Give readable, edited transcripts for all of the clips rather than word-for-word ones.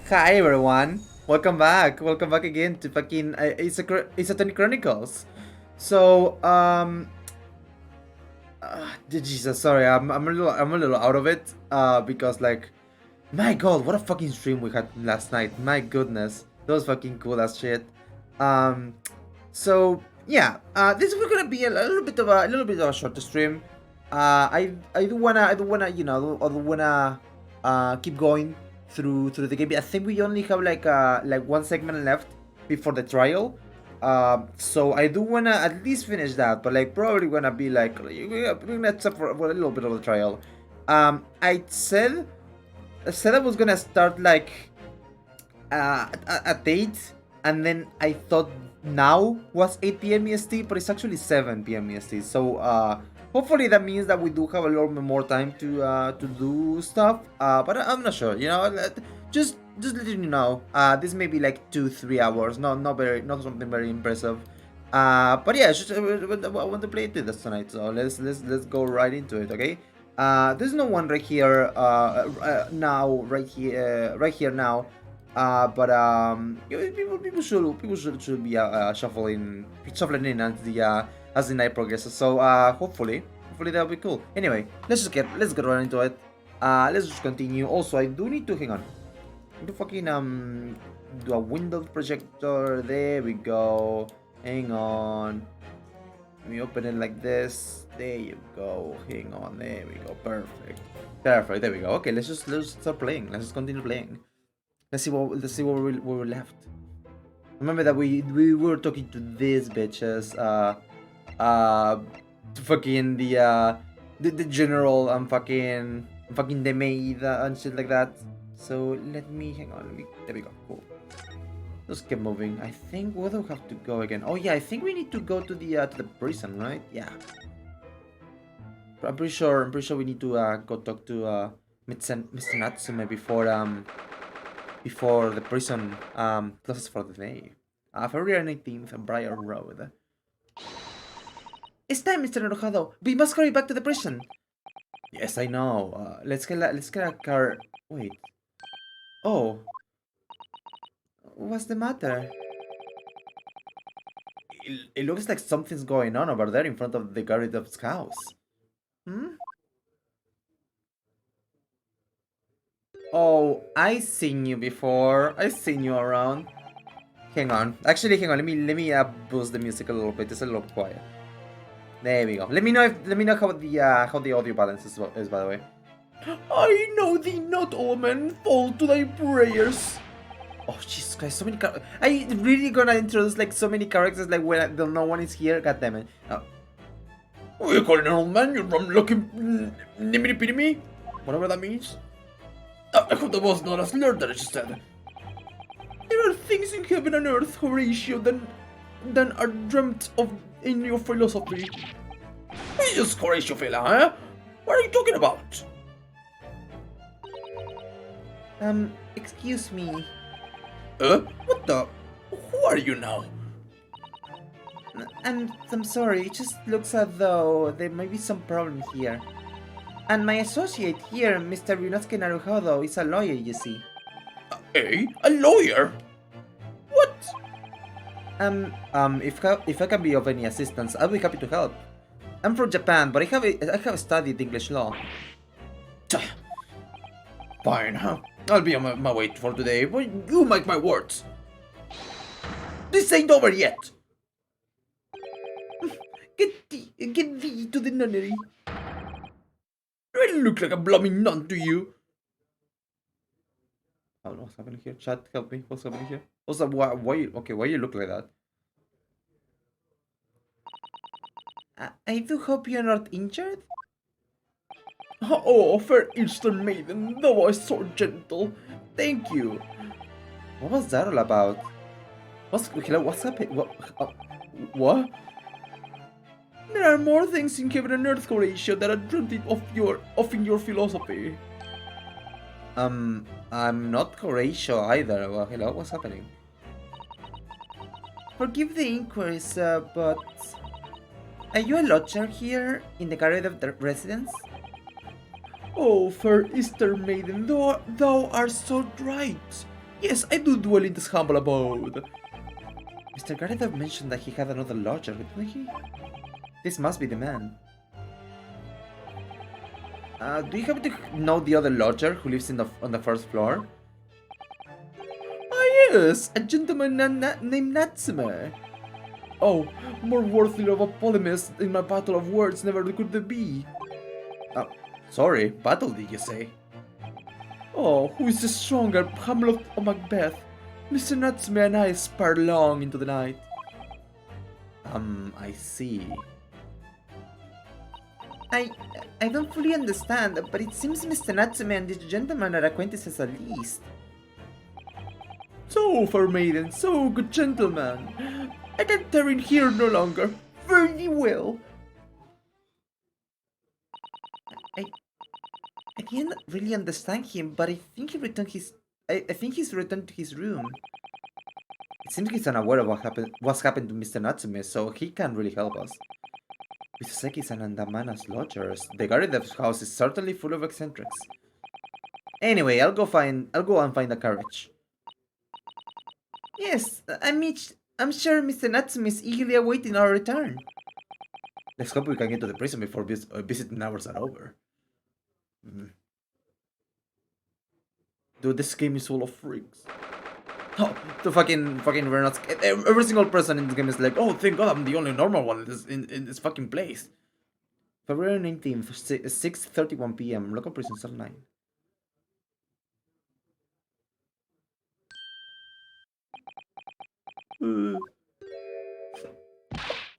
Hi everyone, welcome back. Welcome back again to fucking it's a Tony Chronicles. So Jesus, sorry, I'm a little out of it. Because like, my God, what a fucking stream we had last night. My goodness, that was fucking cool as shit. Um, so yeah, this is gonna be a little bit of a shorter stream. I do wanna keep going through the game. I think we only have like one segment left before the trial. So I do wanna at least finish that, but like probably gonna be like we're gonna suffer for a little bit of the trial. I said I was gonna start like at 8, and then I thought now was 8 p.m. EST, but it's actually 7 p.m. EST. So hopefully that means that we do have a little bit more time to do stuff. But I'm not sure. Just letting you know. This may be like 2-3 hours. Not something very impressive. But yeah, I want to play this tonight. So let's go right into it. Okay. There's no one right here. Now, right here now. But people should be shuffling in as the night progresses. So hopefully that'll be cool. Anyway, let's get right into it. Let's just continue. Also, I do need to hang on. I need to fucking do a window projector. There we go. Hang on. Let me open it like this. There you go. Hang on. There we go. Perfect. Perfect. There we go. Okay, let's start playing. Let's just continue playing. Let's see where we're left. Remember that we were talking to these bitches. To fucking the general fucking the maid and shit like that. So let me hang on. There we go. Cool. Let's keep moving. I think where do we have to go again? Oh yeah, I think we need to go to the prison, right? Yeah. I'm pretty sure we need to go talk to Mr. Natsume before the prison closes for the day. February 19th, Briar Road. It's time, Mr. Enojado. We must hurry back to the prison. Yes, I know. Let's get a car. Wait. Oh, what's the matter? It looks like something's going on over there in front of the Garridov's house. Hmm? Oh, I seen you before. I seen you around. Hang on. Actually, hang on. Let me boost the music a little bit. It's a little quiet. There we go. Let me know how the audio balance is by the way. I know thee not, all men fall to thy prayers. Oh Jesus Christ! So many I really gonna introduce like so many characters like when no one is here. God damn it! Oh. What are you calling an old man? You rum-looking nimmity-pitty-me? Whatever that means. I hope that was not a slur that I just said. There are things in heaven and earth, Horatio, than are dreamt of in your philosophy. Who's this Horatio fella, huh? What are you talking about? Excuse me. What the? Who are you now? I'm sorry, it just looks as though there may be some problem here. And my associate here, Mr. Ryunosuke Naruhodo, is a lawyer, you see. A lawyer? What? If I can be of any assistance, I'll be happy to help. I'm from Japan, but I have studied English law. Fine, huh? I'll be on my way for today, but you mark my words. This ain't over yet. Get thee to the nunnery. Do I look like a blooming nun to you? I don't know what's happening here. Chat, help me. What's happening here? Also, why you look like that? I do hope you're not injured. Oh, fair Eastern maiden, thou art so gentle. Thank you. What was that all about? What's happening? What? There are more things in heaven and earth, Horatio, that are dreamt of in your philosophy. I'm not Horatio either. Well, hello, what's happening? Forgive the inquiries, but are you a lodger here in the garret of the residence? Oh, fair Easter maiden, thou art so right. Yes, I do dwell in this humble abode. Mr. Gareth mentioned that he had another lodger, didn't he? This must be the man. Do you happen to know the other lodger who lives on the first floor? Ah yes, a gentleman named Natsume. Oh, more worthy of a polemist in my battle of words never could there be. Sorry, battle did you say? Oh, who is the stronger, Hamlet or Macbeth? Mr. Natsume and I sparred long into the night. I see. I don't fully understand, but it seems Mr. Natsume and this gentleman are acquaintances at least. So, fair maiden, so good gentleman. I can tarry in here no longer. Very well. I didn't really understand him, but I think he returned his. I think he's returned to his room. It seems he's unaware of what's happened to Mr. Natsume, so he can't really help us. Misaseki's and Andamana's lodgers. The Gareth house is certainly full of eccentrics. Anyway, I'll go and find a carriage. Yes, I'm sure Mr. Natsume is eagerly awaiting our return. Let's hope we can get to the prison before visiting hours are over. Dude, this game is full of freaks. Oh, the fucking we're not. Every single person in this game is like, oh, thank God, I'm the only normal one in this fucking place. February 19th, 6:31 p.m. Local prison cell 9.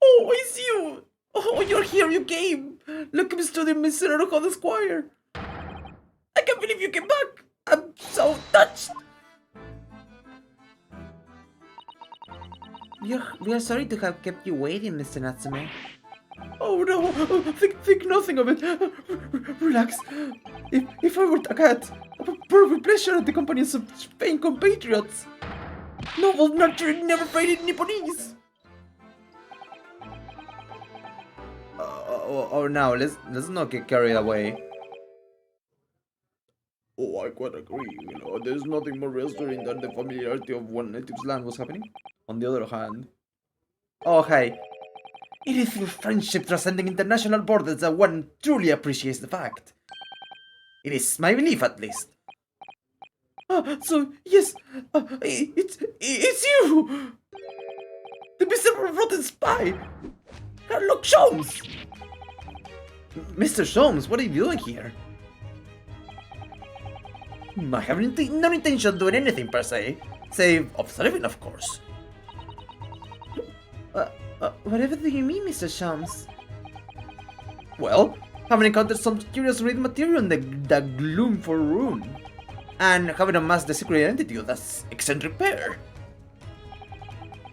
Oh, it's you! Oh, you're here, you came! Look, Mr. Haruka Squire! I can't believe you came back! I'm so touched! We are sorry to have kept you waiting, Mr. Natsume. Oh no, think nothing of it. Relax. If I were a cat, a bird with pleasure at the company of Spain compatriots. Noble nurturing, never faded Nipponese. Now let's not get carried away. Oh, I quite agree. There's nothing more reassuring than the familiarity of one native's land was happening. On the other hand, oh hey, it is through friendship transcending international borders that one truly appreciates the fact. It is my belief, at least. So yes, it's you, the miserable rotten spy, Sherlock Holmes. Mr. Holmes, what are you doing here? I have no intention of doing anything per se, save observing, of course. Whatever do you mean, Mr. Shams? Well, having encountered some curious read material in the Gloomful room, and having amassed the secret identity of that eccentric pair,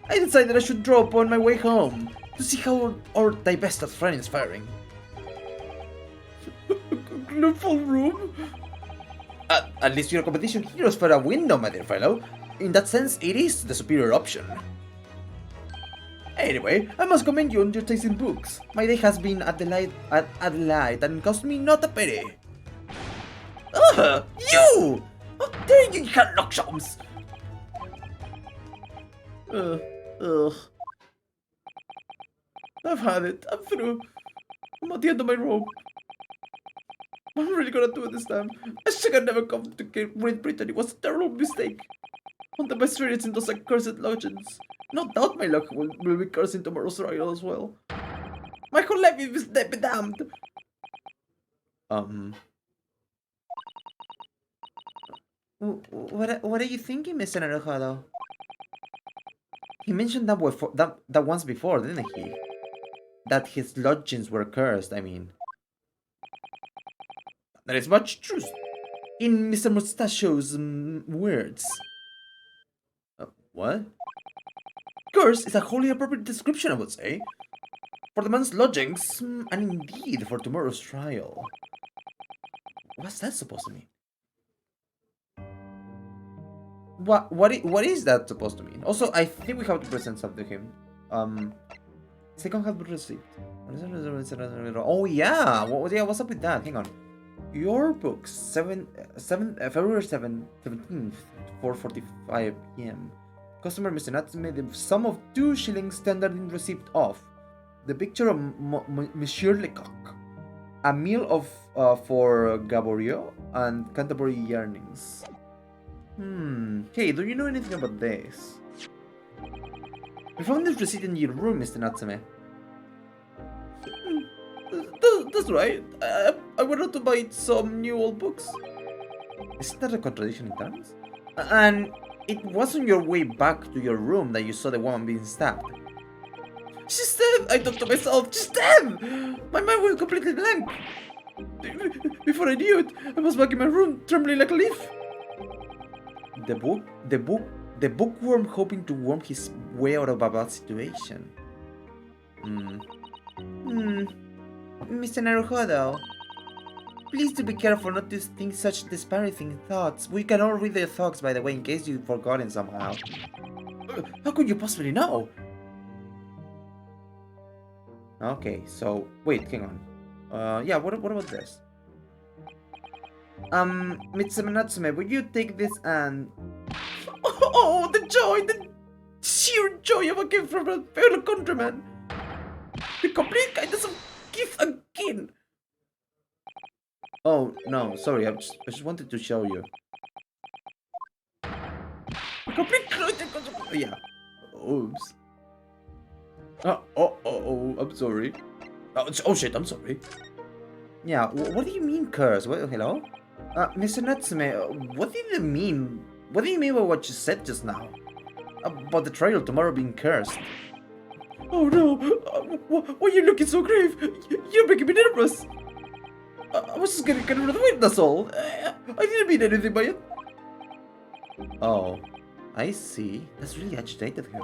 I decided I should draw upon my way home to see how our divested friend is faring. Gloomful room? At least your competition here is for a window, my dear fellow. In that sense, it is the superior option. Anyway, I must commend you on your taste in books. My day has been a delight and cost me not a penny. You! How dare you, Sherlock Holmes! I've had it. I'm through. I'm at the end of my rope. I'm really gonna do it this time. I should have never come to Great Britain. It was a terrible mistake. On the best spirits in those accursed legends. No doubt my luck will be cursed in tomorrow's trial as well. My whole life is damned. What are you thinking, Mr. Naruhado? He mentioned that once before, didn't he? That his lodgings were cursed, I mean. There is much truth in Mr. Mustachio's words. What? Curse is a wholly appropriate description, I would say. For the man's lodgings, and indeed for tomorrow's trial. What's that supposed to mean? What is that supposed to mean? Also, I think we have to present something to him. Second has been received. Oh yeah, what's up with that? Hang on. Your books, February 17th, 4:45 p.m. Customer Mr. Natsume, the sum of 2 shillings standard in receipt of the picture of Monsieur Lecoq, a meal of for Gaborio and Canterbury yearnings. Hey, do you know anything about this? We found this receipt in your room, Mr. Natsume. That's right. I went out to buy some new old books. Isn't that a contradiction in terms? And it was on your way back to your room that you saw the woman being stabbed. She's dead! I thought to myself, she's dead! My mind went completely blank. Before I knew it, I was back in my room, trembling like a leaf. The bookworm hoping to worm his way out of a bad situation. Mr. Naruhodo, please do be careful not to think such disparaging thoughts. We can all read their thoughts, by the way, in case you've forgotten somehow. How could you possibly know? Okay, so wait, hang on. Yeah, what about this? Mitsumi Natsume, would you take this and... Oh, the joy, the sheer joy of a gift from a fellow countryman! The complete kindness of gift again! Oh, no, sorry, I just wanted to show you. The complete... Yeah. Oops. I'm sorry. Oh shit, I'm sorry. Yeah, what do you mean curse? What, hello? Mr. Natsume, what did you mean? What do you mean by what you said just now? About the trial tomorrow being cursed? Oh no! Why are you looking so grave? You're making me nervous! I was just getting rid of the wind, that's all. I didn't mean anything by it. Oh, I see. That's really agitated him.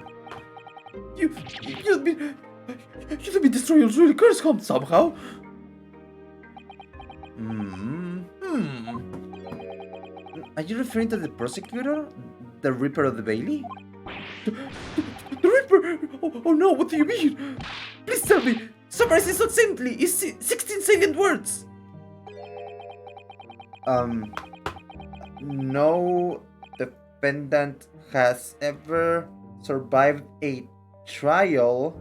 You'd be destroying really curse home somehow. Are you referring to the prosecutor? The Reaper of the Bailey? The Reaper! Oh no, what do you mean? Please tell me! Summarize it succinctly! It's 16 salient words! No defendant has ever survived a trial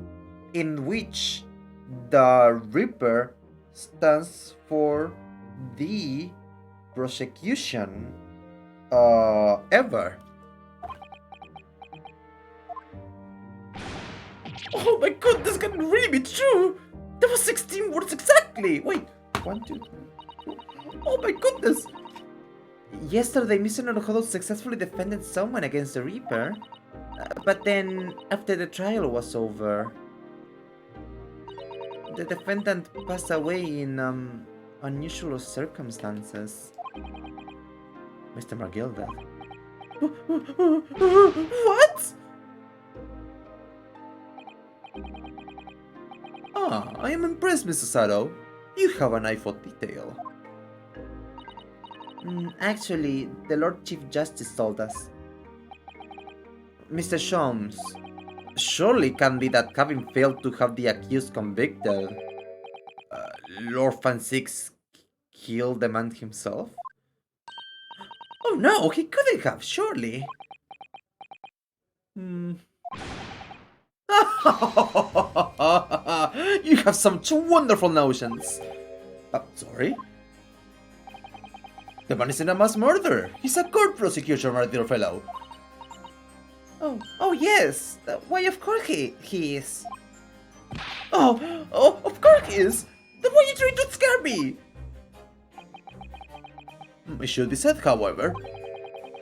in which the Reaper stands for the prosecution ever. Oh my god, this can really be true! That was 16 words exactly! Wait, 1, 2, 3, 4. Oh my goodness! Yesterday, Mr. Naruhodo successfully defended someone against the Reaper, but then, after the trial was over, the defendant passed away in unusual circumstances. Mr. Margilda. What? Ah, I am impressed, Mr. Sato. You have an eye for detail. Actually, the Lord Chief Justice told us. Mr. Sholmes, surely can be that having failed to have the accused convicted, Lord Fan 6 killed the man himself? Oh no, he couldn't have, surely. You have some wonderful notions. Sorry? The man isn't a mass murderer. He's a court prosecutor, my dear fellow. Oh yes. Why, of course he is. Oh, of course he is. Then why are you trying to scare me? It should be said, however,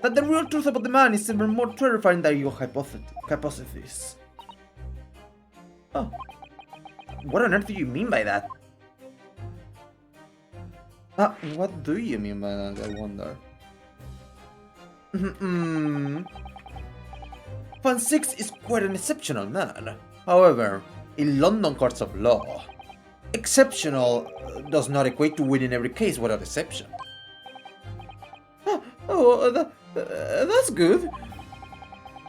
that the real truth about the man is even more terrifying than your hypothesis. Oh, what on earth do you mean by that? What do you mean by that, I wonder? Fan 6 is quite an exceptional man. However, in London courts of law, exceptional does not equate to winning every case without exception. That's good.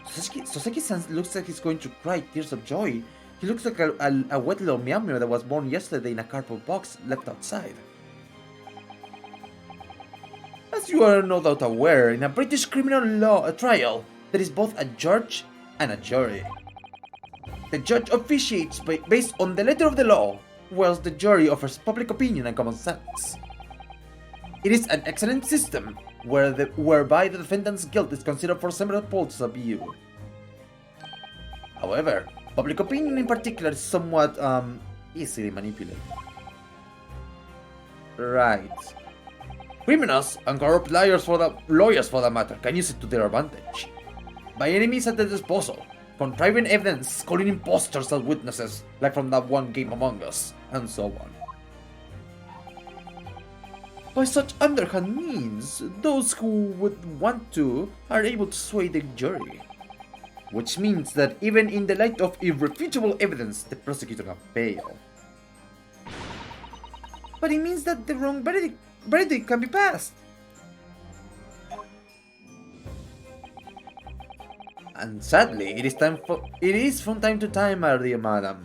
Soseki-san looks like he's going to cry tears of joy. He looks like a wet little meow meow that was born yesterday in a cardboard box left outside. As you are no doubt aware, in a British criminal law trial, there is both a judge and a jury. The judge officiates based on the letter of the law, whilst the jury offers public opinion and common sense. It is an excellent system, whereby the defendant's guilt is considered for several points of view. However, public opinion in particular is somewhat easily manipulated. Right. Criminals and corrupt lawyers for that matter can use it to their advantage. By any means at their disposal, contriving evidence, calling imposters as witnesses, like from that one game Among Us, and so on. By such underhand means, those who would want to are able to sway the jury. Which means that even in the light of irrefutable evidence, the prosecutor can fail. But it means that the wrong verdict can be passed. And sadly, it is from time to time, my dear madam.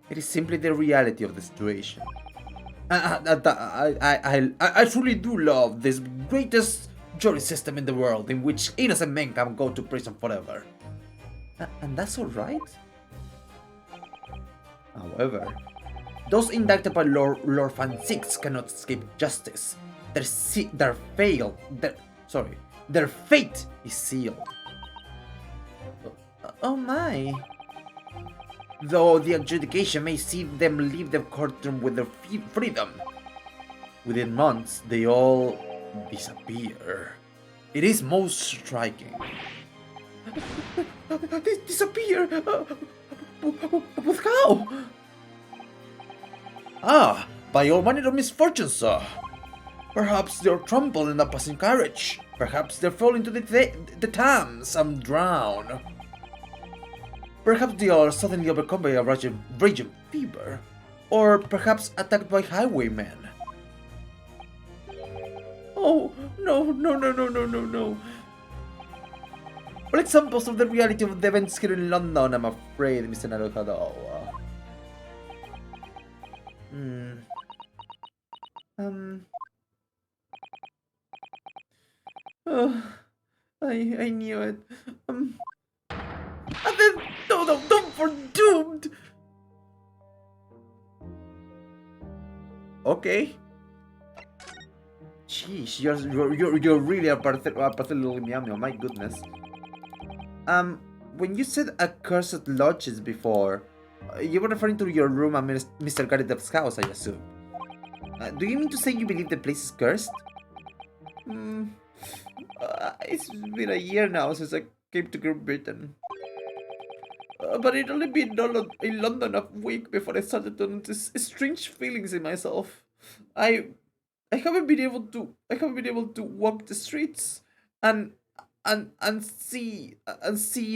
It is simply the reality of the situation. I truly do love this greatest jury system in the world, in which innocent men can go to prison forever. And that's alright? However, those indicted by Lord Fan 6 cannot escape justice. Their fate is sealed. Oh my. Though the adjudication may see them leave the courtroom with their freedom, within months they all disappear. It is most striking. Disappear? But how? Ah, by all manner of misfortune, sir. Perhaps they're trampled in a passing carriage. Perhaps they fall into the Thames and drown. Perhaps they are suddenly overcome by a raging fever. Or perhaps attacked by highwaymen. Oh, no. All examples of the reality of the events here in London, I'm afraid, Mr. Narukado. Oh, I knew it. And then, no, we're doomed! Okay. Jeez, you're really a pathetic little meow, my goodness. When you said accursed lodges before, you were referring to your room at Mr. Garidev's house, I assume. Do you mean to say you believe the place is cursed? It's been a year now since I came to Great Britain. But it only been in London a week before I started to notice strange feelings in myself. I haven't been able to walk the streets and see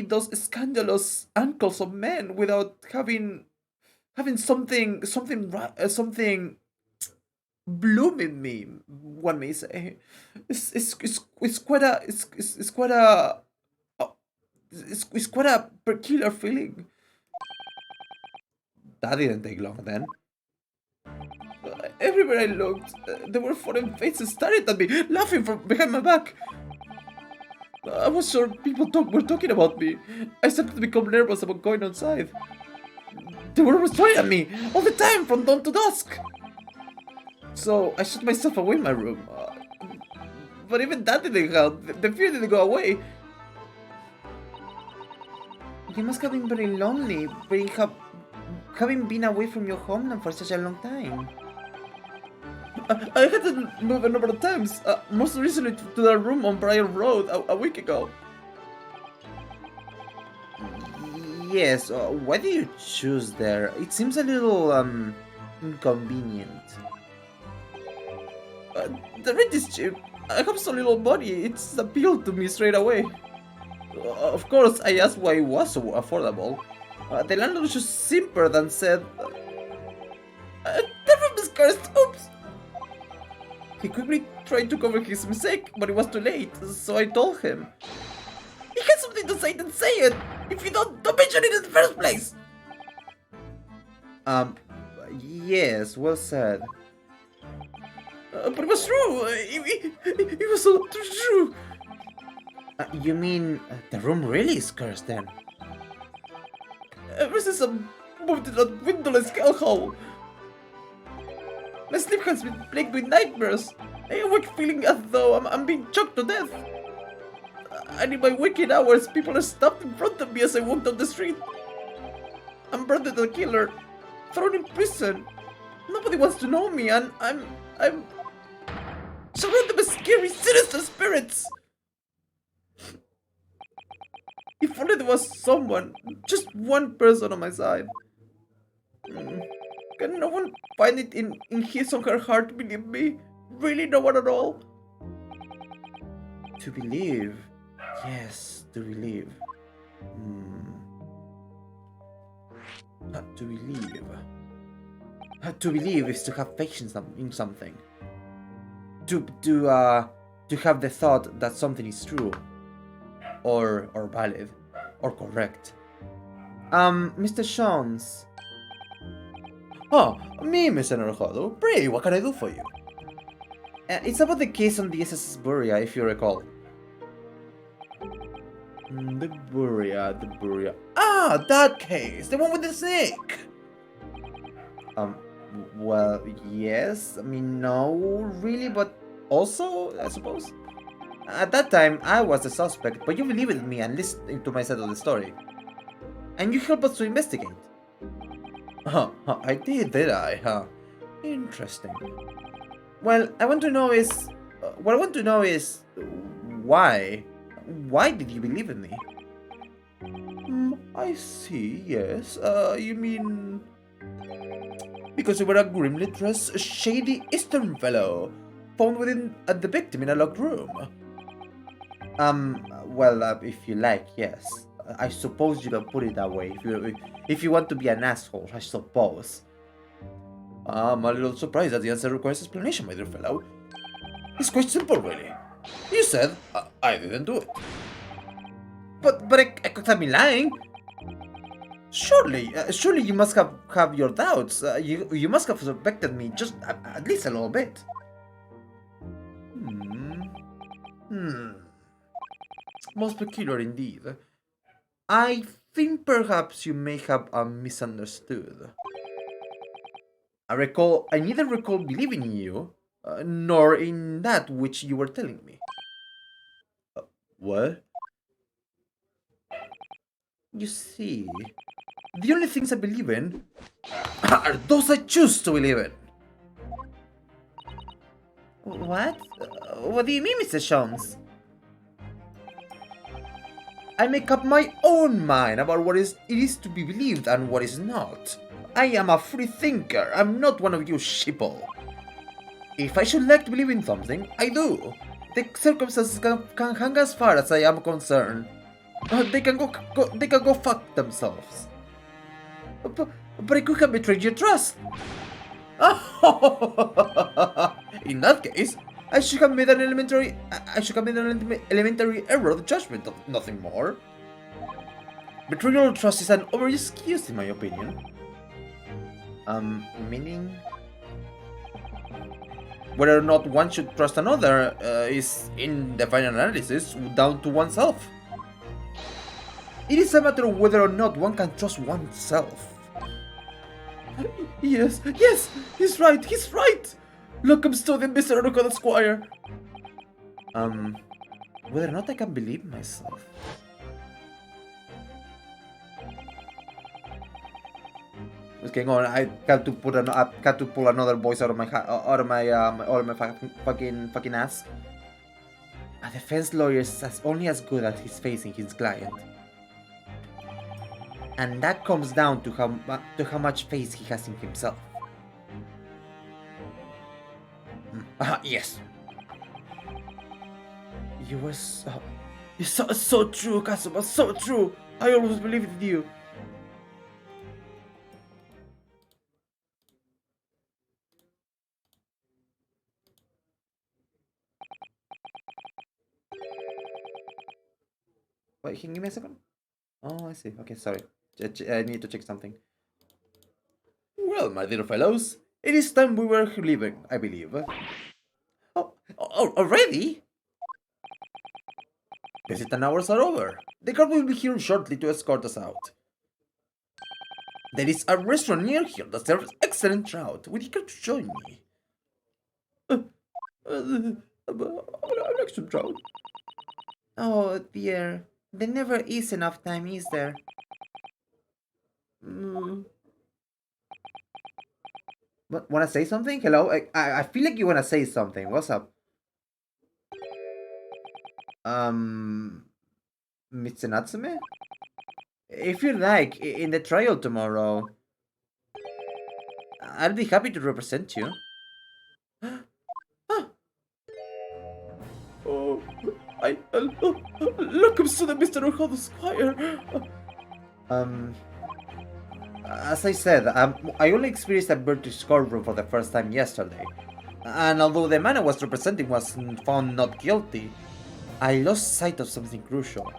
those scandalous ankles of men without having something bloom in me, one may say. It's quite a peculiar feeling. That didn't take long then. Everywhere I looked, there were foreign faces staring at me, laughing from behind my back. I was sure people were talking about me. I started to become nervous about going outside. They were always staring at me, all the time, from dawn to dusk. So I shut myself away in my room. But even that didn't help. The fear didn't go away. You must have been very lonely, having been away from your homeland for such a long time. I had to move a number of times, most recently to that room on Brian Road a week ago. Yes, why did you choose there? It seems a little, inconvenient. The rent is cheap. I have so little money, it's appealed to me straight away. Of course, I asked why it was so affordable. The landlord just simpered and said, "The room is cursed, oops!" He quickly tried to cover his mistake, but it was too late, so I told him. He had something to say, then say it! If you don't mention it in the first place! Yes, well said. But it was true. It was so true. You mean the room really is cursed then? Ever since I moved to that windowless hellhole, my sleep has been plagued with nightmares. I awake feeling as though I'm being choked to death. And in my waking hours, people are stopped in front of me as I walk down the street. I'm branded a killer, thrown in prison. Nobody wants to know me, and I'm surrounded by scary, sinister spirits. If only there was someone, just one person on my side. Can no one find it in his or her heart to believe me? Really, no one at all? To believe? Yes, to believe. To believe. To believe is to have faith in something. To have the thought that something is true, or valid, or correct. Mr. Jones. Oh, me, Mr. Naruhodo. Pray, what can I do for you? It's about the case on the SS Buria, if you recall. The Buria. Ah, that case! The one with the snake! Well, yes. I mean, no, really, but also, I suppose. At that time, I was the suspect, but you believed in me and listened to my side of the story. And you helped us to investigate. I did I? Huh? Interesting. Well, I want to know is... what I want to know is... why? Why did you believe in me? I see, yes. You mean... because you were a grimly dressed, shady Eastern fellow, found within the victim in a locked room. Well, if you like, yes. I suppose you can put it that way, if you want to be an asshole, I suppose. I'm a little surprised that the answer requires explanation, my dear fellow. It's quite simple, really. You said I didn't do it. But I could have been lying. Surely you must have your doubts. You must have suspected me just at least a little bit. Most peculiar indeed. I think perhaps you may have misunderstood. I neither recall believing in you, nor in that which you were telling me. What? You see, the only things I believe in are those I choose to believe in. What? What do you mean, Mr. Jones? I make up my own mind about what it is to be believed and what is not. I am a free thinker. I'm not one of you sheeple. If I should like to believe in something, I do. The circumstances can hang as far as I am concerned. They can go fuck themselves. But I could have betrayed your trust. In that case, I should have made an elementary error of judgment, of nothing more. Betrayal of trust is an over-excuse in my opinion. Meaning? Whether or not one should trust another is, in the final analysis, down to oneself. It is a matter of whether or not one can trust oneself. Yes, he's right! Look, I'm still the Mr. Onokoda Squire. Whether or not I can believe myself. What's going on? I got to pull another voice out of my fucking ass. A defense lawyer is only as good as he's facing his client. And that comes down to how much faith he has in himself. Yes. You were so true, Kazuma, so true. I always believed in you. Wait, can you give me a second? Oh, I see. Okay, sorry. I need to check something. Well, my little fellows, it is time we were leaving, I believe. Oh, already? Visiting hours are over. The guard will be here shortly to escort us out. There is a restaurant near here that serves excellent trout. Would you care to join me? I like some trout. Oh dear, there never is enough time, is there? Mm. Wanna say something? Hello? I feel like you wanna say something. What's up? Um, Mr. Natsume? If you like, in the trial tomorrow, I'll be happy to represent you. Ah, oh, look, I'm the Mr. Okada Squire. Um, as I said, I only experienced a British courtroom for the first time yesterday. And although the man I was representing was found not guilty, I lost sight of something crucial.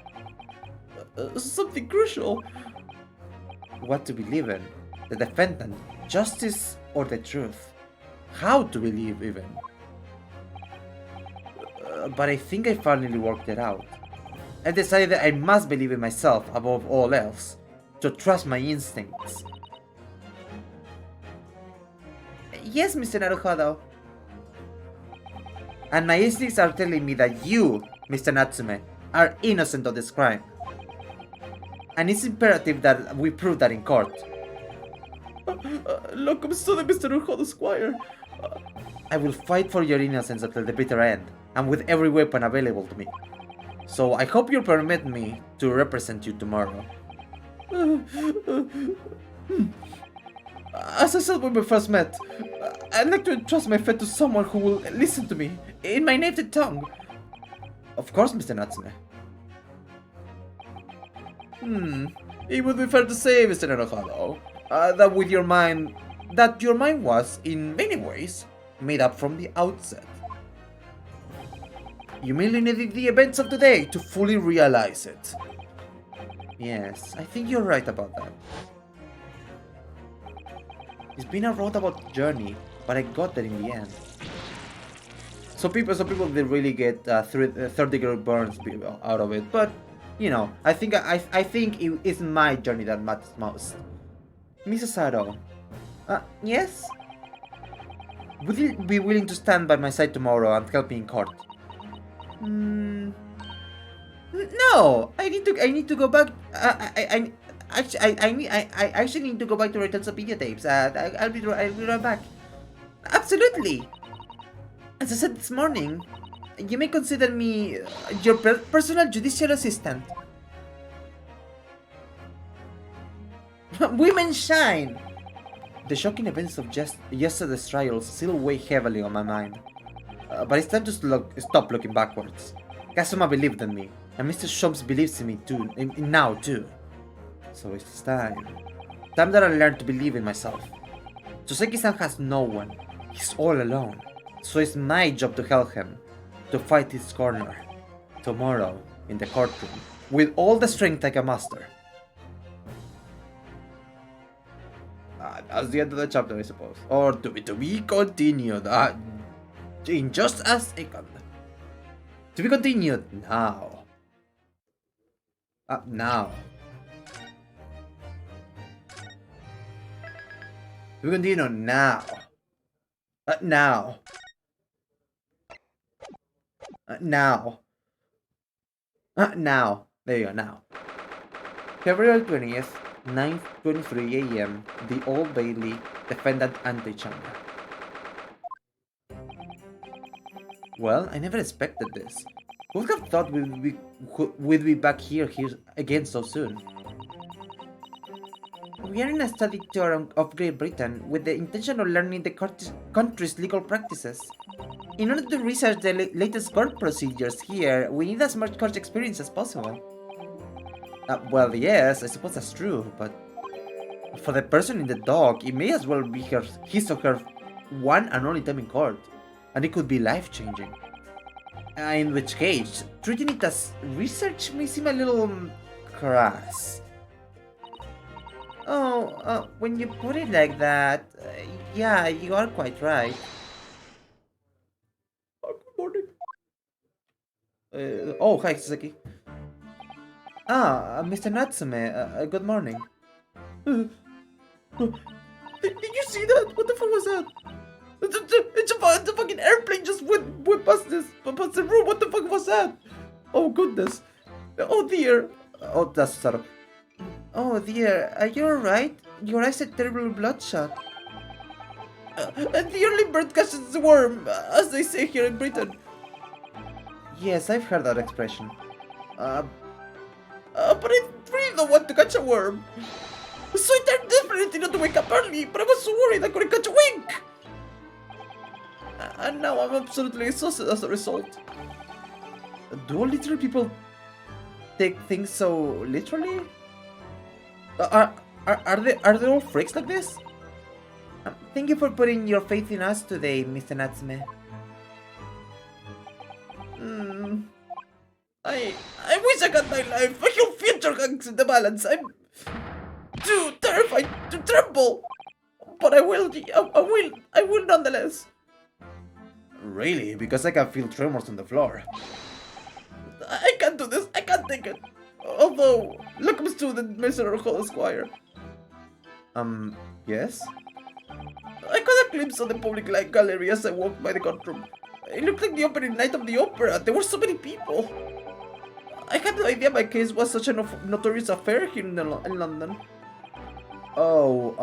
Something crucial? What to believe in? The defendant, justice, or the truth? How to believe, even? But I think I finally worked it out. I decided that I must believe in myself above all else, to trust my instincts. Yes, Mr. Naruhodo. And my instincts are telling me that you, Mr. Natsume, are innocent of this crime. And it's imperative that we prove that in court. Look, I'm still the Mr. Naruhodo Squire. I will fight for your innocence until the bitter end, and with every weapon available to me. So I hope you'll permit me to represent you tomorrow. As I said when we first met, I'd like to entrust my fate to someone who will listen to me in my native tongue. Of course, Mr. Natsume. It would be fair to say, Mr. Naruhodo, that your mind was, in many ways, made up from the outset. You merely needed the events of today to fully realize it. Yes, I think you're right about that. It's been a roundabout journey, but I got there in the end. Some people they really get third-degree burns out of it, but you know, I think it is my journey that matters most. Mrs. Sato, yes? Would you be willing to stand by my side tomorrow and help me in court? No, I need to go back. I actually need to go back to return some videotapes. I'll be right back. Absolutely. As I said this morning, you may consider me your personal judicial assistant. Women shine. The shocking events of just yesterday's trials still weigh heavily on my mind. But it's time to stop looking backwards. Kazuma believed in me, and Mr. Shomes believes in me too, now too. So it's time. Time that I learned to believe in myself. Joseki-san has no one. He's all alone. So it's my job to help him, to fight his corner. Tomorrow, in the courtroom, with all the strength I can muster. That's the end of the chapter, I suppose. Or to be continued. In just a second. To be continued now. Now. To be continued now. Now. Now. Now. There you go, now. February 20th, 9:23 a.m. The Old Bailey, Defendant Antechamber. Well, I never expected this. Who would have thought we'd be back here again so soon? We are in a study tour of Great Britain with the intention of learning the country's legal practices. In order to research the latest court procedures here, we need as much court experience as possible. Well, yes, I suppose that's true, but for the person in the dock, it may as well be his or her one and only time in court, and it could be life-changing. In which case, treating it as research may seem a little crass. Oh, when you put it like that, yeah, you are quite right. Good morning. Oh, hi, Sasaki. Ah, Mr. Natsume, good morning. Uh, did you see that? What the fuck was that? It's a fucking airplane just went past the room. What the fuck was that? Oh goodness. Oh dear. Oh, that's Saro. Oh dear, are you alright? Your eyes are terribly bloodshot. And the early bird catches the worm, as they say here in Britain. Yes, I've heard that expression. But I really don't want to catch a worm. So I tried desperately not to wake up early, but I was so worried I couldn't catch a wink. And now I'm absolutely exhausted as a result. Do all literal people take things so literally? Are they all freaks like this? Thank you for putting your faith in us today, Mr. Natsume. I wish I got my life. My whole future hangs in the balance. I'm too terrified to tremble. But I will nonetheless. Really? Because I can feel tremors on the floor. I can't do this. I can't take it. Although, look, I'm student, Mr. Hall Squire. Yes? I caught a glimpse of the public light gallery as I walked by the courtroom. It looked like the opening night of the opera. There were so many people. I had no idea my case was such a notorious affair here in London. Oh,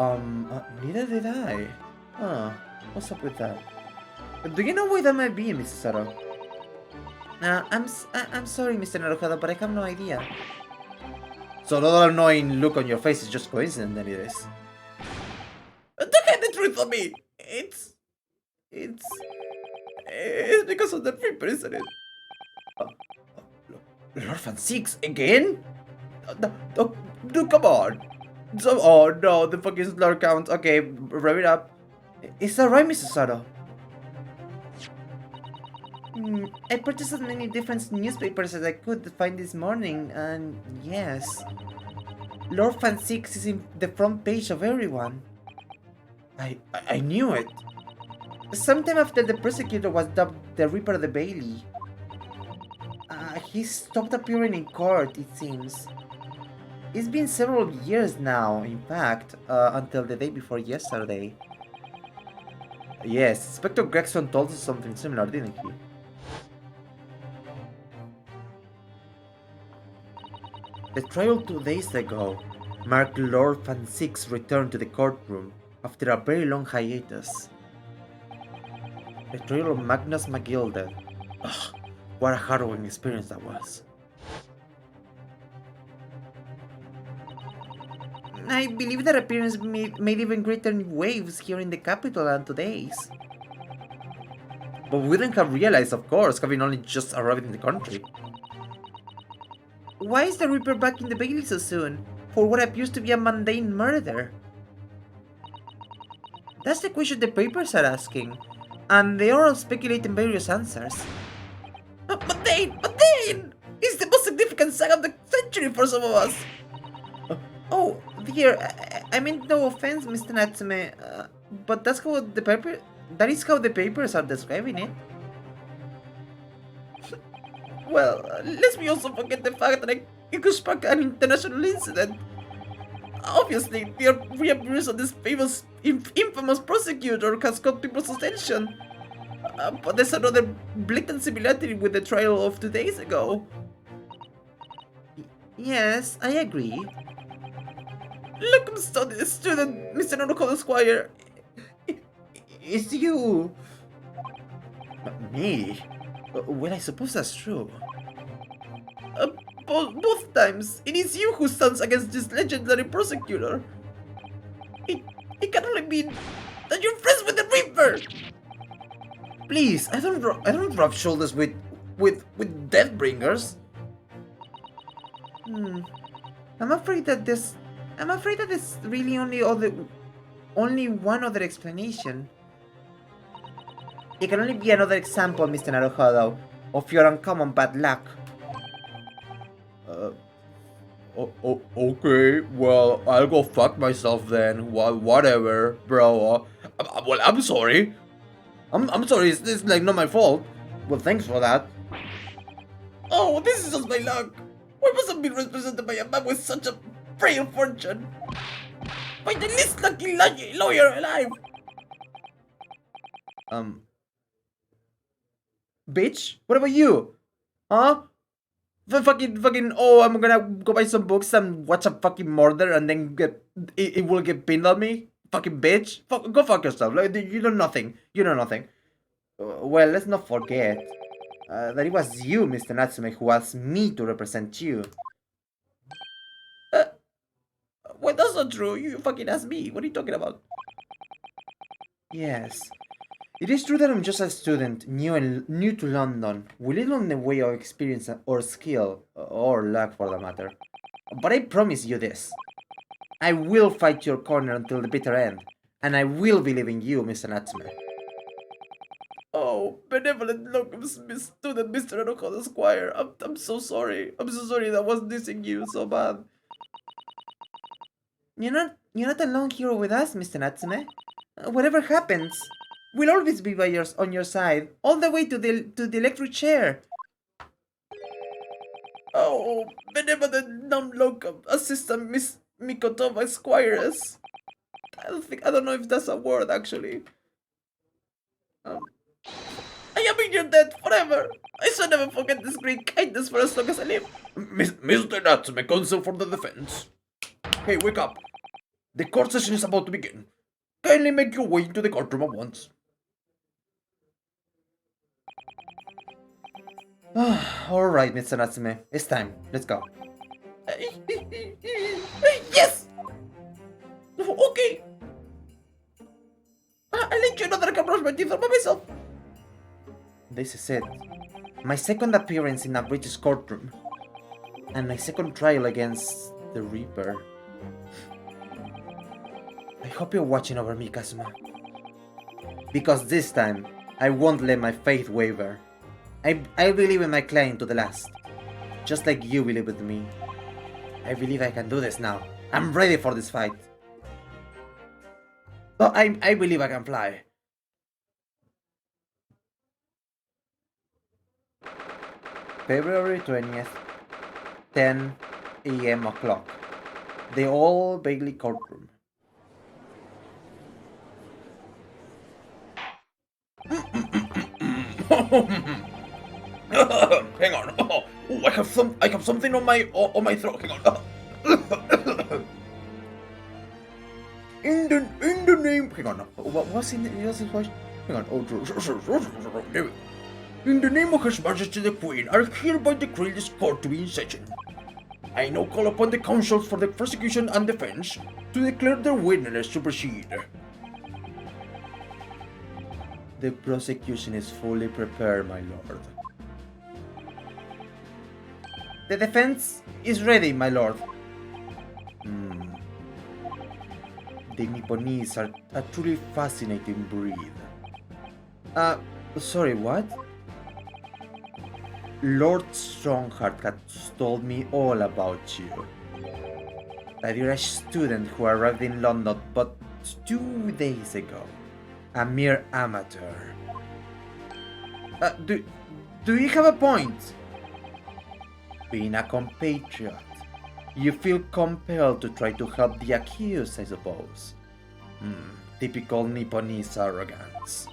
neither did I. Huh, what's up with that? Do you know why that might be, Mrs. Saro? I'm sorry, Mr. Naruhado, but I have no idea. So that annoying look on your face is just coincidence, then it is. Don't hide the truth on me! It's because of the Reaper, isn't it? Lord Van Six again? No, come on. So, oh no, the fucking slur count. Okay, rev it up. Is that right, Mrs. Saro? I purchased as many different newspapers as I could find this morning, and yes, Lord Van Six is in the front page of everyone. I knew it. Sometime after the prosecutor was dubbed the Reaper of the Bailey, he stopped appearing in court, it seems. It's been several years now, in fact, until the day before yesterday. Yes, Inspector Gregson told us something similar, didn't he? The trial 2 days ago marked Lord Van Six's return to the courtroom after a very long hiatus. The trial of Magnus McGilded. Ugh, what a harrowing experience that was. I believe that appearance made even greater waves here in the capital than today's. But we wouldn't have realized, of course, having only just arrived in the country. Why is the Reaper back in the Bailey so soon, for what appears to be a mundane murder? That's the question the papers are asking, and they are all speculating various answers. Mundane! It's the most significant saga of the century for some of us! Oh, dear, I meant no offense, Mr. Natsume, but that is how the papers are describing it. Well, let's me also forget the fact that it could spark an international incident. Obviously, the reappearance of this famous, infamous prosecutor has caught people's attention. But there's another blatant similarity with the trial of 2 days ago. Yes, I agree. Look, I'm student, Mr. Naruhodo Squire. It's you. Me? Well, I suppose that's true. Both times, it is you who stands against this legendary prosecutor. It can only mean that you're friends with the Reaper. Please, I don't rub shoulders with Deathbringers. I'm afraid that there's really only one other explanation. It can only be another example, Mr. Naruhodo, of your uncommon bad luck. Okay, well, I'll go fuck myself then. Whatever, bro. Well, I'm sorry. I'm sorry, it's like not my fault. Well, thanks for that. Oh, this is just my luck. Why must I be represented by a man with such a frail fortune? By the least lucky lawyer alive. Bitch, what about you? Huh? Fucking, oh, I'm gonna go buy some books and watch a fucking murder and then it will get pinned on me? Fucking bitch. Go fuck yourself. Like, you know nothing. You know nothing. Well, let's not forget that it was you, Mr. Natsume, who asked me to represent you. Uh, well, that's not true. You fucking asked me. What are you talking about? Yes. It is true that I'm just a student, new to London, with little in the way of experience or skill, or luck for the matter. But I promise you this. I will fight your corner until the bitter end, and I will believe in you, Mr. Natsume. Oh, benevolent locums, student Mr. Enokoda Squire. I'm so sorry. I'm so sorry that I was dissing you so bad. You're not alone here with us, Mr. Natsume. Whatever happens, we'll always be on your side, all the way to the electric chair. Oh, benevolent non-locum assistant Miss Mikotova Squires. I don't know if that's a word actually. I am in your debt forever. I shall never forget this great kindness for as long as I live. Mr. Natsume, counsel for the defense. Hey, wake up. The court session is about to begin. Kindly make your way into the courtroom at once. Alright, Mr. Natsume. It's time. Let's go. Yes! Okay. I'll let you know that I can brush my teeth by myself. This is it. My second appearance in a British courtroom. And my second trial against the Reaper. I hope you're watching over me, Kazuma. Because this time, I won't let my faith waver. I believe in my client to the last. Just like you believe in me. I believe I can do this now. I'm ready for this fight. Oh, I believe I can fly. February 20th, 10 a.m. o'clock. The Old Bailey courtroom. Hang on. Oh, I have something on my throat. Hang on. In the name. Hang on. What was in the voice? Hang on. Oh, in the name of His Majesty the Queen, I hereby decree this court to be in session. I now call upon the counsels for the prosecution and defense to declare their witness to proceed. The prosecution is fully prepared, my lord. The defense is ready, my lord. The Nipponese are a truly fascinating breed. Sorry, what? Lord Strongheart has told me all about you. That you're a student who arrived in London but 2 days ago. A mere amateur. Do you have a point? Being a compatriot, you feel compelled to try to help the accused, I suppose. Typical Nipponese arrogance.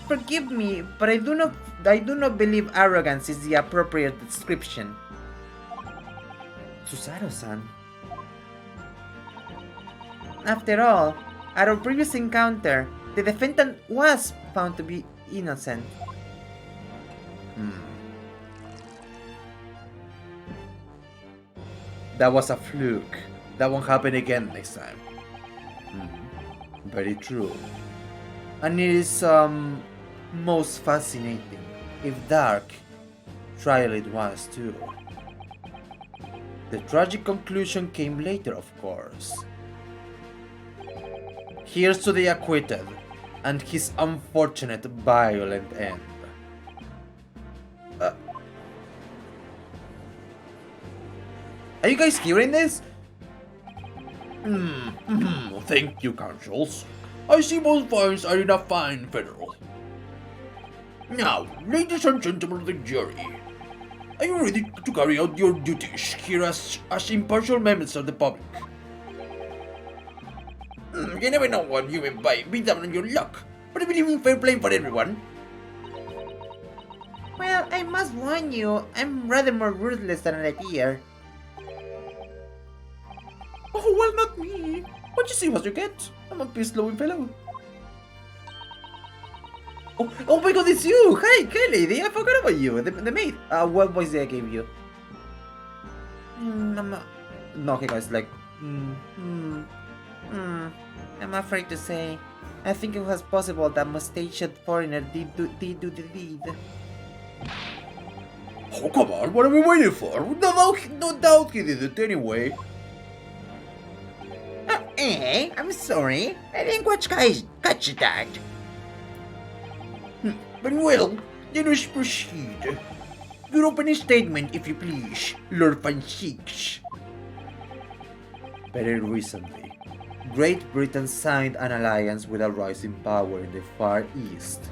Forgive me, but I do not believe arrogance is the appropriate description. Susaru-san. After all, at our previous encounter, the defendant was found to be innocent. That was a fluke. That won't happen again next time. Very true. And it is, most fascinating, if dark, trial it was too. The tragic conclusion came later, of course. Here's to the acquitted, and his unfortunate violent end. Are you guys hearing this? Thank you, counsels. I see both fines are in a fine federal. Now, ladies and gentlemen of the jury, are you ready to carry out your duties here as impartial members of the public? You never know what you may be down on your luck, but I believe in fair play for everyone. Well, I must warn you, I'm rather more ruthless than an idea. Oh, well, not me. What you see what you get. I'm a peace-loving fellow. Oh my god, it's you! Hi, lady, I forgot about you, the maid. What voice did I give you? No, okay guys, like, I'm afraid to say, I think it was possible that mustached foreigner did do the deed. Oh, come on, what are we waiting for? No doubt he did it anyway. I'm sorry, I didn't catch that. Very well, let us proceed. Your opening statement, if you please, Lord Francis. Very recently, Great Britain signed an alliance with a rising power in the Far East.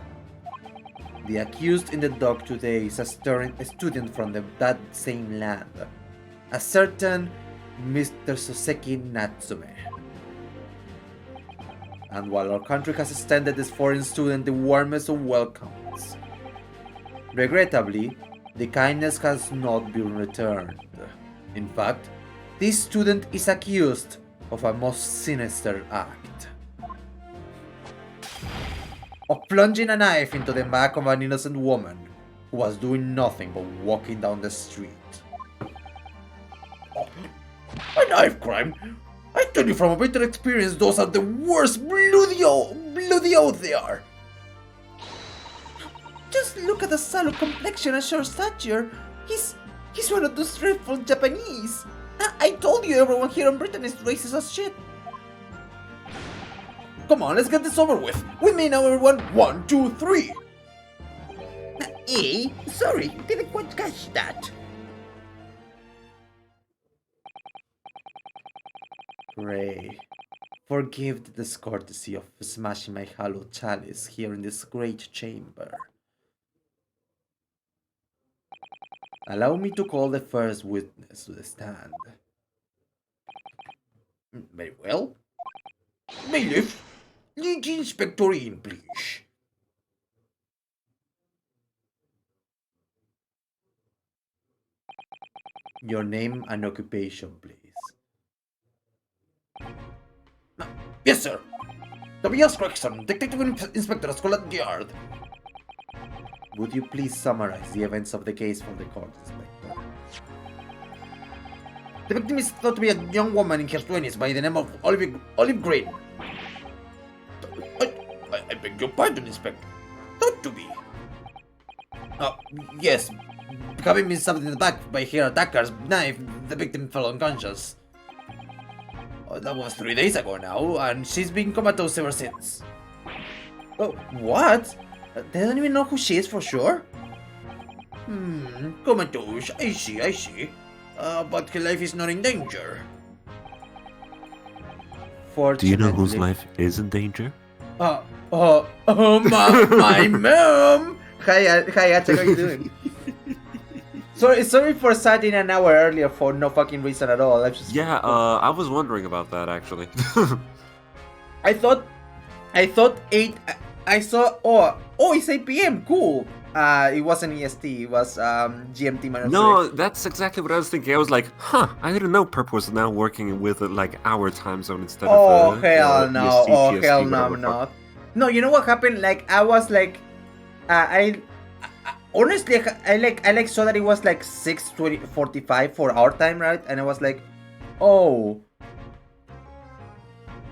The accused in the dock today is a student from that same land, a certain Mr. Soseki Natsume. And while our country has extended this foreign student the warmest of welcomes, regrettably, the kindness has not been returned. In fact, this student is accused of a most sinister act. Of plunging a knife into the back of an innocent woman who was doing nothing but walking down the street. A knife crime? I tell you from a bitter experience, those are the worst bloody oath they are. Just look at the sallow complexion and short stature. He's one of those dreadful Japanese. I told you everyone here in Britain is racist as shit. Come on, let's get this over with. With me now, everyone. 1, 2, 3. Sorry, didn't quite catch that. Pray, forgive the discourtesy of smashing my hollow chalice here in this great chamber. Allow me to call the first witness to the stand. Very well. Bailiff, lead the inspector in, please. Your name and occupation, please. Yes, sir. Tobias Gregson, Detective Inspector, Scotland Yard. Would you please summarize the events of the case for the court, Inspector? The victim is thought to be a young woman in her 20s by the name of Olive Green. I beg your pardon, Inspector. Thought to be. Yes. Having been stabbed in the back by her attacker's knife, the victim fell unconscious. That was 3 days ago now, and she's been comatose ever since. Oh, what? They don't even know who she is for sure? Comatose, I see. But her life is not in danger. Do you know whose life is in danger? My mom! Hi, Achak, how you doing? Sorry for starting an hour earlier for no fucking reason at all. I was wondering about that actually. I thought 8. I saw. It's 8 p.m. Cool. It wasn't EST. It was GMT minus. No, that's exactly what I was thinking. I was like, I didn't know Purp was now working with like our time zone instead of. Hell no! EST, Hell PST, no! I'm whatever the not. fuck. No, you know what happened? Like I was like, I honestly I saw that it was like 6:45 for our time, right? And I was like, oh,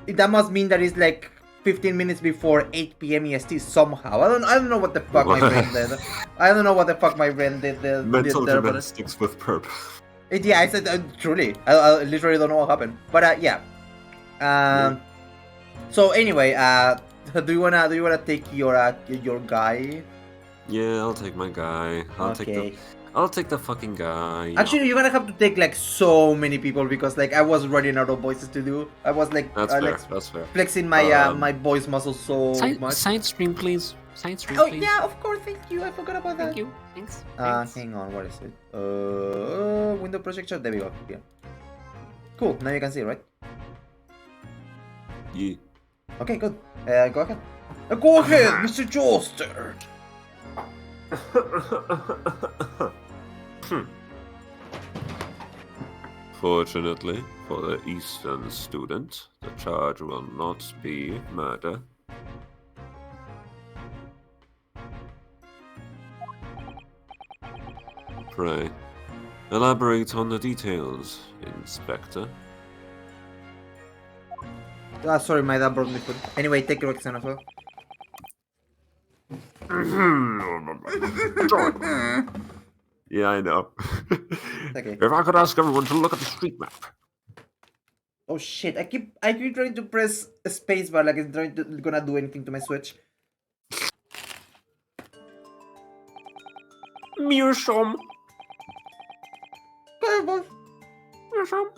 that must mean that it's like 15 minutes before 8 p.m. EST somehow. I don't know what the fuck my brain did. I don't know what the fuck my brain did. Mental gymnastics with Purp. Yeah, I said truly. I literally don't know what happened. But yeah. So anyway, do you wanna take your guy? Yeah, I'll take my guy. I'll take the I'll take the fucking guy. Actually, you're gonna have to take like so many people because like I was running out of voices to do. I was like, That's fair. like That's fair. flexing my my voice muscles so much. Side stream, please. Side stream, Oh please. yeah, of course. Thank you. I forgot about that. Thank you. Thanks. Hang on. What is it? Window projector. There we go. Yeah. Cool. Now you can see, right? Yeah. Okay. Good. Go ahead. Go ahead, Mr. Joster. Fortunately for the Eastern student, the charge will not be murder. Pray, elaborate on the details, Inspector. Sorry, my dad brought me food. Anyway, take your Roxanne as well. Yeah, I know. Okay. If I could ask everyone to look at the street map. Oh shit! I keep trying to press space bar like it's trying to gonna do anything to my Switch. Meerschaum. Meerschaum.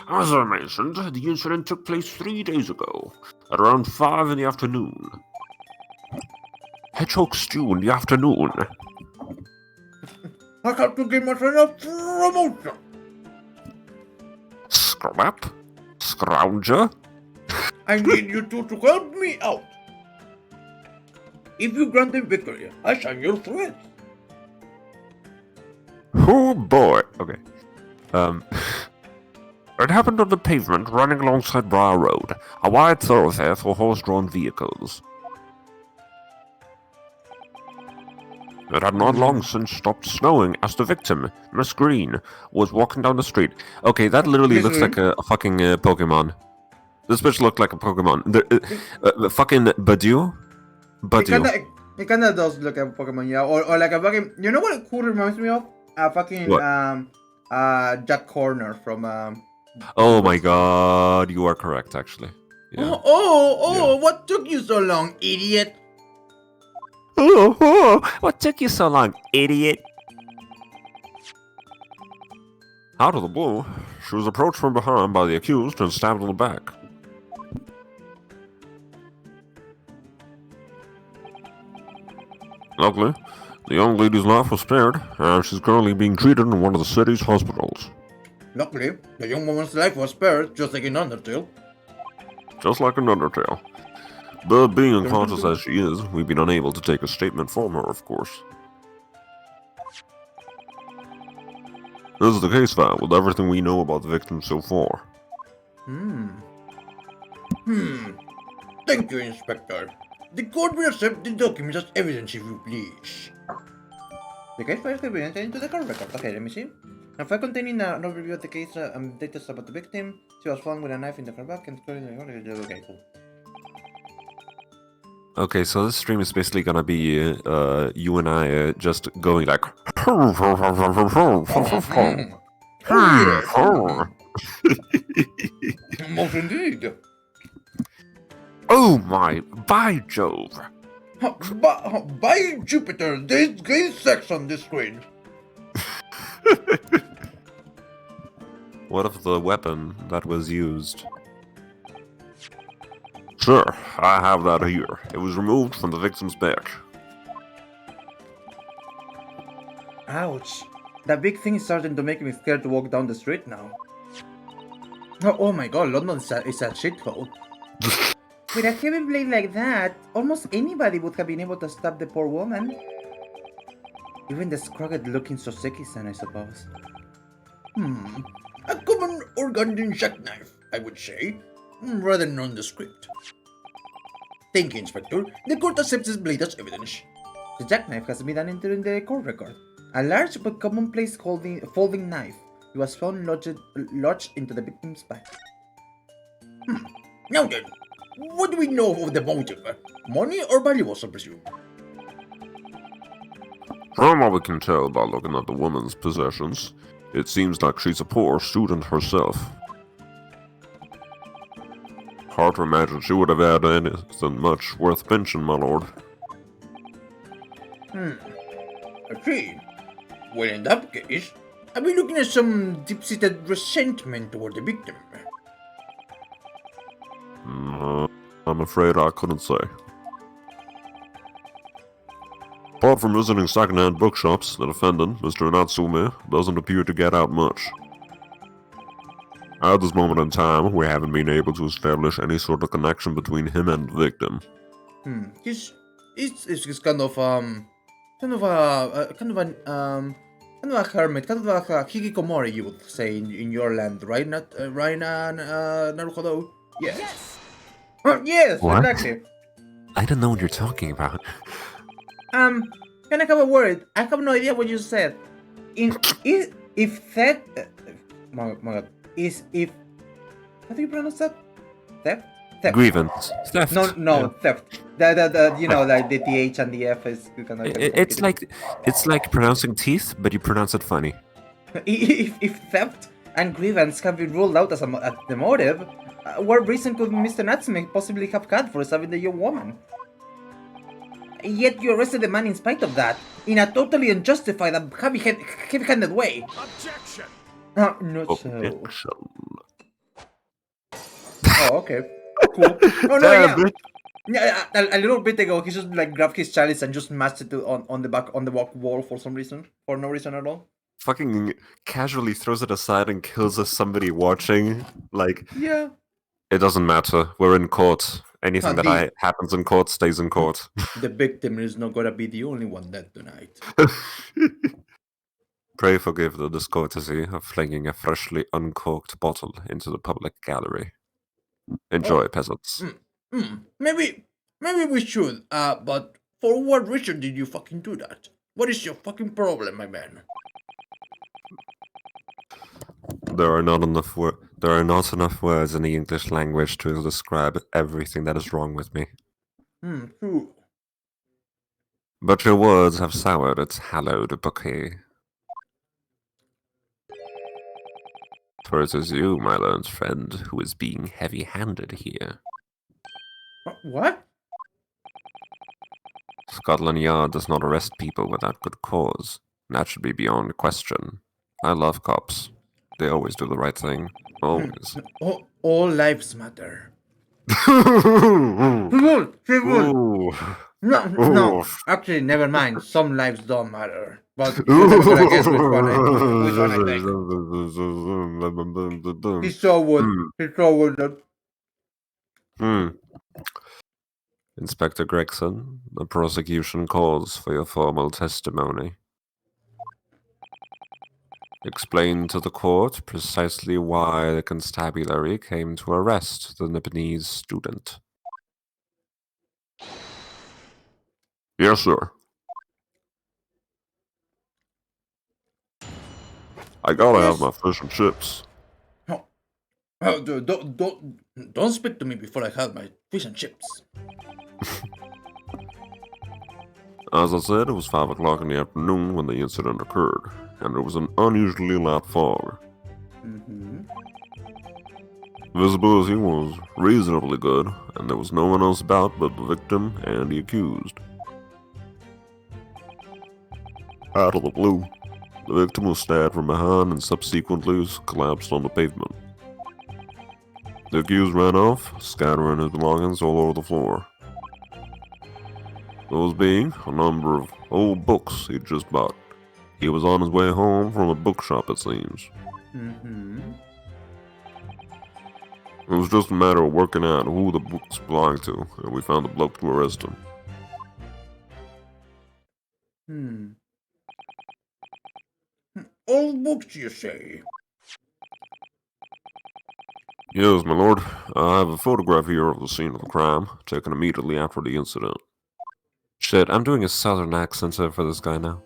As I mentioned, the incident took place 3 days ago, at around 5 in the afternoon. Hedgehog stew in the afternoon. I have to give myself a promotion. Scrap? Scrounger? I need you two to help me out. If you grant the victory, I shall your threats. Oh boy. Okay. It happened on the pavement running alongside Briar Road, a wide thoroughfare for horse-drawn vehicles. It had not long since stopped snowing as the victim, Miss Green, was walking down the street. Okay, that literally Miss looks Green? like a fucking Pokemon. This bitch looked like a Pokemon. The fucking Badu? Badu. It kinda does look like a Pokemon, yeah. Or like a fucking, you know what who reminds me of? A fucking What? Jack Corner from Oh my god, you are correct, actually. Yeah. Oh, what took you so long, idiot? Oh, what took you so long, idiot? Out of the blue, she was approached from behind by the accused and stabbed in the back. Luckily, the young lady's life was spared, and she's currently being treated in one of the city's hospitals. Luckily, the young woman's life was spared, just like in Undertale. Just like in Undertale. But being unconscious as she is, we've been unable to take a statement from her, of course. This is the case file with everything we know about the victim so far. Thank you, Inspector. The court will accept the documents as evidence if you please. The case file has been entered into the court record. Okay, let me see. A file containing an overview of the case and data about the victim. She was found with a knife in the back and okay, cool. Okay, so this stream is basically gonna be you and I just going like. Most indeed. Oh my, by Jove! By Jupiter, there's gay sex on this screen. What of the weapon that was used? Sure, I have that here. It was removed from the victim's back. Ouch. That big thing is starting to make me scared to walk down the street now. Oh my god, London is a shithole. With a heavy blade like that, almost anybody would have been able to stab the poor woman. Even the scrugged looking Soseki-san, I suppose. A common organdy jackknife, I would say, rather nondescript. Thank you, Inspector. The court accepts this blade as evidence. The jackknife has been entered in the court record. A large but commonplace folding knife. It was found lodged into the victim's back. Now then, what do we know of the motive? Money or valuables, I presume? From what we can tell by looking at the woman's possessions, it seems like she's a poor student herself. Hard to imagine she would have had anything much worth pinching, my lord. I see. Well, in that case, I've been looking at some deep-seated resentment toward the victim. I'm afraid I couldn't say. Apart from visiting second-hand bookshops, the defendant, Mr. Natsume, doesn't appear to get out much. At this moment in time, we haven't been able to establish any sort of connection between him and the victim. He's kind of kind of a hermit, kind of like a hikikomori, you would say in your land, right? Not right, Naruhodo? Yes. Yes, What? exactly. I don't know what you're talking about. Can I have a word? I have no idea what you said. If theft, my god, if how do you pronounce that? Theft? Theft. Grievance. Theft. No, Yeah. theft. The you know, like the TH and the F is kind of It's like pronouncing teeth, but you pronounce it funny. if theft and grievance can be ruled out as the motive, what reason could Mr. Natsume possibly have had for stabbing the young woman? Yet you arrested the man in spite of that, in a totally unjustified and heavy-handed way. Objection! Not so. Objection. Oh, okay. Cool. Oh, no, Damn, yeah. bitch. Yeah, a little bit ago, he just like grabbed his chalice and just mashed it on the back wall for some reason, for no reason at all. Fucking casually throws it aside and kills somebody watching. Like, Yeah. it doesn't matter. We're in court. Anything that happens in court stays in court. The victim is not gonna be the only one dead tonight. Pray forgive the discourtesy of flinging a freshly uncorked bottle into the public gallery. Enjoy, peasants. Maybe we should. But for what reason did you fucking do that? What is your fucking problem, my man? There are not enough words in the English language to describe everything that is wrong with me. True. But your words have soured its hallowed bouquet. For it is you, my learned friend, who is being heavy-handed here. What? Scotland Yard does not arrest people without good cause. That should be beyond question. I love cops. They always do the right thing. Always. All lives matter. Ooh. No. Actually, never mind. Some lives don't matter. But you're never gonna guess which one I think. He's so wounded. Inspector Gregson, the prosecution calls for your formal testimony. Explain to the court precisely why the constabulary came to arrest the Nipponese student. Yes, sir. I gotta have my fish and chips. Don't speak to me before I have my fish and chips. As I said, it was 5 o'clock in the afternoon when the incident occurred, and there was an unusually light fog. Visibility was reasonably good, and there was no one else about but the victim and the accused. Out of the blue, the victim was stabbed from behind and subsequently collapsed on the pavement. The accused ran off, scattering his belongings all over the floor. Those being a number of old books he'd just bought. He was on his way home from a bookshop, it seems. It was just a matter of working out who the books belonged to, and we found the bloke to arrest him. Old books, you say? Yes, my lord. I have a photograph here of the scene of the crime, taken immediately after the incident. Shit, I'm doing a southern accent for this guy now.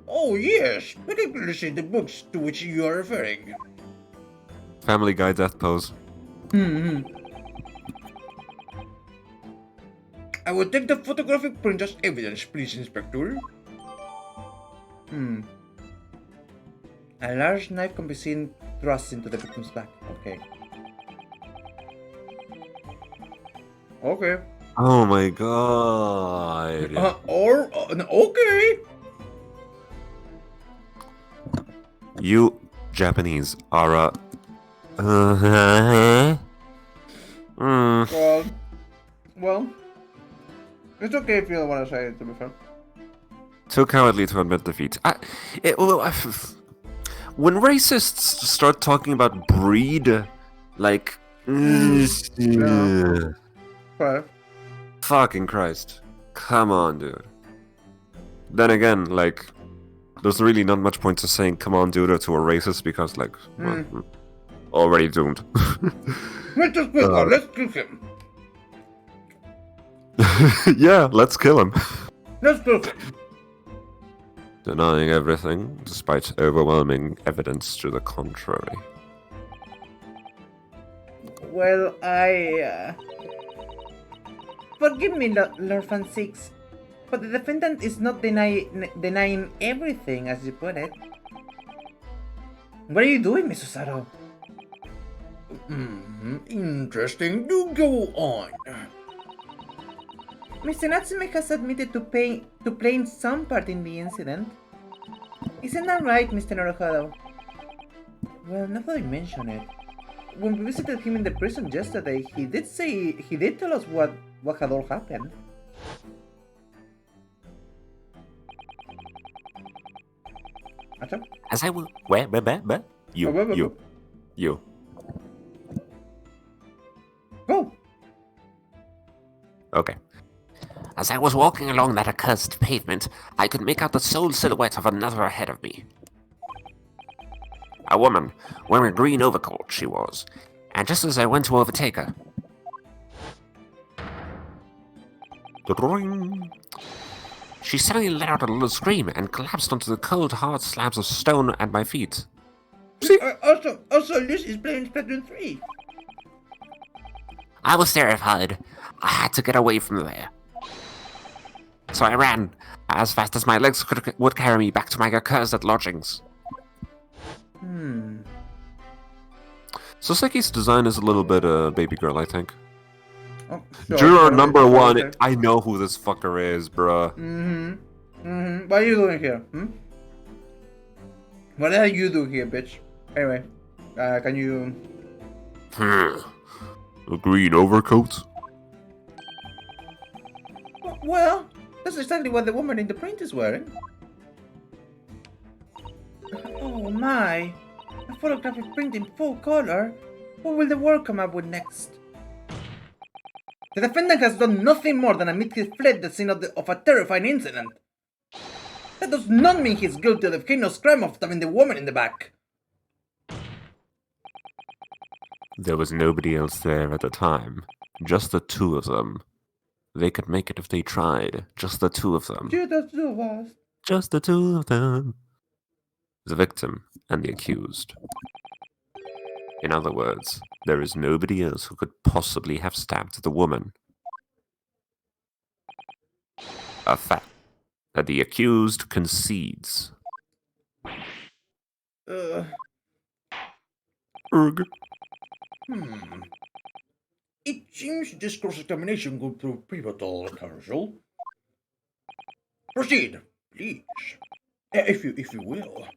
Oh yes, particularly the books to which you are referring. Family Guy death pose. I will take the photographic print as evidence, please, Inspector. A large knife can be seen thrust into the victim's back. Okay. Oh my god. Okay. You Japanese are a. Mm. Well, it's okay if you don't want to say it, to be fair. Too cowardly to admit defeat. When racists start talking about breed, like. Yeah. Fair. Fucking Christ. Come on, dude. Then again, like, there's really not much point to saying come on, dude, to a racist because, like, well, already doomed. Let's just let's kill him. Yeah, let's kill him. Let's kill him. Denying everything, despite overwhelming evidence to the contrary. Well, forgive me, Lord Fan 6, but the defendant is not denying everything, as you put it. What are you doing, Miss Osato? Interesting. Do go on. Mr. Natsume has admitted to playing some part in the incident. Isn't that right, Mr. Naruhodo? Well, now that I mention it, when we visited him in the prison yesterday, he did tell us what had all happened. Acha? As I will. Where? You. Go! Okay. As I was walking along that accursed pavement, I could make out the sole silhouette of another ahead of me. A woman, wearing a green overcoat, she was, and just as I went to overtake her... She suddenly let out a little scream and collapsed onto the cold, hard slabs of stone at my feet. See? Also, Liz is playing Splatoon 3. I was terrified. I had to get away from there. So I ran, as fast as my legs would carry me back to my accursed lodgings. Soseki's design is a little bit baby girl, I think. Oh, sure. Juror number one, I know who this fucker is, bruh. What are you doing here? What the hell you do here, bitch? Anyway, can you... A green overcoat? Well, that's exactly what the woman in the print is wearing. Oh my! A photographic print in full color? What will the world come up with next? The defendant has done nothing more than admit he fled the scene of a terrifying incident. That does not mean he's guilty of the heinous crime of stabbing the woman in the back. There was nobody else there at the time. Just the two of them. They could make it if they tried. Just the two of them. Just the two of us. Just the two of them. The victim and the accused. In other words, there is nobody else who could possibly have stabbed the woman. A fact that the accused concedes. Erg. It seems this cross-examination could prove pivotal, Counsel. Proceed, please. If you will.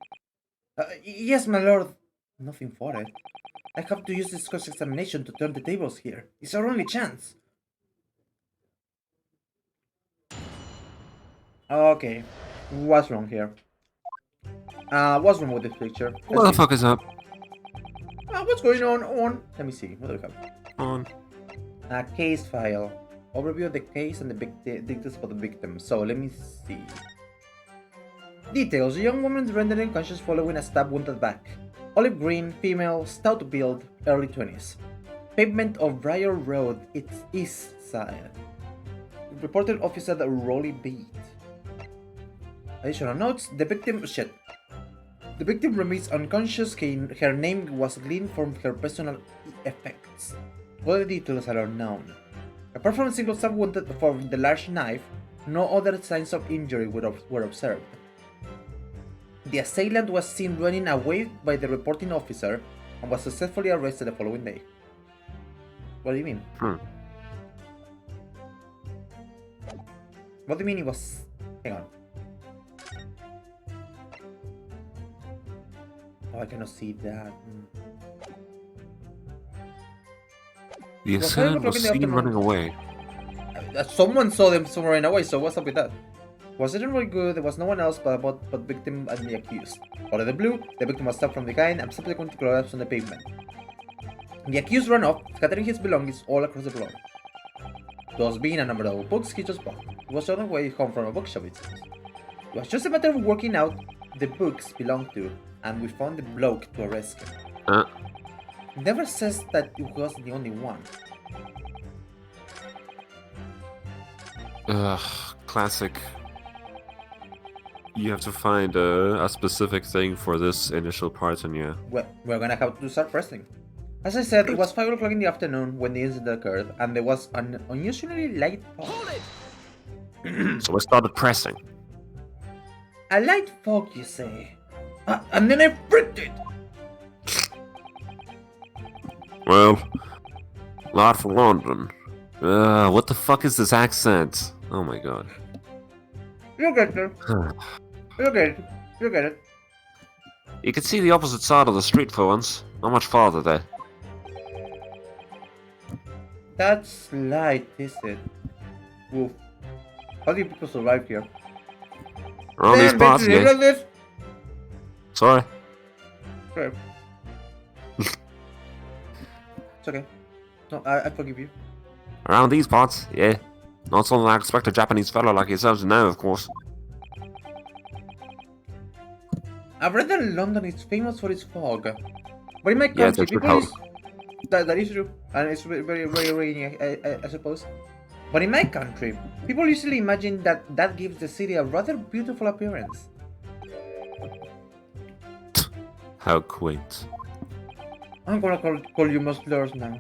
Yes, my lord. Nothing for it. I have to use this cross-examination to turn the tables here. It's our only chance. Okay. What's wrong here? What's wrong with this picture? What the fuck is up? What's going on? Let me see. What do we have? On. A case file. Overview of the case and the details for the victim. So, let me see. Details. A young woman rendered unconscious following a stab wound at the back. Olive green, female, stout build, early 20s. Pavement of Briar Road, its east side. Reported officer that Rolly beat. Additional notes. The victim remains unconscious. Her name was gleaned from her personal effects. Other details are unknown. Apart from a single stab wound from the large knife, no other signs of injury were observed. The assailant was seen running away by the reporting officer and was successfully arrested the following day. What do you mean? What do you mean it was... Hang on. Oh, I cannot see that. The Was assailant 5 o'clock was in the seen afternoon? running away. Someone saw them somewhere in away, so what's up with that? Wasn't really good, there was no one else but victim and the accused. Out of the blue, the victim was stopped from behind and subsequently collapsed on the pavement. The accused ran off, scattering his belongings all across the floor. Thus being a number of books he just bought. He was on the way home from a bookshop, it seems. It was just a matter of working out the books belonged to, and we found the bloke to arrest him. It never says that it was the only one. Ugh, classic. You have to find a specific thing for this initial part, and yeah. Well, we're gonna have to start pressing. As I said, it was 5 o'clock in the afternoon when the incident occurred, and there was an unusually light fog. So I started pressing. A light fog, you say? And then I freaked it! Well, not for London. What the fuck is this accent? Oh my god. You get it. You get it. You get it. You can see the opposite side of the street for once. Not much farther there. That's light, is it? Woof. How do people survive here? Around these parts, bitch, you yeah. know this? Sorry. Okay. It's okay. No, I forgive you. Around these parts, yeah. Not something I expect a Japanese fellow like yourself to know, of course. I've read that London is famous for its fog. But in my Yeah, country, that's people how- is... That is true. And it's very, very rainy, I suppose. But in my country, people usually imagine that gives the city a rather beautiful appearance. How quaint. I'm gonna call you musclers now.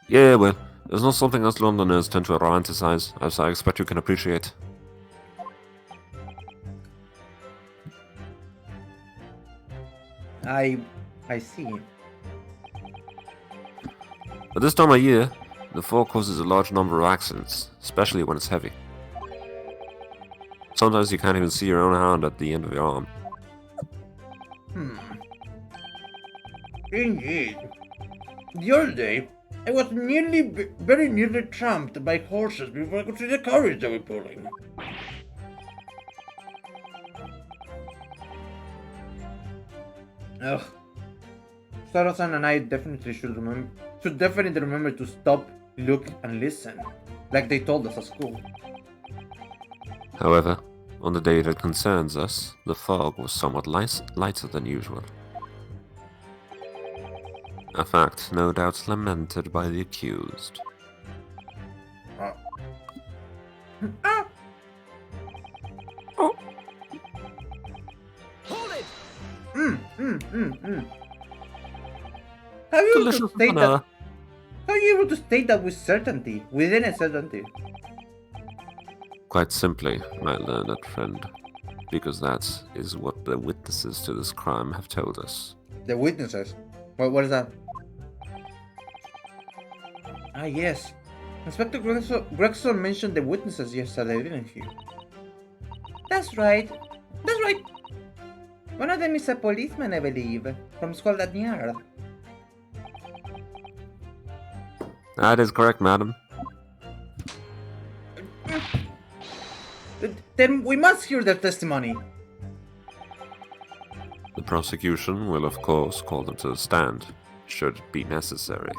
Yeah, well, there's not something us Londoners tend to romanticize, as I expect you can appreciate. I see. At this time of year, the fog causes a large number of accidents, especially when it's heavy. Sometimes you can't even see your own hand at the end of your arm. Indeed. The other day, I was very nearly tramped by horses before I could see the carriage they were pulling. Ugh. Sarah-san and I definitely should remember to stop, look, and listen, like they told us at school. However, on the day that concerns us, the fog was somewhat lighter than usual. A fact no doubt lamented by the accused. How are you able to Delicious state banana. that? How are you able to state that with certainty, with any certainty? Quite simply, my learned friend, because that is what the witnesses to this crime have told us. The witnesses. What is that? Ah, yes. Inspector Gregson mentioned the witnesses yesterday, didn't he? That's right. That's right. One of them is a policeman, I believe, from Scotland Yard. That is correct, madam. Then we must hear their testimony. The prosecution will, of course, call them to the stand, should it be necessary.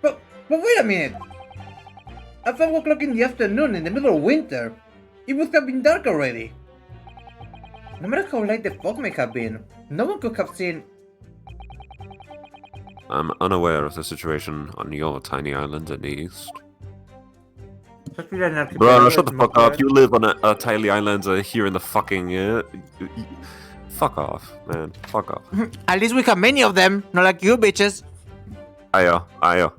But wait a minute. At 5 o'clock in the afternoon, in the middle of winter, it would have been dark already. No matter how light the fog may have been, no one could have seen... I'm unaware of the situation on your tiny island in the east. Bro, shut the fuck up. You live on a tiny island here in the fucking... Fuck off, man. Fuck off. At least we have many of them, not like you bitches. Ayo.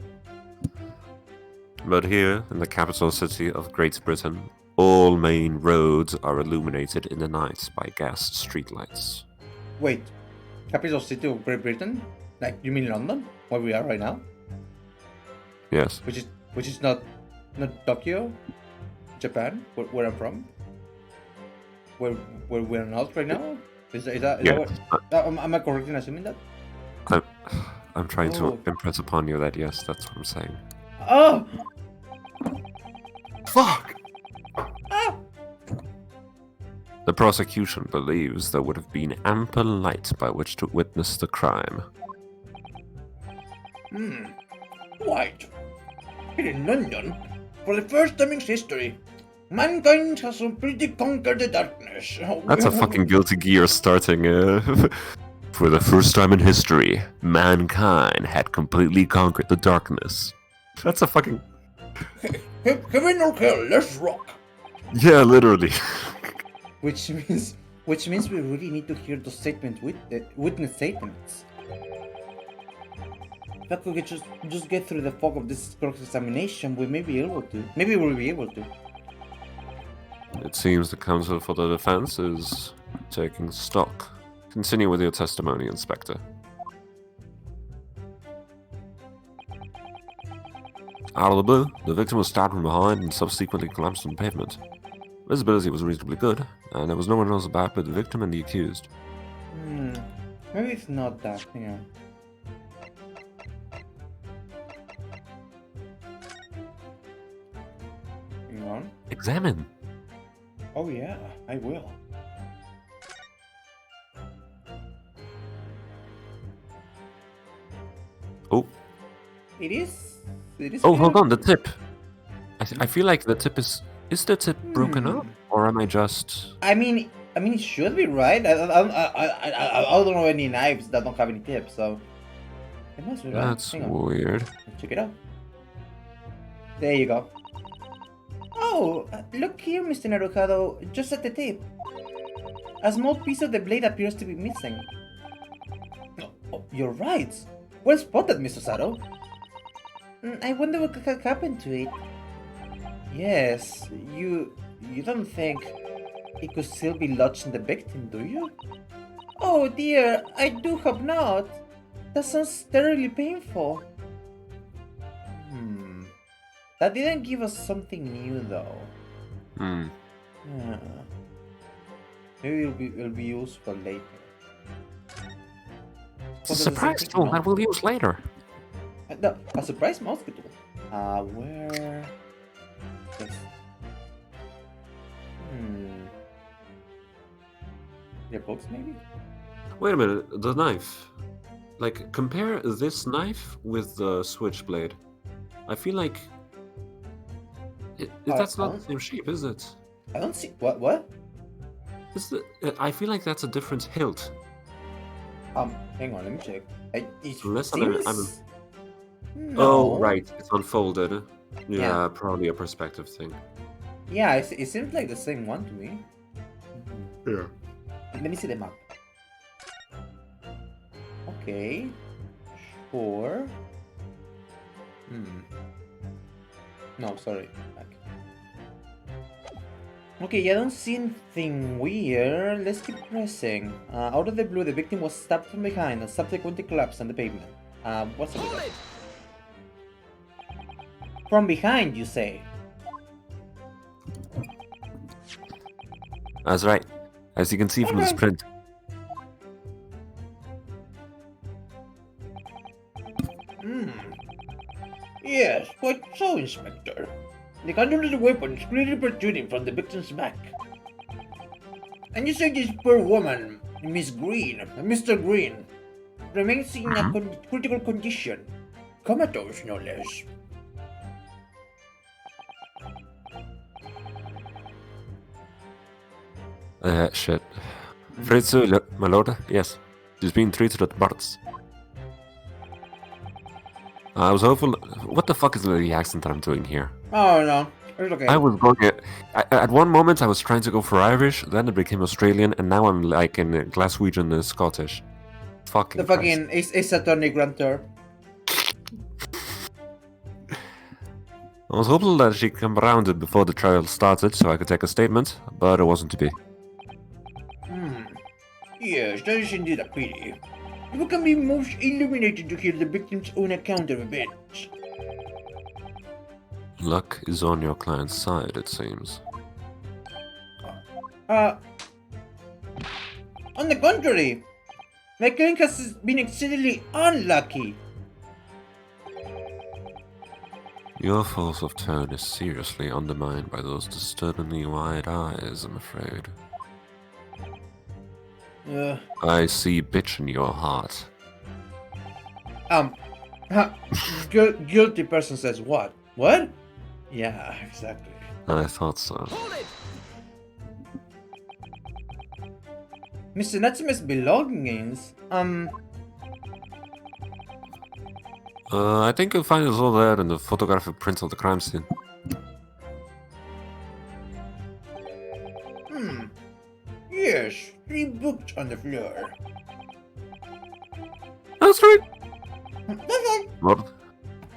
But here, in the capital city of Great Britain, all main roads are illuminated in the night by gas streetlights. Wait, capital city of Great Britain? Like, you mean London? Where we are right now? Yes. Which is which is not Tokyo, Japan, where I'm from. Where we're not right now. Is that Yeah. what? Am I correct in assuming that? I'm trying Oh. to impress upon you that yes, that's what I'm saying. Oh! Fuck! Ah! The prosecution believes there would have been ample light by which to witness the crime. Right. Here in London, for the first time in history, mankind has completely conquered the darkness. That's a fucking Guilty Gear starting. For the first time in history, mankind had completely conquered the darkness. That's a fucking. Heaven or hell, let's rock. Yeah, literally. Which means we really need to hear those statements with witness statements. If we could just get through the fog of this cross-examination, we may be able to. Maybe we'll be able to. It seems the counsel for the defense is taking stock. Continue with your testimony, Inspector. Out of the blue, the victim was stabbed from behind and subsequently collapsed on the pavement. Visibility was reasonably good, and there was no one else about but the victim and the accused. Maybe it's not that, you know. Hang on. Examine. Oh yeah, I will. Oh. It is. Oh, hold on, the tip. I feel like the tip is the tip broken up, or am I just? I mean, it should be right. I don't know any knives that don't have any tips, so it must be right. That's Hang on. weird. Check it out. There you go. Oh, look here, Mr. Naruhado. Just at the tip, a small piece of the blade appears to be missing. Oh, you're right. Well spotted, Mr. Sato. I wonder what could happen to it. Yes, you don't think it could still be lodged in the victim, do you? Oh dear, I do hope not. That sounds terribly painful. That didn't give us something new though. Yeah. Maybe it'll be useful later. It's a surprise tool that we'll use later. No, a surprise mosquito. Where? Yes. Your books, maybe? Wait a minute, the knife. Like, compare this knife with the switchblade. I feel like that's not the same shape, is it? I don't see what? I feel like that's a different hilt. Hang on, let me check. Unless I'm No. Oh, right, it's unfolded. Yeah. Probably a perspective thing. Yeah, it seems like the same one to me. Yeah. Let me see the map. Okay. Sure. No, sorry. Back. Okay, I don't see anything weird. Let's keep pressing. Out of the blue, the victim was stabbed from behind and subsequently collapsed on the pavement. What's up with that? From behind, you say? That's right. As you can see from this print. Yes, quite so, Inspector. The handle of the weapon is clearly protruding from the victim's back. And you say this poor woman, Miss Green, Mr. Green, remains in a critical condition. Comatose, no less. Shit. Afraid so, my lord. Yes. She's being treated at Bart's. I was hopeful. What the fuck is the accent that I'm doing here? Oh no, it's okay. I was going. At one moment, I was trying to go for Irish, then it became Australian, and now I'm like in Glaswegian Scottish. Fucking. The fucking Ace Attorney Grantor. I was hopeful that she'd come around it before the trial started, so I could take a statement, but it wasn't to be. Yes, that is indeed a pity. You can be most illuminated to hear the victim's own account of events. Luck is on your client's side, it seems. On the contrary, my client has been exceedingly unlucky. Your force of tone is seriously undermined by those disturbingly wide eyes, I'm afraid. I see bitch in your heart. Guilty person says what? What? Yeah, exactly. I thought so. Mr. Natsume's belongings? I think you'll find it all there in the photographic print of the crime scene. Yes, 3 books on the floor. That's right! What?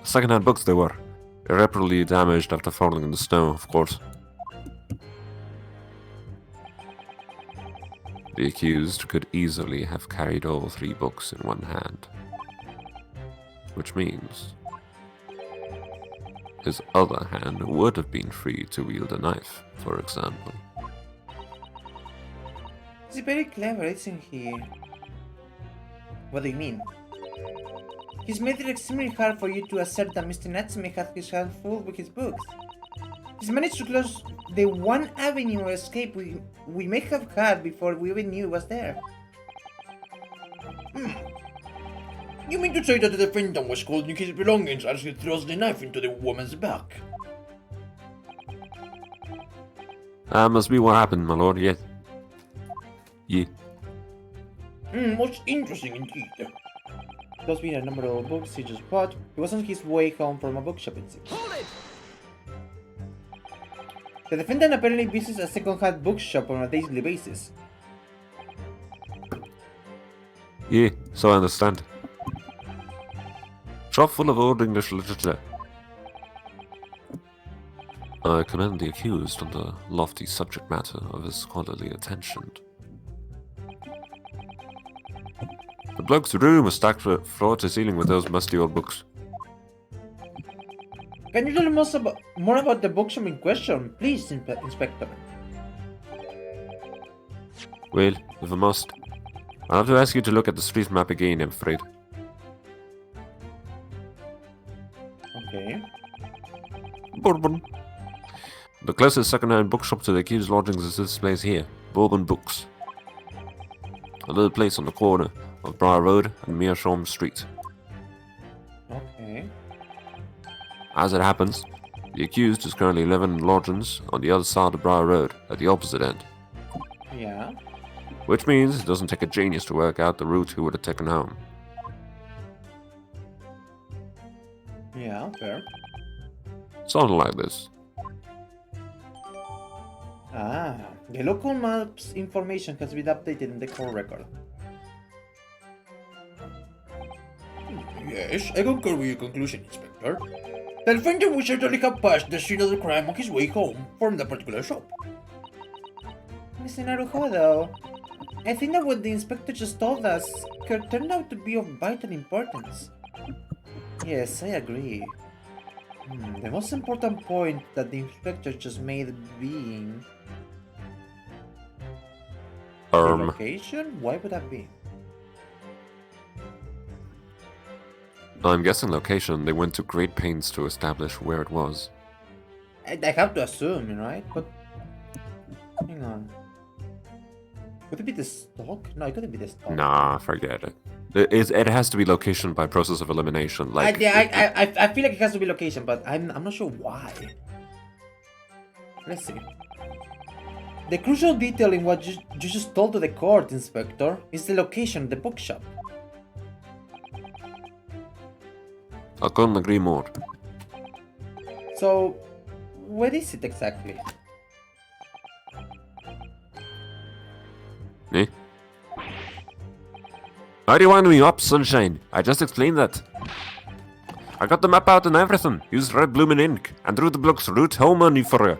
Second-hand books they were. Irreparably damaged after falling in the snow, of course. The accused could easily have carried all 3 books in one hand. Which means his other hand would have been free to wield a knife, for example. He's very clever, isn't he? What do you mean? He's made it extremely hard for you to assert that Mr. Natsume had his hands full with his books. He's managed to close the one avenue of escape we may have had before we even knew it was there. You mean to say that the defendant was holding his belongings as he thrust the knife into the woman's back? That must be what happened, my lord, yes. Yeah. Most interesting indeed. Those being a number of books he just bought, he was on his way home from a bookshop in Sydney. The defendant apparently visits a second-hand bookshop on a daily basis. Yeah, so I understand. Shop full of old English literature. I commend the accused on the lofty subject matter of his scholarly attention. The bloke's room was stacked floor to ceiling with those musty old books. Can you tell us more about the bookshop in question, please, Inspector? Well, if I must, I'll have to ask you to look at the street map again, I'm afraid. Okay. Bourbon. The closest second-hand bookshop to the accused lodgings is this place here, Bourbon Books. A little place on the corner of Briar Road and Meerschaum Street. Okay. As it happens, the accused is currently living in lodgings on the other side of Briar Road, at the opposite end. Yeah. Which means it doesn't take a genius to work out the route he would have taken home. Yeah, fair. Something like this. The local map's information has been updated in the court record. Yes, I concur with your conclusion, Inspector. The defendant would certainly have passed the scene of the crime on his way home from that particular shop. Mr. Naruhodo, I think that what the inspector just told us could turn out to be of vital importance. Yes, I agree. The most important point that the inspector just made being... the location? Why would that be? I'm guessing location, they went to great pains to establish where it was. I have to assume, right? But... hang on. Could it be the stock? No, it couldn't be the stock. Nah, forget it. It has to be location by process of elimination. Like I feel like it has to be location, but I'm not sure why. Let's see. The crucial detail in what you just told to the court, Inspector, is the location of the bookshop. I couldn't agree more. So, where is it exactly? Eh? How do you wind me up, sunshine? I just explained that. I got the map out and everything. Used red bloomin' ink and drew the bloke's route home on you for you.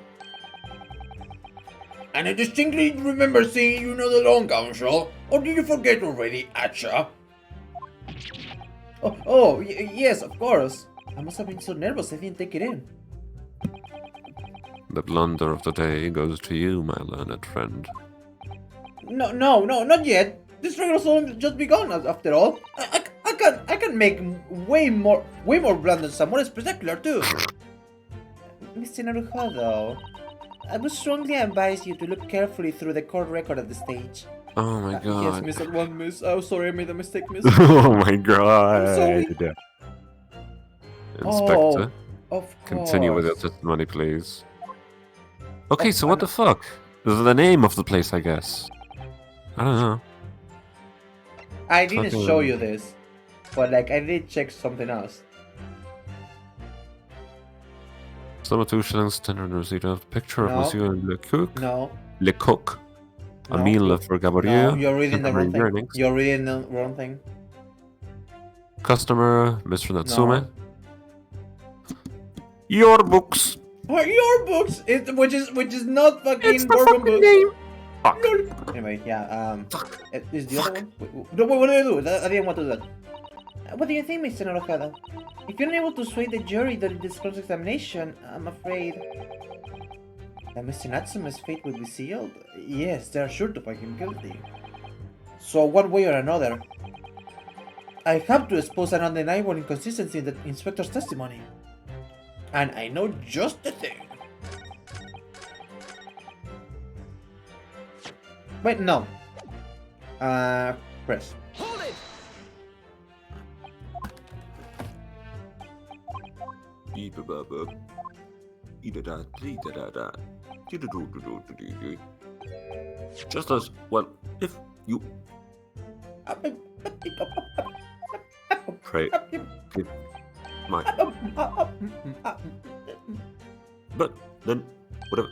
And I distinctly remember seeing you not alone, Counsel. Or did you forget already, Acha? Yes, of course. I must have been so nervous I didn't take it in. The blunder of the day goes to you, my learned friend. No, not yet. This trial's only just begun. After all, I can make way more blunders. Some more spectacular too. Mr. Naruhodo, I would strongly advise you to look carefully through the court record at the stage. Oh my Yes, god. Miss, one miss. Oh, sorry, I made a mistake, miss. Oh my god. I'm sorry. Inspector, Oh, of course. continue with your testimony, please. Okay, so what the fuck? This is the name of the place, I guess. I don't know. I didn't Fucking- show you this, but like I did check something else. Sum of 2 shillings, tender and receipt of picture No. of Monsieur Lecoq. No, Lecoq. A No. meal for Gaborieux. no, you're reading the wrong thing. earnings. You're reading the wrong thing. Customer, Mr. Natsume. No. Your books. Your books, which is not fucking It's the Bourbon fucking books. name. Fuck. Lol. Anyway, yeah. Fuck. Is the other one? No, wait, what do I do? I didn't want to do that. What do you think, Mr. Naruhodo? If you're unable to sway the jury during this cross-examination, I'm afraid that Mr. Natsume's fate will be sealed. Yes, they are sure to find him guilty. So one way or another, I have to expose an undeniable inconsistency in the inspector's testimony. And I know just the thing. Wait, no. Press. Hold it! Just as well, if you pray, my, but then whatever.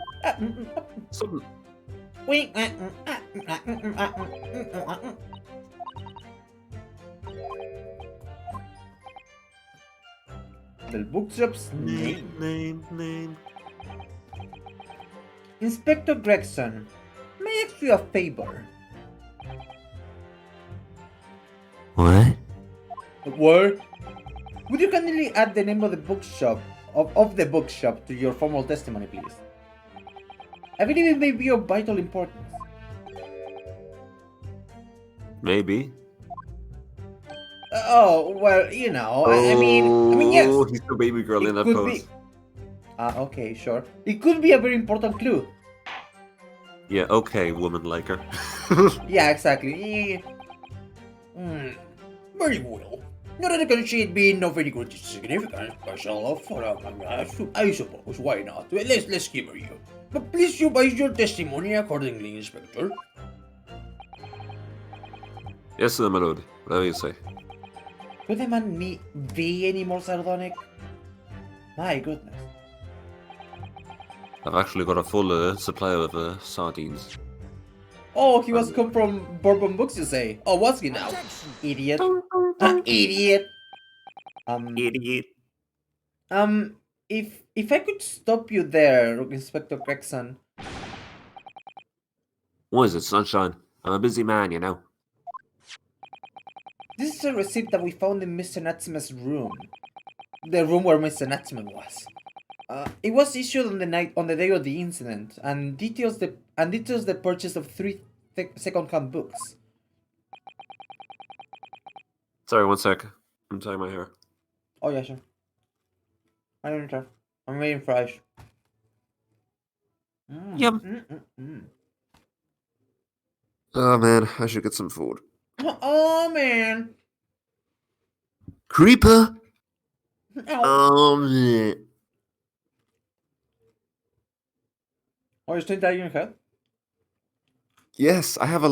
Some The bookshop's name. name. Inspector Gregson, may I ask you a favor? What? What? Would you kindly add the name of the bookshop of the bookshop to your formal testimony, please? I believe it may be of vital importance. Maybe. Oh well, you know. I mean, yes. Oh, he's the baby girl in that could pose. be. Okay, sure. It could be a very important clue. Yeah, okay, woman like her. Yeah, exactly. Very well. Not that I can see it being of any great significance, myself, but I suppose, why not? Well, let's humor you. But please revise your testimony accordingly, Inspector. Yes, sir, my lord. Whatever you say. Could the man be any more sardonic? My goodness. I've actually got a full supply of sardines. Oh, he was come from Bourbon Books, you say? Oh, what's he now? Objection. Idiot. Idiot. Idiot. If I could stop you there, Inspector Gregson. What is it, sunshine? I'm a busy man, you know. This is a receipt that we found in Mr. Natsume's room. The room where Mr. Natsume was. It was issued on the day of the incident, and details the purchase of 3 second-hand books. Sorry, 1 sec. I'm tying my hair. Oh yeah, sure. I don't know. I'm waiting for Ash. Yum. Oh man, I should get some food. Oh man. Creeper. Oh, Man. oh you're still dyeing your head? Yes, I have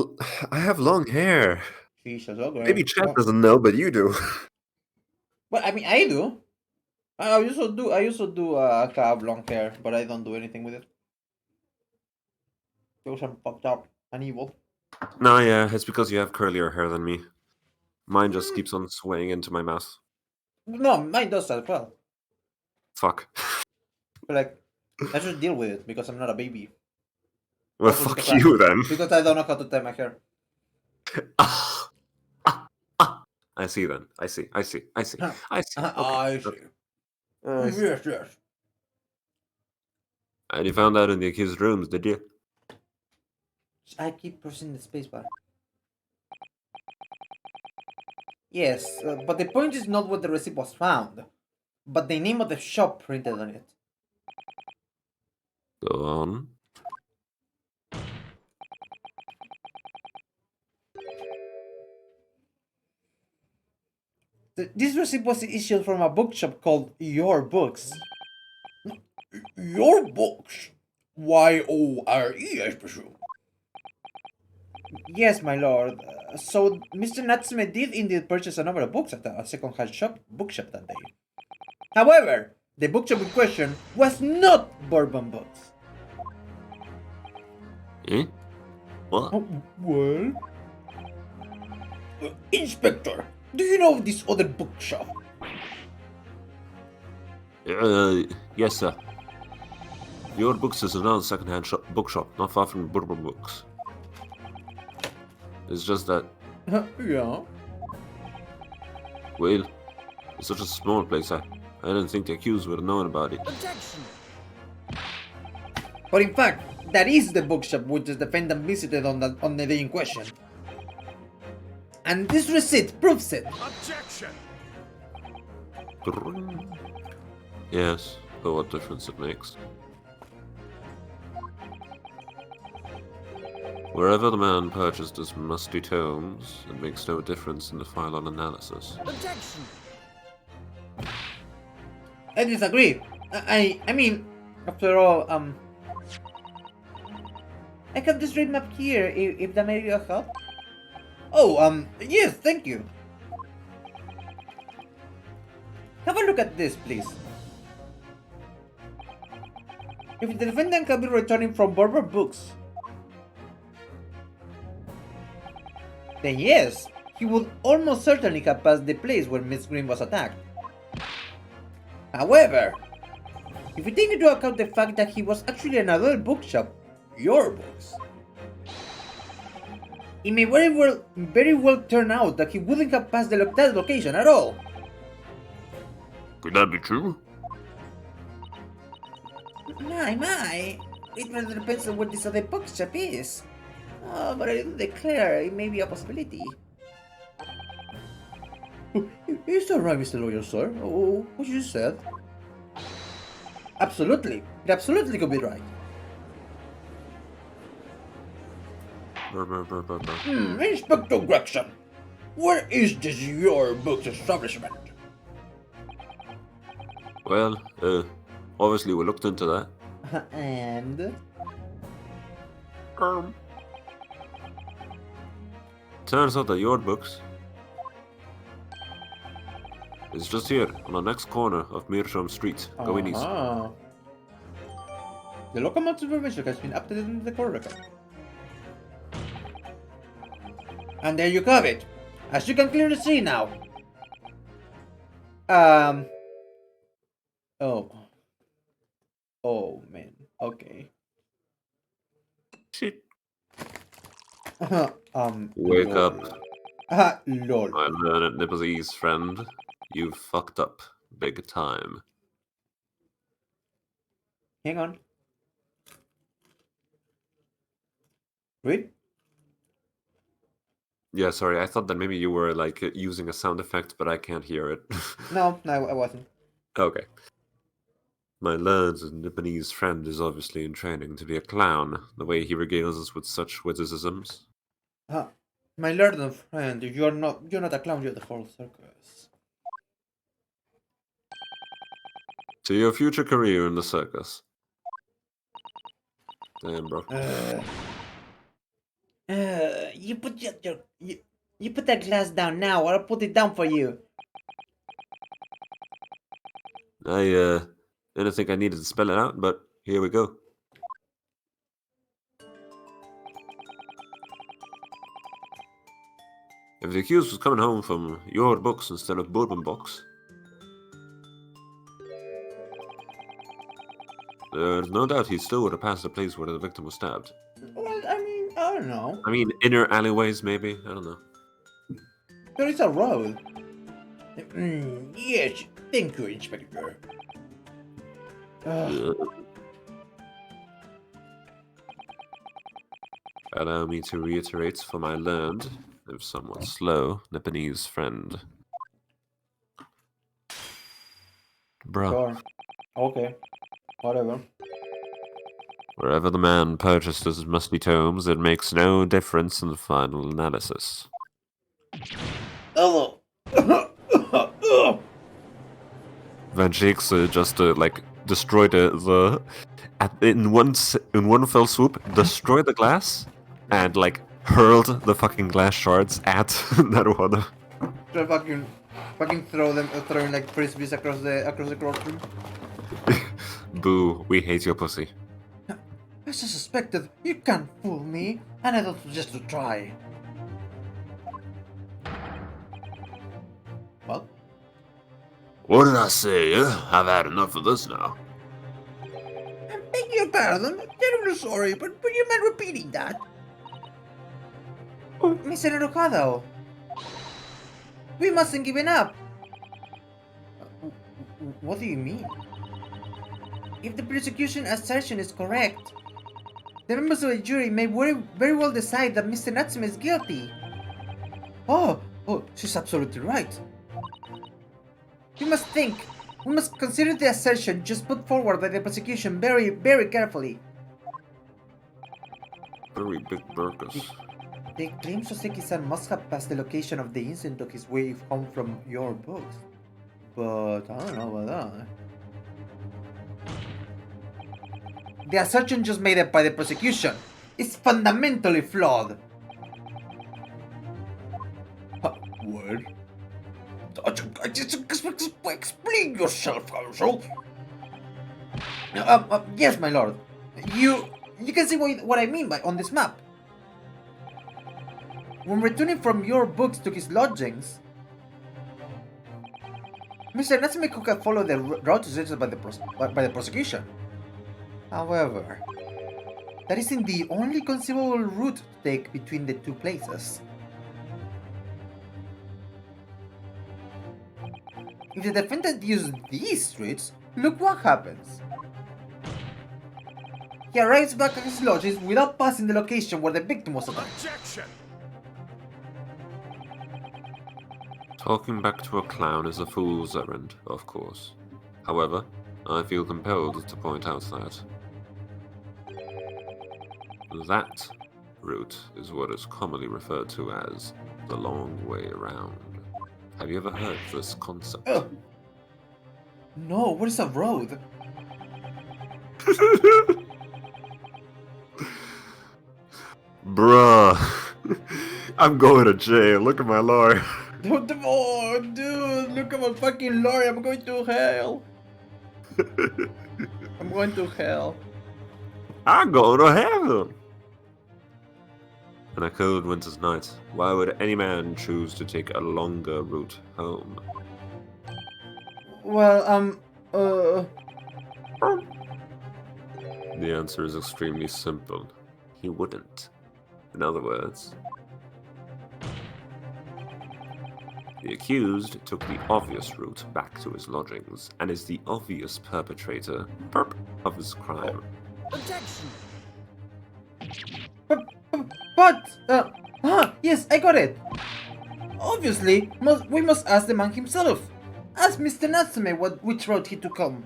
long hair. Jesus, okay. Maybe Chad doesn't know, but you do. Well, I mean, I do. I also do have long hair, but I don't do anything with it. Because I'm fucked up and evil. No, yeah, it's because you have curlier hair than me. Mine just keeps on swaying into my mouth. No, mine does as well. Fuck. But like, I just deal with it because I'm not a baby. Well, Also fuck because you then. Because I don't know how to tie my hair. I see then. I see. I Okay. see. Okay. Yes, yes. And you found that in the accused rooms, did you? I keep pressing the spacebar. Yes, but the point is not where the receipt was found, but the name of the shop printed on it. Go on. This receipt was issued from a bookshop called Your Books. Your Books? Y-O-R-E, I presume. Yes, my lord. So, Mr. Natsume did indeed purchase a number of books at a second-hand bookshop that day. However, the bookshop in question was not Bourbon Books. Eh? What? Well? Inspector, do you know this other bookshop? Yes, sir. Your Books is another second-hand bookshop, not far from Bourbon Books. It's just that, Yeah. well, it's such a small place, I didn't think the accused would have known about it. Objection! But in fact, that is the bookshop which the defendant visited on the day in question. And this receipt proves it. Objection! Yes, but what difference it makes. Wherever the man purchased his musty tomes, it makes no difference in the final analysis. Objection! I disagree. I mean, after all, I have this read map here, if that may be of help. Oh, yes, thank you. Have a look at this, please. If the defendant can be returning from Bourbon Books, then yes, he would almost certainly have passed the place where Miss Green was attacked. However, if we take into account the fact that he was actually another bookshop, Your Books, it may very well turn out that he wouldn't have passed that location at all. Could that be true? My, it rather depends on what this other bookshop is. Oh, but I do declare it may be a possibility. Is that right, Mr. Lawyer, sir? Oh, what you said? Absolutely. It absolutely could be right. Inspector Gregson, where is this Your Books establishment? Well, obviously we looked into that. And? Turns out that Your Books is just here, on the next corner of Meerschaum Street, going east. The locomotive information has been updated in the court record. And there you have it. As you can clearly see now. Oh man. Okay. Shit. Wake Wake up. Lol. My learned Nipplesies friend. You fucked up big time. Hang on. Read? Yeah, sorry, I thought that maybe you were like using a sound effect, but I can't hear it. No, I wasn't. Okay. My learned Nipponese friend is obviously in training to be a clown, the way he regales us with such witticisms. My learned friend, you're not a clown, you're the whole circus. To your future career in the circus. Damn, bro. You put you put that glass down now, or I'll put it down for you. I didn't think I needed to spell it out, but here we go. If the accused was coming home from Your Books instead of Bourbon Books, there's no doubt he still would have passed the place where the victim was stabbed. Well, I mean, I don't know. I mean, inner alleyways, maybe? I don't know. There is a road. Yes, thank you, Inspector. allow me to reiterate for my learned, if somewhat slow, Nepalese friend. Bruh, Sure. Okay. Whatever. wherever the man purchased his musty tomes, it makes no difference in the final analysis. Oh. Van Cheeks just destroyed in one fell swoop, destroyed the glass, and hurled the fucking glass shards at Naruhodo. Try fucking throwing like frisbees across the courtroom. Boo, we hate your pussy. I suspected. You can't fool me, and I thought just to try. Well, What did I say? I've had enough of this now. I beg your pardon. I'm terribly sorry, but would you mind repeating that? Oh, Mr. Educado, we mustn't give it up. What do you mean? If the prosecution assertion is correct, the members of the jury may very well decide that Mr. Natsume is guilty. Oh, she's absolutely right. We must consider the assertion just put forward by the prosecution very, very carefully. Very big burgers. The claim Soseki-san must have passed the location of the incident on his way home from your books. But I don't know about that. The assertion just made up by the prosecution is fundamentally flawed. What? Explain yourself, counsel. Yes, my lord. You can see what I mean by on this map. When returning from your books to his lodgings, Mr. Natsume could have followed the route suggested by the prosecution. However, that isn't the only conceivable route to take between the two places. If the defendant used these streets, look what happens. He arrives back at his lodgings without passing the location where the victim was attacked. Objection! Talking back to a clown is a fool's errand, of course. However, I feel compelled to point out that route is what is commonly referred to as the long way around. Have you ever heard this concept? No, what is a road? Bruh, I'm going to jail. Look at my lawyer. Dude, look at my fucking lorry. I'm going to hell. I'm going to hell. I'm going to heaven. On a cold winter's night, why would any man choose to take a longer route home? Well, The answer is extremely simple. He wouldn't. In other words, the accused took the obvious route back to his lodgings and is the obvious perpetrator of his crime. Objection! yes, I got it. Obviously, we must ask the man himself. Ask Mr. Natsume which road he took home.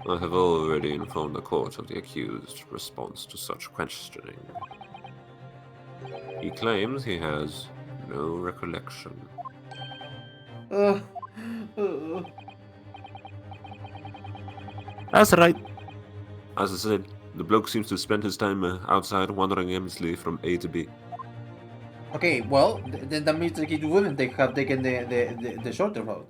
I have already informed the court of the accused's response to such questioning. He claims he has no recollection. That's right. As I said, the bloke seems to spend his time outside wandering aimlessly from A to B. Okay, well, then that means that he wouldn't have taken the shorter road.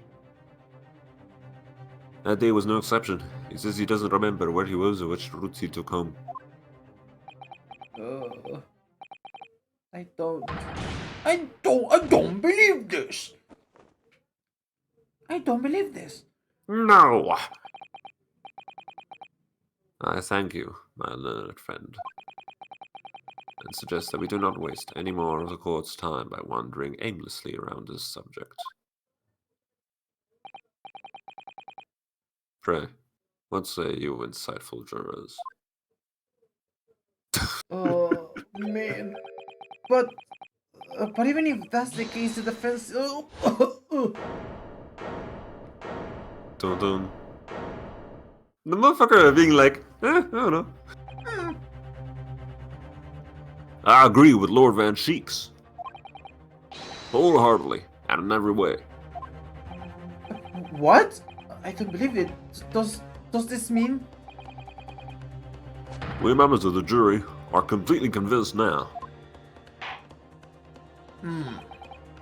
That day was no exception. He says he doesn't remember where he was or which route he took home. I don't believe this. I don't believe this. No! I thank you, my learned friend, and suggest that we do not waste any more of the court's time by wandering aimlessly around this subject. Pray, what say you insightful jurors? Oh, man. But even if that's the case, the defense. Dun dun. The motherfucker being like, I don't know. I agree with Lord Van Cheeks. Wholeheartedly, and in every way. What? I don't believe it. Does this mean? We members of the jury are completely convinced now.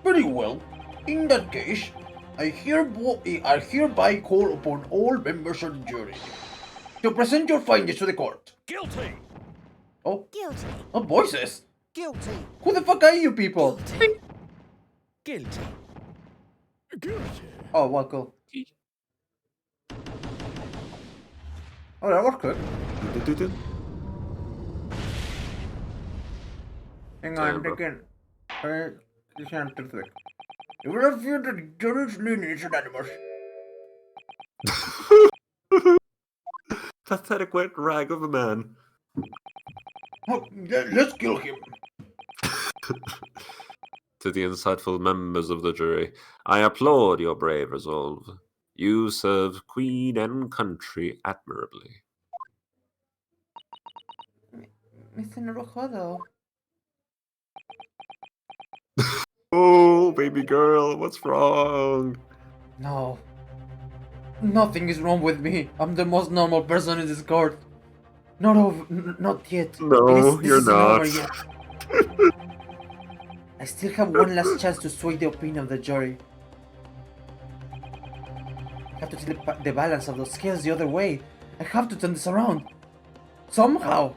Very well. In that case, I hereby call upon all members of the jury to present your findings to the court. Guilty! Oh, Guilty. oh, voices. Guilty. Who the fuck are you people? Guilty. Guilty. Guilty. Oh, well, cool. Oh, that was quick. Hang on, Damn, bro. again. This can't do it. You will have feared that the jury's leaning is unanimous. Pathetic wet rag of a man. Oh, let's kill him. To the insightful members of the jury, I applaud your brave resolve. You serve Queen and country admirably. Mr. Narujodo. Oh, baby girl, what's wrong? No. Nothing is wrong with me. I'm the most normal person in this court. Not yet. No, This you're isn't over not. yet. I still have one last chance to sway the opinion of the jury. I have to tip the balance of those scales the other way. I have to turn this around. Somehow.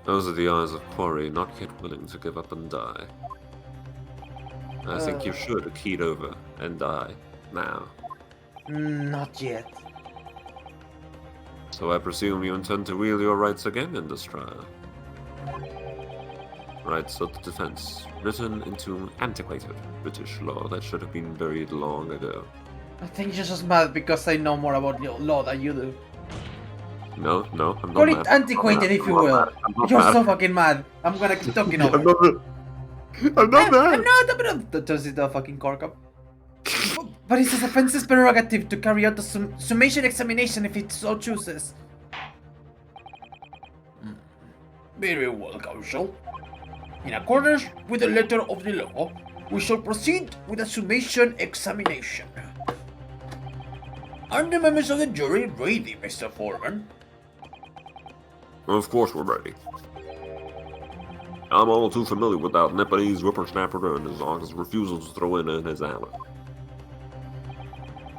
Those are the eyes of Quarry, not yet willing to give up and die. I think you should keyed over and die now. Not yet. So I presume you intend to wield your rights again in this trial. Rights of the defense, written into antiquated British law that should have been buried long ago. I think you're just mad because I know more about law than you do. No, I'm not Call mad. it antiquated if you will. You're so fucking mad. I'm gonna keep talking over. I'm not I'm mad. not. That turns into a fucking cork up. But it's the defense's prerogative to carry out the summation examination if it so chooses. Very well, counsel. In accordance with the letter of the law, we shall proceed with the summation examination. Are the members of the jury ready, Mr. Foreman? Of course we're ready. I'm all too familiar with that Nepalese whippersnapper and his aunt's refusal to throw in his alley.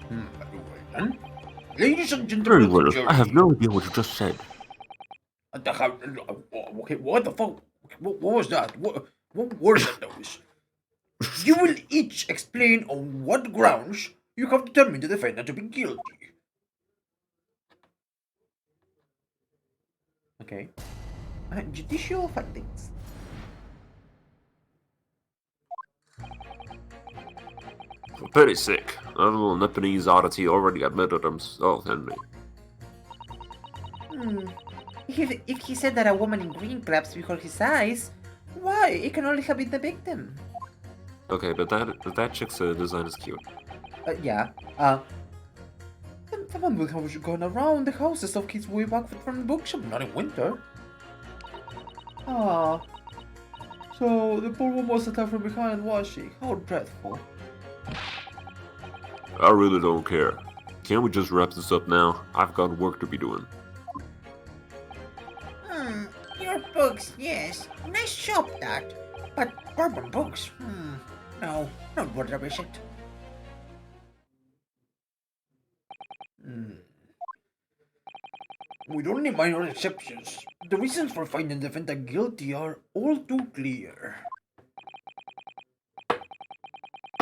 Very well then. Ladies and Very gentlemen of well. the jury. I have no idea what you just said. Okay, what the fuck? What was that? What were those? You will each explain on what grounds you have determined the defendant to be guilty. Okay. Judicial findings. For pity's sake, that little Nepalese oddity already admitted himself in me. If he said that a woman in green claps before his eyes, why? It can only have been the victim. Okay, but that chick's design is cute. Yeah. The man will have gone around the houses of kids way back from the bookshop, not in winter. Ah. So the poor woman was attacked from behind, was she? How dreadful. I really don't care. Can't we just wrap this up now? I've got work to be doing. Your books, yes. Nice shop, that. But bourbon books, no, not worth a visit. With only minor exceptions, the reasons for finding the defendant guilty are all too clear.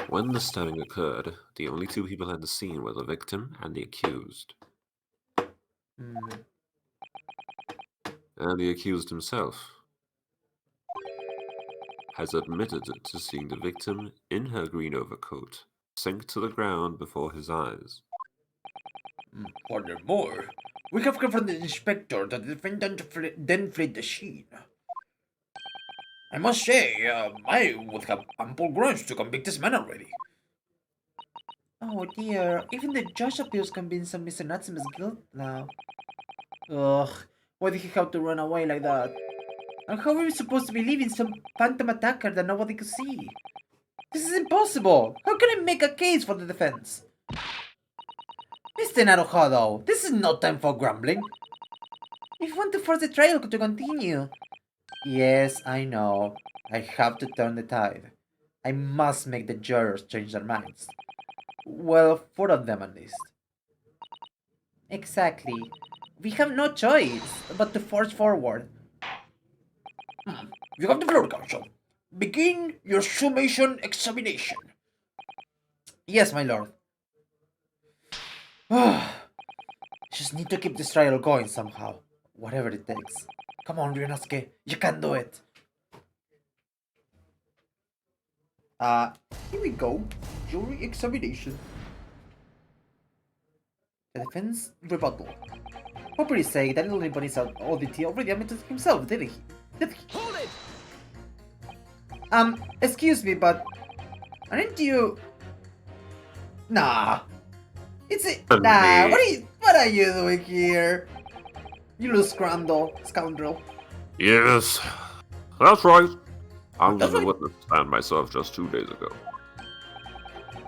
When the stabbing occurred, the only two people at the scene were the victim and the accused. And the accused himself has admitted to seeing the victim in her green overcoat sink to the ground before his eyes. Furthermore, We have confronted the inspector. The defendant then fled the scene. I must say, I would have ample grounds to convict this man already. Oh dear, even the judge appears convinced of Mr. Natsume's guilt now. Ugh, why did he have to run away like that? And how are we supposed to believe in some phantom attacker that nobody could see? This is impossible! How can I make a case for the defense? Mr. Naruhodo, this is no time for grumbling. If you want to force the trial to continue... Yes, I know. I have to turn the tide. I must make the jurors change their minds. Well, 4 of them at least. Exactly. We have no choice but to forge forward. You have the floor, counsel. Begin your summation examination. Yes, my lord. Just need to keep this trial going somehow. Whatever it takes. Come on, Ryunosuke. You can do it. Here we go. Jury examination. The defense rebuttal. Properly say that little Nipponi's auditee already admitted himself, did he? Hold it! Excuse me, but aren't you... Nah. It's a... Nah, what are you doing here? You little scoundrel. Yes, that's right. I was That's in the right. witness stand myself just 2 days ago.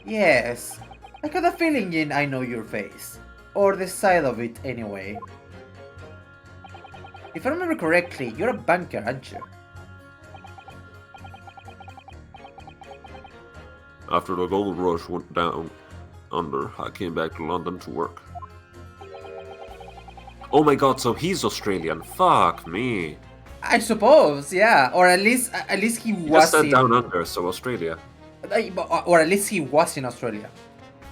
Yes. I got a feeling I know your face. Or the side of it, anyway. If I remember correctly, you're a banker, aren't you? After the gold rush went down under, I came back to London to work. Oh my god, so he's Australian. Fuck me. I suppose, yeah. Or at least he He just was said in... down under, so Australia. Or at least he was in Australia.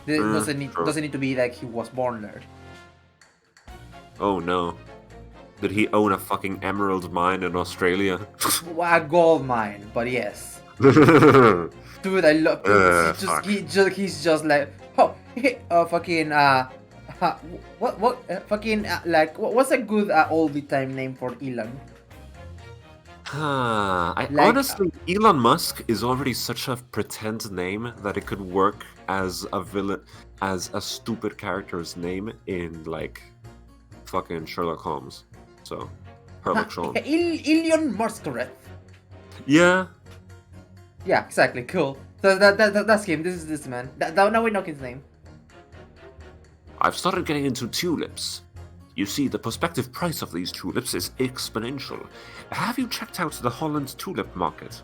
Doesn't true. need to be like he was born there. Oh no. Did he own a fucking emerald mine in Australia? A gold mine, but yes. Dude, I love it. fuck. He's just like, oh, fucking, like, what's a good oldie time name for Elon? Honestly, Elon Musk is already such a pretend name that it could work as a villain, as a stupid character's name in, like, fucking Sherlock Holmes. So, Sherlock Holmes. Elon Muskrat. Yeah. Yeah, exactly, cool. So that's him, this is this man. Now we know his name. I've started getting into tulips. You see, the prospective price of these tulips is exponential. Have you checked out the Holland tulip market?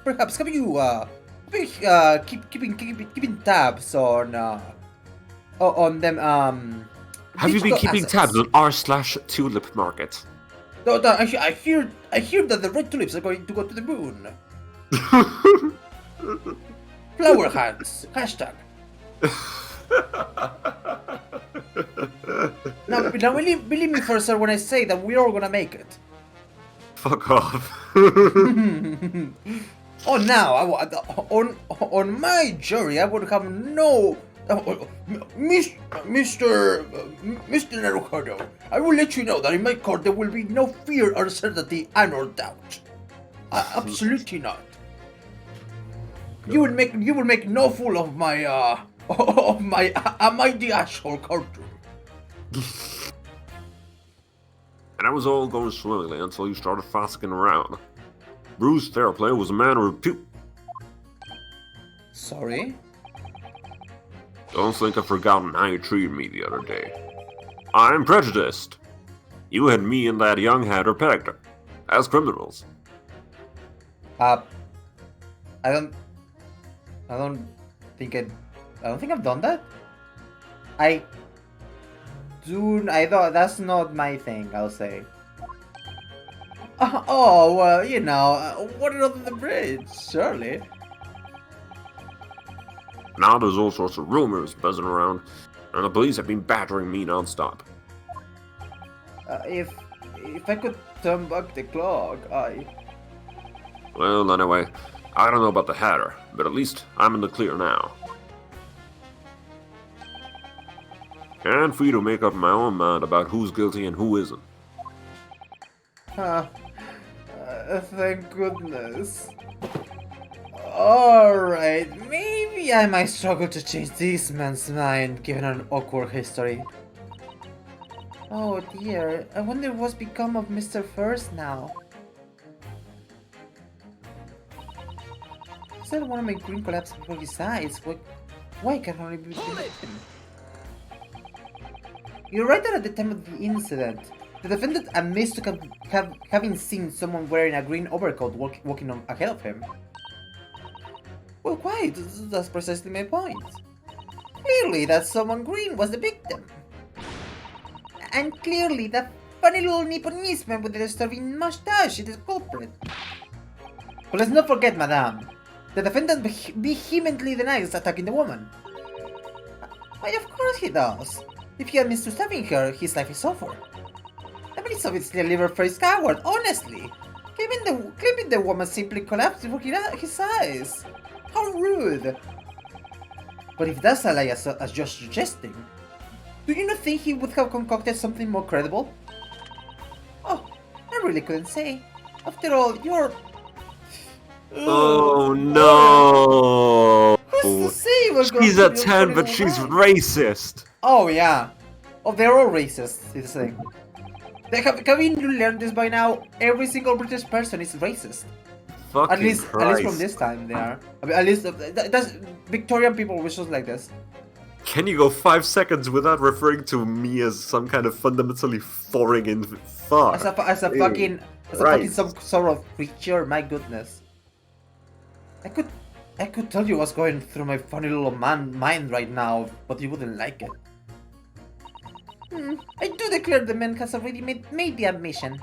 Perhaps have you keeping tabs on them Have you been digital keeping assets? tabs on r/tulip market? No, I hear that the red tulips are going to go to the moon. Flower hands. Hashtag. Now believe me for sir when I say that we're all gonna make it. Fuck off. Oh, now on my jury, I would have no. Mr. Naruhodo, I will let you know that in my court there will be no fear, uncertainty, and or doubt. Absolutely not. You will make no fool of my mighty asshole courtroom. And it was all going swimmingly until you started frolicking around. Bruce Fairplay was a man of repute. Sorry? Don't think I've forgotten how you treated me the other day. I'm prejudiced. You had me and that young hatter pegged as criminals. I don't think I've done that. I thought that's not my thing, I'll say. Oh, well, you know, water under the bridge, surely. Now there's all sorts of rumors buzzing around, and the police have been battering me non-stop. If I could turn back the clock, Well, anyway, I don't know about the hatter, but at least I'm in the clear now. and free to make up my own mind about who's guilty and who isn't. Thank goodness. Alright, maybe I might struggle to change this man's mind given an awkward history. Oh dear, I wonder what's become of Mr. First now. Said one of my green collapsed before his eyes. Why can't only be him? You're right that at the time of the incident, the defendant admits to having seen someone wearing a green overcoat walking on ahead of him. Well, quite. That's precisely my point. Clearly, that someone green was the victim. And clearly, that funny little Nipponese man with the disturbing mustache is the culprit. But let's not forget, madame. The defendant vehemently denies attacking the woman. Why, of course he does. If he admits to stabbing her, his life is over. I mean, it's obviously a liver-faced coward, honestly. Claiming the woman simply collapsed before his eyes. How rude. But if that's a lie as you're suggesting, do you not think he would have concocted something more credible? Oh, I really couldn't say. After all, you're... Oh no! Who's to say what's going She's to a be 10, but she's racist! Oh yeah. Oh, they're all racist, is the thing. Haven't you learned this by now? Every single British person is racist. Fucking At least Christ. from this time they are. I mean, at least that's Victorian people were just like this. Can you go 5 seconds without referring to me as some kind of fundamentally foreign fuck? As a fucking some sort of creature. My goodness. I could tell you what's going through my funny little mind right now, but you wouldn't like it. I do declare the man has already made the admission.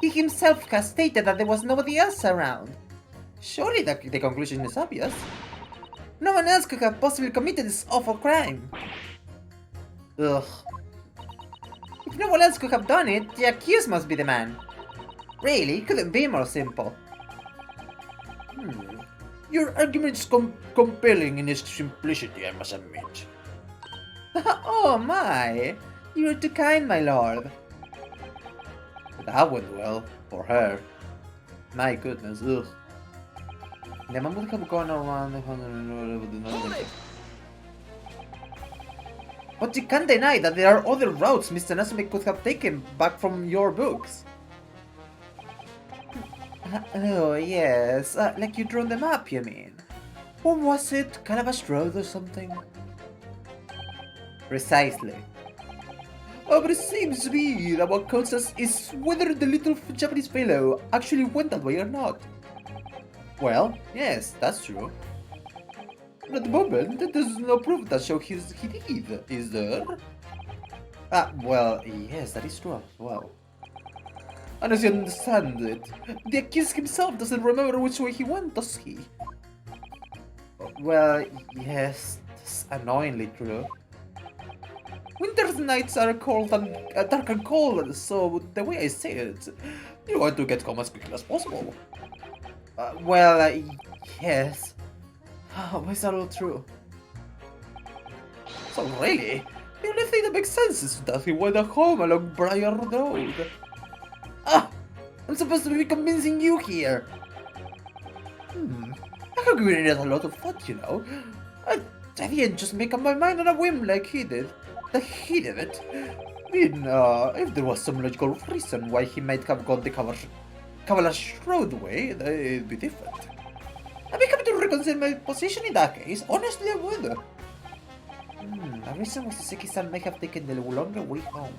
He himself has stated that there was nobody else around. Surely the conclusion is obvious. No one else could have possibly committed this awful crime. Ugh. If no one else could have done it, the accused must be the man. Really, it couldn't be more simple. Your argument's compelling in its simplicity, I must admit. Oh my! You're too kind, my lord. That went well for her. My goodness, ugh. The man would have gone around but you can't deny that there are other routes Mr. Nasumi could have taken back from your books. Oh yes, like you drawn them up, you mean? What was it? Calabash Road or something? Precisely. Oh, but it seems to me that what counts is whether the little Japanese fellow actually went that way or not. Well, yes, that's true. But at the moment, there's no proof that shows he did, is there? Well, yes, that is true as well. And as you understand it, the accused himself doesn't remember which way he went, does he? Well, yes, that's annoyingly true. Winter's nights are cold and dark and cold, so the way I say it, you want to get home as quickly as possible. Yes. Oh, is that all true? So really, the only thing that makes sense is that he went home along Briar Road. I'm supposed to be convincing you here. I have given it a lot of thought, you know. I didn't just make up my mind on a whim like he did. The heat of it. I mean, if there was some logical reason why he might have gone the Cavalier Road way, it'd be different. I'd be happy to reconsider my position in that case. Honestly, I would. A reason was Seki-san may have taken the longer way home.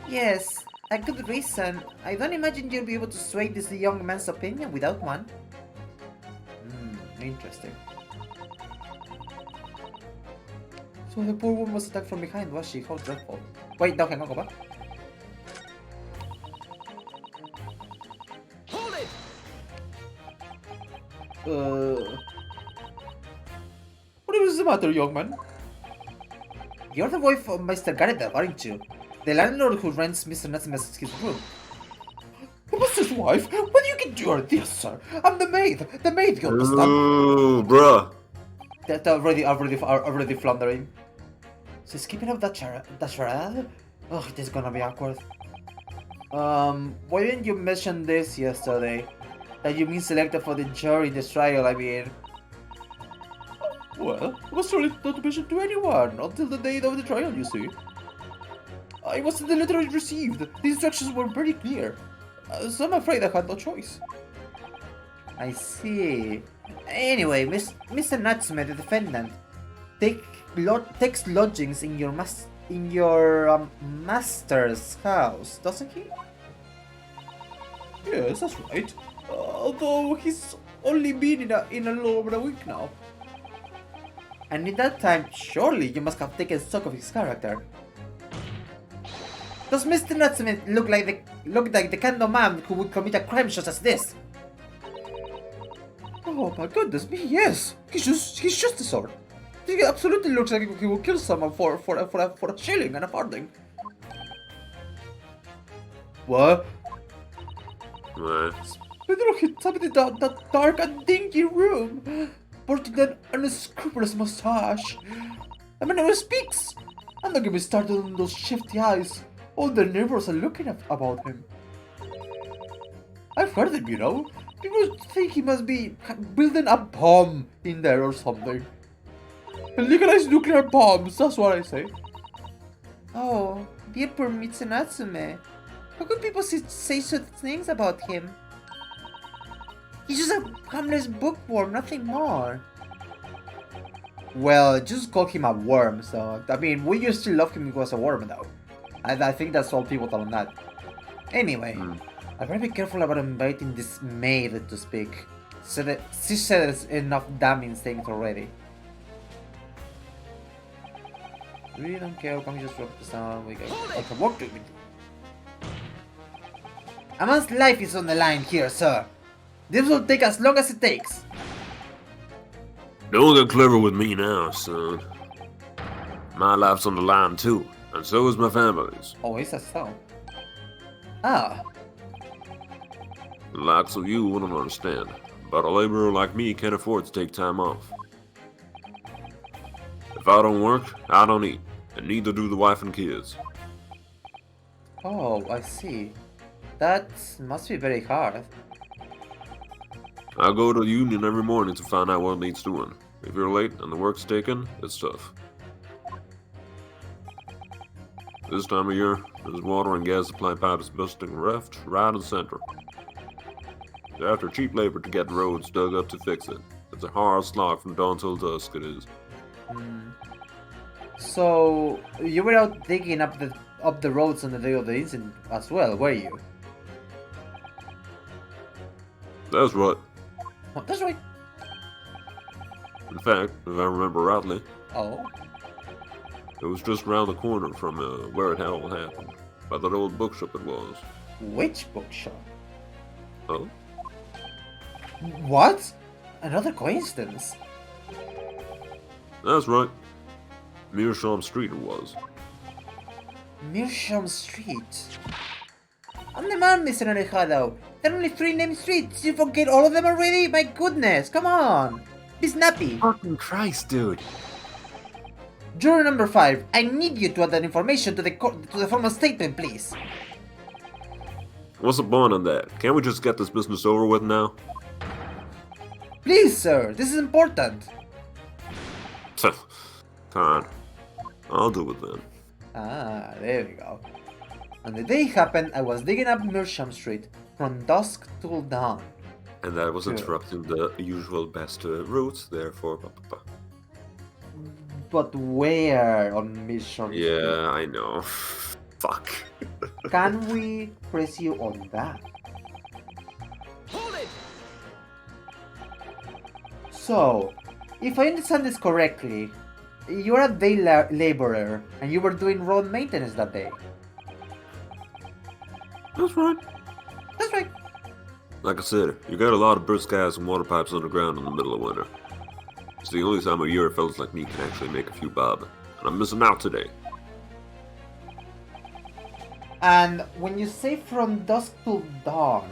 Yes, a good reason. I don't imagine you'll be able to sway this young man's opinion without one. Interesting. So the poor woman was attacked from behind, was she? How dreadful. Wait, no, hang on, go back. Hold it! What is the matter, young man? You're the wife of Mr. Gareth, aren't you? The landlord who rents Mr. Natsume's his room. The master's wife? What do you get your dear sir? I'm the maid! The maid, you understand? Ooh, bruh. That already floundering. So skipping up that charade? Oh, this is gonna be awkward. Why didn't you mention this yesterday? That you've been selected for the jury in this trial, I mean. Well, I was told not to mention to anyone until the day of the trial, you see. I was in the letter I received. The instructions were very clear. So I'm afraid I had no choice. I see. Anyway, Mr. Natsume, the defendant, takes lodgings in your master's house, doesn't he? Yes, that's right. Although he's only been in a little over a week now. And in that time, surely you must have taken stock of his character. Does Mr. Natsume look like the kind of man who would commit a crime such as this? Oh my goodness me, yes! He's just a sort. He absolutely looks like he will kill someone for a shilling and a farthing. What? What? Pedro hid something in that dark and dingy room, sporting an unscrupulous mustache. The man never speaks. And don't get me started on those shifty eyes. All the neighbors are looking about him. I've heard him, you know. People think he must be building a bomb in there or something. Legalized nuclear bombs, that's what I say. Oh, dear poor Mitsunatsume. How could people say such things about him? He's just a harmless bookworm, nothing more. Well, just call him a worm, so... I mean, we used to love him because he was a worm, though. I think that's all people tell him that. Anyway, I better be careful about inviting this maid to speak. So that she says enough damning things already. Really don't care, come just drop the sound, we can walk to it. A man's life is on the line here, sir. This will take as long as it takes. Don't get clever with me now, son. My life's on the line too, and so is my family's. Oh, is that so? Ah. The likes of you wouldn't understand, but a laborer like me can't afford to take time off. If I don't work, I don't eat, and neither do the wife and kids. Oh, I see. That must be very hard. I go to the union every morning to find out what needs doing. If you're late and the work's taken, it's tough. This time of year, there's water and gas supply pipes busting left, right, and center. They're after cheap labor to get roads dug up to fix it. It's a hard slog from dawn till dusk, it is. So, you were out digging up the roads on the day of the incident as well, were you? That's right. Oh, that's right. In fact, if I remember rightly, Oh. it was just round the corner from where it had all happened. By that old bookshop it was. Which bookshop? Oh? What? Another coincidence. That's right. Meerschaum Street it was. Meerschaum Street. I'm the man, Mr. Alejado. There are only 3 named streets. You forget all of them already? My goodness, come on. Be snappy. Fucking Christ, dude. Juror number 5, I need you to add that information to the formal statement, please. What's the point on that? Can't we just get this business over with now? Please, sir, this is important. Fine. I'll do it then. Ah, there we go. On the day it happened, I was digging up Meerschaum Street from dusk till dawn. And that was Yeah. interrupting the usual best routes, therefore... But where on Meerschaum Street? Yeah, I know. Fuck. Can we press you on that? Hold it! So, if I understand this correctly, you're a day laborer and you were doing road maintenance that day. That's right. That's right. Like I said, you got a lot of bird skies and water pipes underground in the middle of winter. It's the only time of year fellas like me can actually make a few bob, and I'm missing out today. And when you say from dusk till dawn,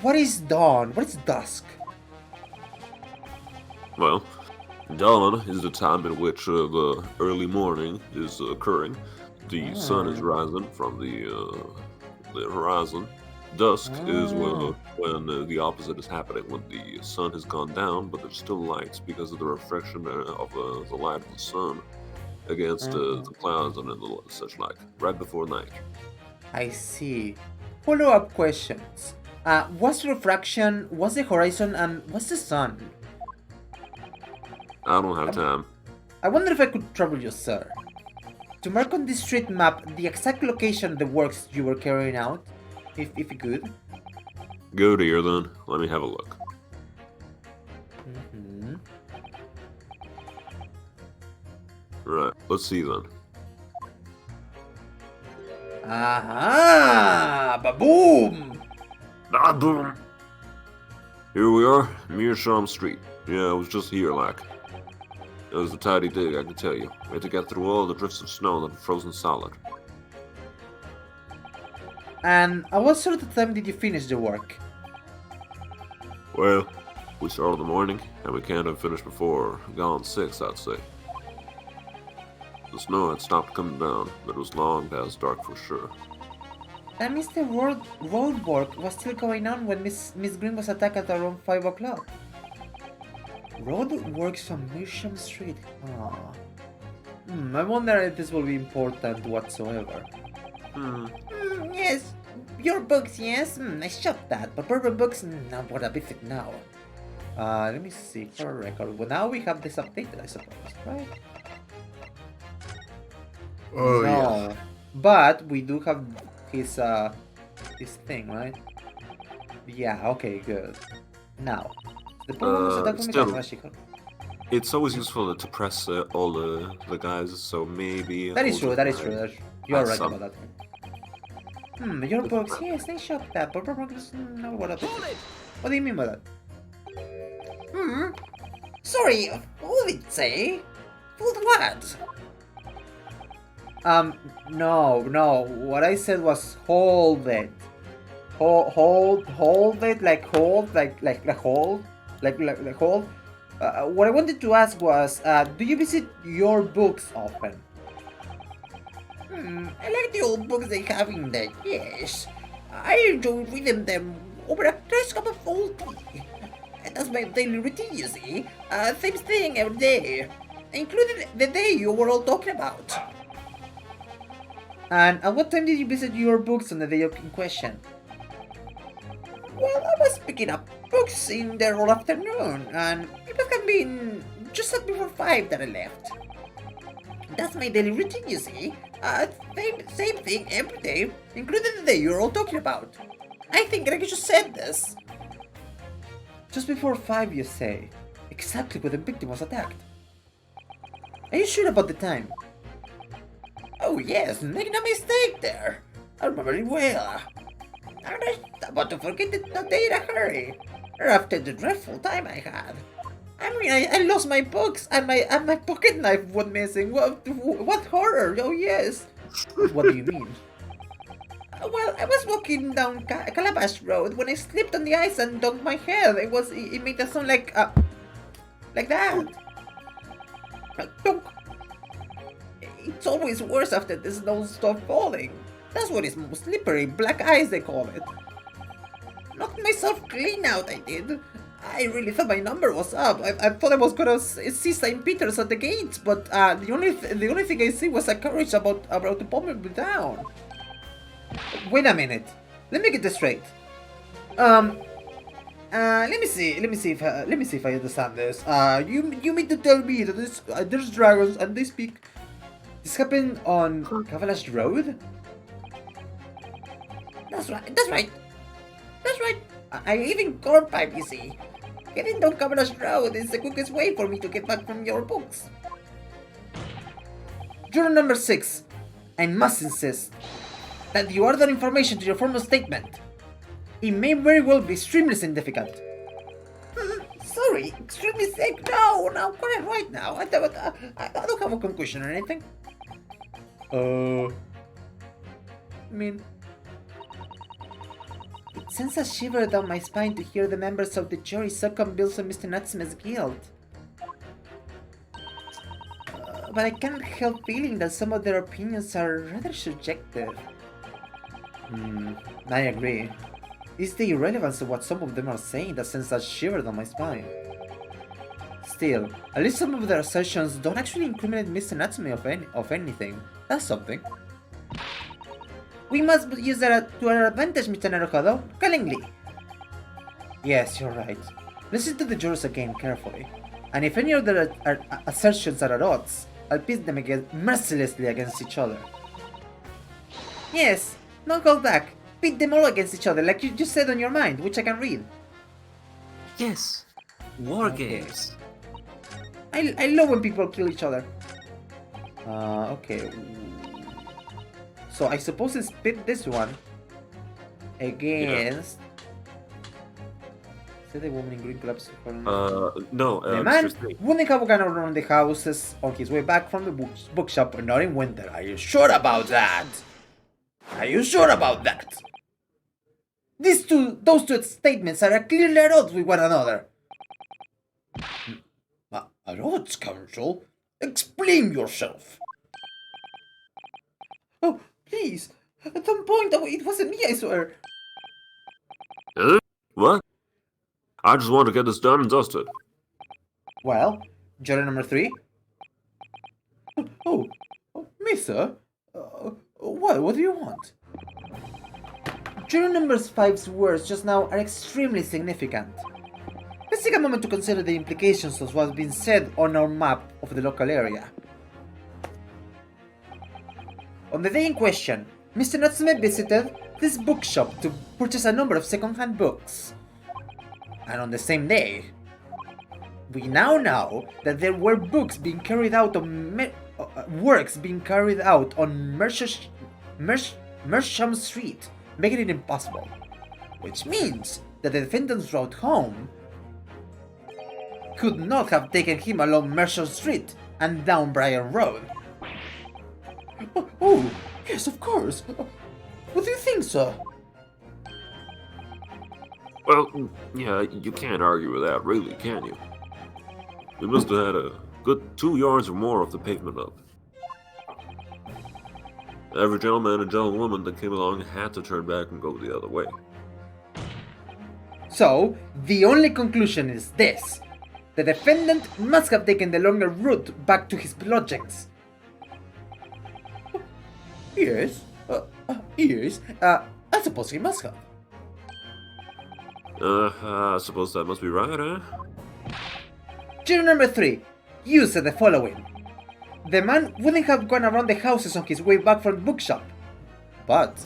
what is dawn? What is dusk? Well, Dawn is the time in which the early morning is occurring. The sun is rising from the horizon. Dusk is when the opposite is happening, when the sun has gone down, but there's still light because of the reflection of the light of the sun against the clouds and such like, right before night. I see. Follow-up questions. What's refraction, what's the horizon, and what's the sun? I don't have time. I wonder if I could trouble you, sir. To mark on this street map the exact location of the works you were carrying out, if you could. Go here then. Let me have a look. Right, let's see then. Aha! Ba-boom! Ah, boom! Here we are, Meerschaum Street. Yeah, I was just here, like. It was a tidy dig, I can tell you. We had to get through all the drifts of snow that were frozen solid. And at what sort of time did you finish the work? Well, we started in the morning, and we can't have finished before gone 6, I'd say. The snow had stopped coming down, but it was long past dark for sure. That means the road work was still going on when Miss Green was attacked at around 5 o'clock. Road works on Meerschaum Street. I wonder if this will be important whatsoever. Yes, your books, yes. I shot that, but purple books, not what a bit now. Let me see, for a record. Well, now we have this updated, I suppose, right? Oh, no, but we do have his thing, right? Yeah, okay, good. Now, the still, it's always useful to press all the guys, so maybe... That is true, that is true. You're right about that. Your books, yes, they shop that, but books, no, what up? What do you mean by that? Sorry, what did it say? Food what? No, what I said was hold it. Hold it, like hold, like hold, like hold. What I wanted to ask was, do you visit your books often? I like the old books they have in there, yes. I enjoy reading them over a nice cup of old tea. That's my daily routine, you see. Same thing every day, including the day you were all talking about. And at what time did you visit your books on the day in question? Well, I was picking up books in there all afternoon, and it must have been just before 5 that I left. That's my daily routine, you see. Same thing every day, including the day you're all talking about. I think Greg just said this. Just before 5, you say. Exactly when the victim was attacked. Are you sure about the time? Oh yes, make no mistake there. I remember it well. I was about to forget it that day in a hurry. After the dreadful time I had. I mean, I lost my books and my pocket knife went missing. What horror? Oh yes. What do you mean? Well, I was walking down Calabash Road when I slipped on the ice and dunked my head. It made a sound like that. Dunk. It's always worse after the snow stopped falling. That's what is most slippery, black ice they call it. Knocked myself clean out, I did. I really thought my number was up. I thought I was gonna see St. Peter's at the gates, but the only thing I see was a carriage about to pull me down. Wait a minute. Let me get this straight. Let me see if I understand this. You mean to tell me that there's dragons and they speak? This happened on Cavalash Road? That's right. I live in Cornpipe, you see. Getting down Cavalash Road is the quickest way for me to get back from your books. Journal number 6. I must insist that you add that information to your formal statement. It may very well be extremely significant. Sorry, extremely sick. No, got it right now. I don't have a conclusion or anything. I mean, it sends a shiver down my spine to hear the members of the jury succumb bills of Mr. Natsume's guild. but I can't help feeling that some of their opinions are rather subjective. I agree. It's the irrelevance of what some of them are saying that sends a shiver down my spine. Still, at least some of their assertions don't actually incriminate Mr. Natsume of anything. That's something. We must use that to our advantage, Mr. Naruhodo. Callingly. Yes, you're right. Listen to the jurors again carefully. And if any of their assertions are at odds, I'll pit them mercilessly against each other. Yes, don't hold back. Pit them all against each other like you just said on your mind, which I can read. Yes. War Okay. games. I love when people kill each other. Okay. So I suppose it's pit this one against... Is it the woman in green collapse? No, The man Mr. Snake. wouldn't have gone around the houses on his way back from the bookshop, not in winter. Are you sure about that? Are you sure about that? Those two statements are clearly at odds with one another. At odds, Counsel? Explain yourself. Oh, please. At some point, it wasn't me, I swear. Huh? What? I just want to get this done and dusted. Well, juror number 3. Oh, Misa? What do you want? Juror number 5's words just now are extremely significant. Let's take a moment to consider the implications of what's been said on our map of the local area. On the day in question, Mr. Natsume visited this bookshop to purchase a number of second-hand books. And on the same day, we now know that there were books being carried out on works being carried out on Mersham Street, making it impossible. Which means that the defendant's route home could not have taken him along Mersham Street and down Bryan Road. Oh, yes, of course. What do you think, sir? Well, yeah, you can't argue with that, really, can you? We must have had a good 2 yards or more of the pavement up. Every gentleman and gentlewoman that came along had to turn back and go the other way. So, the only conclusion is this. The defendant must have taken the longer route back to his lodgings. Yes, I suppose he must have. I suppose that must be right, huh? Juror number 3, you said the following. The man wouldn't have gone around the houses on his way back from the bookshop. But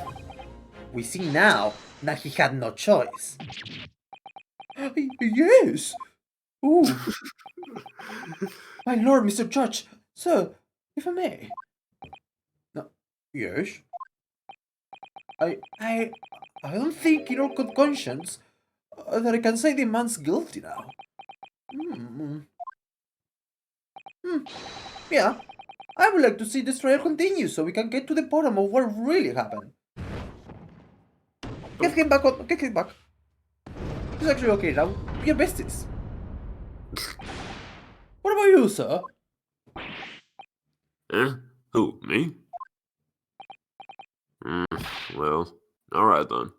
we see now that he had no choice. Yes! Ooh. My lord, Mr. Judge, sir, if I may. No, yes? I don't think in all good conscience that I can say the man's guilty now. Yeah, I would like to see this trial continue so we can get to the bottom of what really happened. Get him back on. Get him back. He's actually okay now. We're besties. What about you, sir? Eh? Who, me? Well, alright then.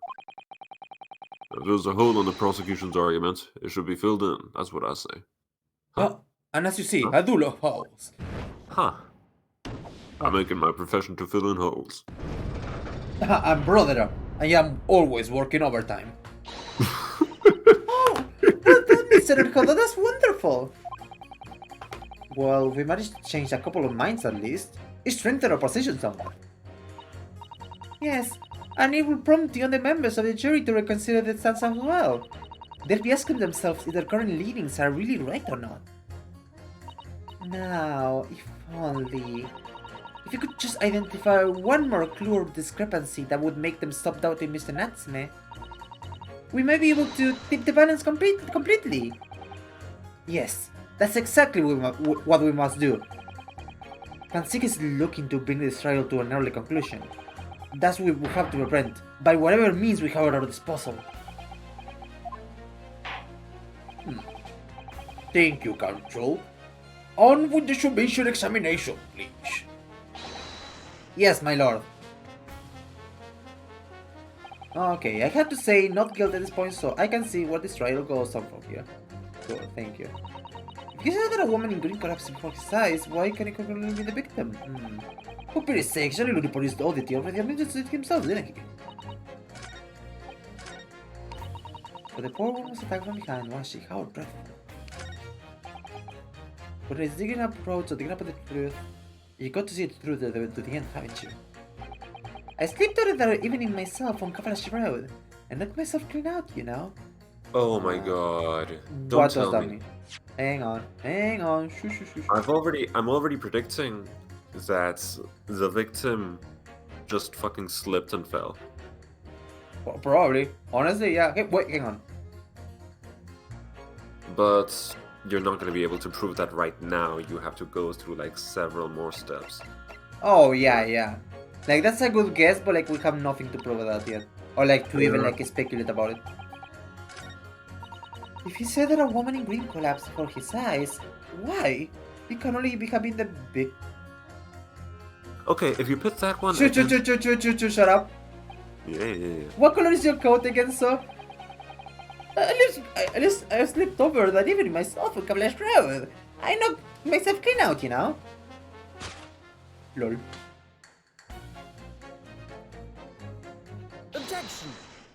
If there's a hole in the prosecution's argument, it should be filled in, that's what I say. And as you see, I do love holes. Huh. I make it my profession to fill in holes. I'm brother. I am always working overtime. Oh, Mr. Naruhodo, that's wonderful. Well, we managed to change a couple of minds at least. It strengthened our position somewhat. Yes, and it will prompt the other members of the jury to reconsider the stance as well. They'll be asking themselves if their current leanings are really right or not. Now, if only... If you could just identify one more clue or discrepancy that would make them stop doubting Mr. Natsume, we may be able to tip the balance completely. Yes, that's exactly what we must do. Kansik is looking to bring this trial to an early conclusion. That's what we have to prevent, by whatever means we have at our disposal. Thank you, Counsel. On with the submission examination, please. Yes, my lord. Okay, I have to say not guilty at this point, so I can see where this trial goes on from here. Cool, thank you. If you said that a woman in green collapsed before his eyes, why can't he concurrently be the victim? For pity's sake, surely the police audit already admitted it himself, didn't he? But the poor woman was attacked from behind, was she? How dreadful. But it's digging up roads, so digging up the truth. You got to see it through to the end, haven't you? I slipped out of there evening myself on Cavalash Road, and knocked myself clean out, you know? Oh my god. Don't What tell does that me. mean? Hang on, shh. I'm already predicting that the victim just fucking slipped and fell. Well, probably. Honestly, yeah. Okay, wait, hang on. But you're not gonna be able to prove that right now. You have to go through like several more steps. Oh, yeah. Like, that's a good guess, but like, we have nothing to prove that yet. Or like, to even like speculate about it. If he said that a woman in green collapsed before his eyes, why? He can only be having the big... Okay, if you put that one. Shut up. Yeah. What color is your coat again, sir? At least I slipped over that evening myself on Cavalash Road. I knocked myself clean out, you know? Lol. Objection!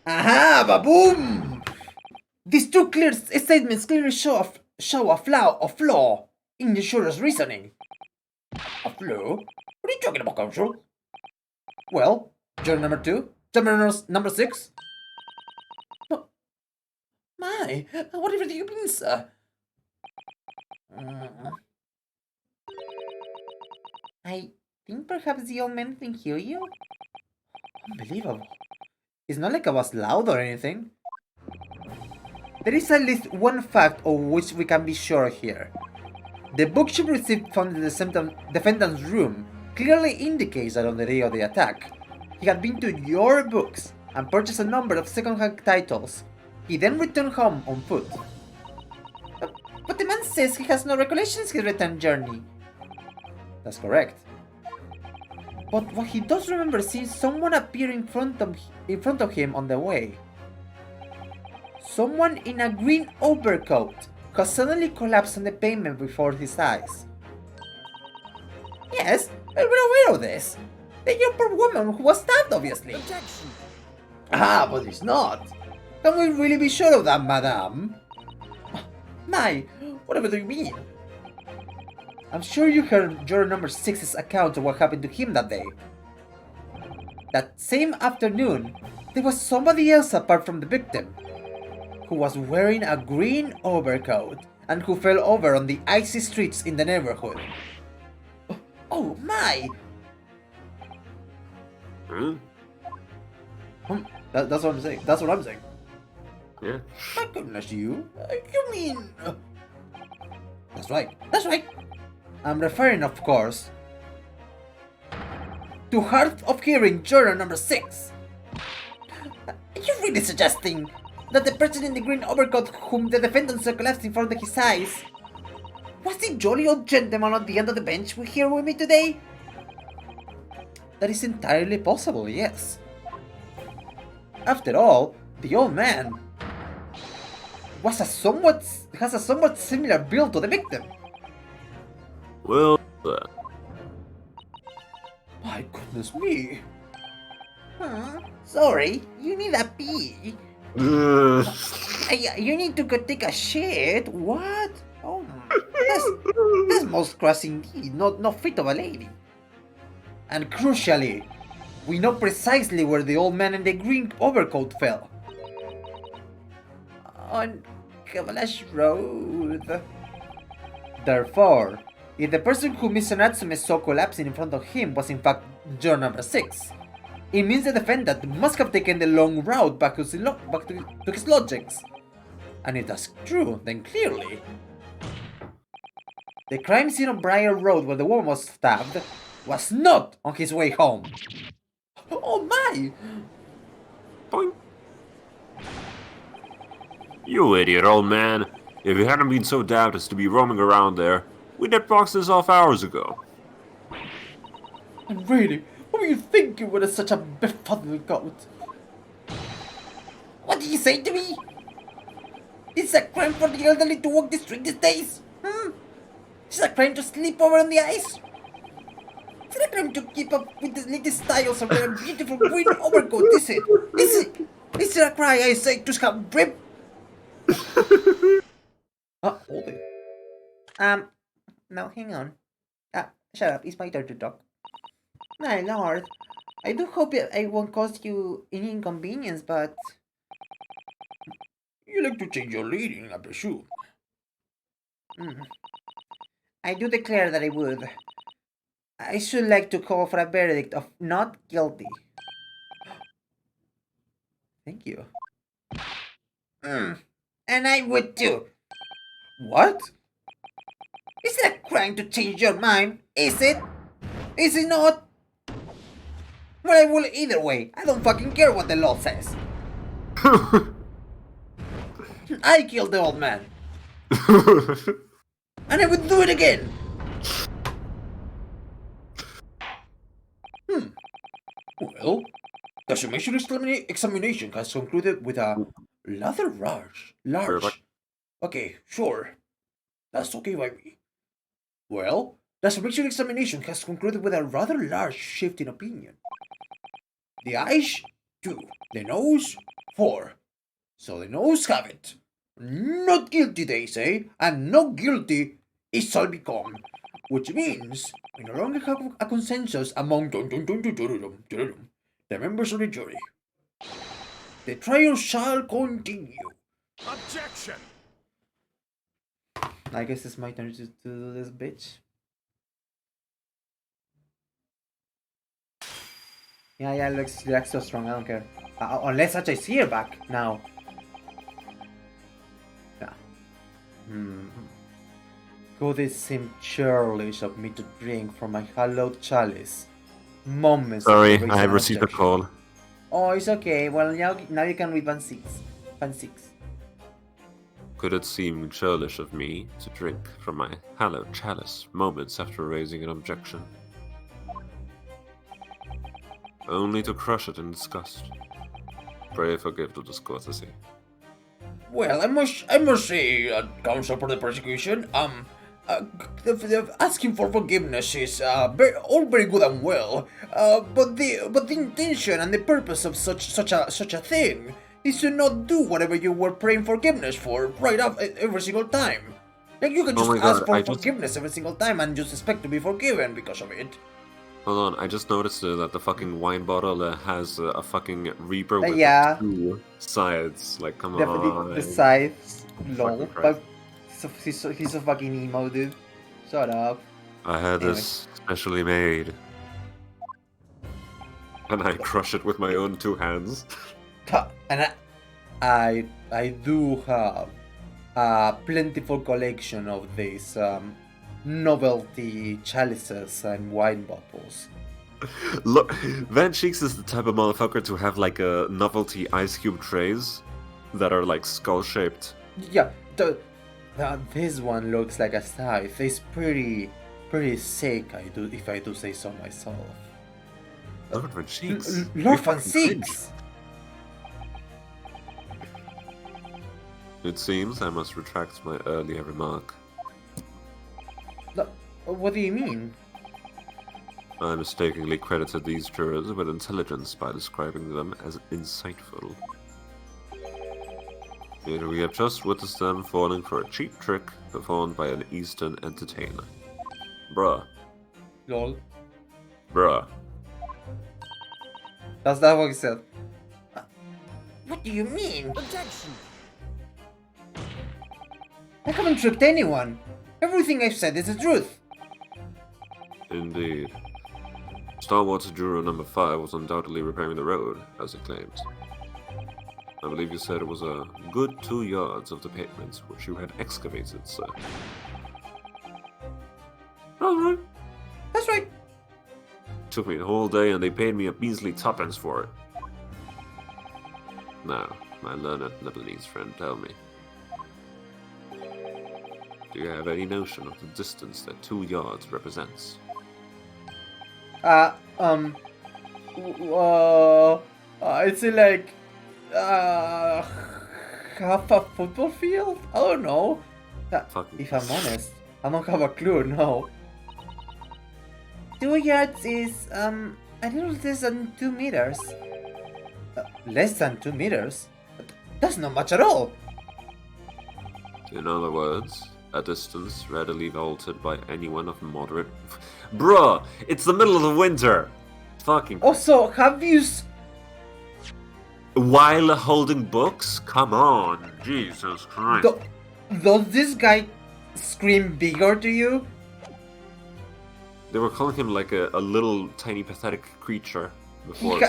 Aha! Ba-boom! These two clear statements clearly show a flaw in the juror's reasoning. A flaw? What are you talking about, counsel? Well, juror number 2, juror number 6. Oh, my, whatever do you mean, sir? I think perhaps the old man can hear you? Unbelievable. It's not like I was loud or anything. There is at least one fact of which we can be sure here. The book she received from the defendant's room clearly indicates that on the day of the attack, he had been to your books and purchased a number of second-hand titles. He then returned home on foot. But the man says he has no recollections of his return journey. That's correct. But what he does remember is seeing someone appear in front of him on the way. Someone in a green overcoat who suddenly collapsed on the pavement before his eyes. Yes, we're aware of this. The young poor woman who was stabbed, obviously. Objection! Ah, but it's not. Can we really be sure of that, madame? My, whatever do you mean? I'm sure you heard juror number 6's account of what happened to him that day. That same afternoon, there was somebody else apart from the victim, who was wearing a green overcoat and who fell over on the icy streets in the neighborhood. Oh my! That's what I'm saying. That's what I'm saying. Yeah. My goodness, you mean... That's right. I'm referring, of course, to hard of hearing juror number 6. Are you really suggesting that the person in the green overcoat whom the defendant saw collapsed in front of his eyes was the jolly old gentleman on the end of the bench here with me today? That is entirely possible, yes. After all, the old man has a somewhat similar build to the victim. Well, My goodness me. Sorry, you need a pee. You need to go take a shit? What? Oh, that's most crass indeed, not fit of a lady. And crucially, we know precisely where the old man in the green overcoat fell. On Cavalash Road. Therefore, if the person who Mr. Natsume saw collapsing in front of him was in fact juror number 6, it means the defendant must have taken the long route back to his lodgings. And if that's true, then clearly the crime scene on Briar Road where the woman was stabbed was not on his way home. Oh my! Boing. You idiot, old man. If you hadn't been so daft as to be roaming around there, We netboxed this off hours ago. And really, what were you thinking with such a befuddled goat? What did you say to me? It's a crime for the elderly to walk the street these days? It's a crime to sleep over on the ice? It's a crime to keep up with the latest styles of wear a beautiful green overcoat, is it? Is it a crime, I say, to have drip? Hold it. Now hang on. Shut up, it's my turn to talk. My lord, I do hope I won't cause you any inconvenience, but... You like to change your leading, I presume. I do declare that I would. I should like to call for a verdict of not guilty. Thank you. And I would too. What? Is it a crime to change your mind? Is it? Is it not? Well, I will either way. I don't fucking care what the law says. I killed the old man. And I would do it again. Well, the summation examination has concluded with a rather large. Okay, sure. That's okay by me. Well, the summation examination has concluded with a rather large shift in opinion. The eyes, 2. The nose, 4. So the nose have it. Not guilty, they say, and not guilty it shall become. Which means we no longer have a consensus among the members of the jury. The trial shall continue. Objection! I guess it's my turn to do this, bitch. Yeah, looks so strong, I don't care. Unless I see her back now. Yeah. Could it seem churlish of me to drink from my hallowed chalice? Moments. Sorry, of I have received a objection. call. Oh, it's okay. Well, now you can read Van 6. Van 6. Could it seem churlish of me to drink from my hallowed chalice moments after raising an objection? Only to crush it in disgust. Pray forgive the discourtesy. Well, I must say, counsel for the prosecution, asking for forgiveness is all very good and well, but the intention and the purpose of such a thing is to not do whatever you were praying forgiveness for right up every single time. Like you can just ask for forgiveness every single time and just expect to be forgiven because of it. Hold on, I just noticed that the fucking wine bottle has a fucking reaper with Yeah. 2 sides. Like, come Definitely on. the sides, lol. Fucking Christ. But he's so fucking emo, dude. Shut up. I had Anyway. this specially made. And I crush it with my own 2 hands. And I do have a plentiful collection of these novelty chalices and wine bottles. Look, Van Cheeks is the type of motherfucker to have like a novelty ice cube trays that are like skull shaped. Yeah, this one looks like a scythe. It's pretty sick. If I do say so myself. Lord Van Cheeks. Lord Van Six. It seems I must retract my earlier remark. What do you mean? I mistakenly credited these jurors with intelligence by describing them as insightful. Yet we have just witnessed them falling for a cheap trick performed by an Eastern entertainer. Bruh. Lol. Bruh. That's not what he said. What do you mean? Objection! I haven't tricked anyone. Everything I've said is the truth. Indeed. Star Wars juror number 5 was undoubtedly repairing the road, as it claims. I believe you said it was a good 2 yards of the pavement which you had excavated, sir. Alright. That's right. Took me the whole day and they paid me a measly tuppence for it. Now, my learned Lebanese friend, tell me. Do you have any notion of the distance that 2 yards represents? It's like uh, half a football field. I don't know. Fucking- If I'm honest, I don't have a clue. No. 2 yards is a little less than 2 meters. Less than 2 meters? That's not much at all. In other words, a distance readily vaulted by anyone of moderate. Bruh, it's the middle of the winter. Fucking. Also, have you While holding books? Come on, Jesus Christ. does this guy scream bigger to you? They were calling him like a little tiny pathetic creature before.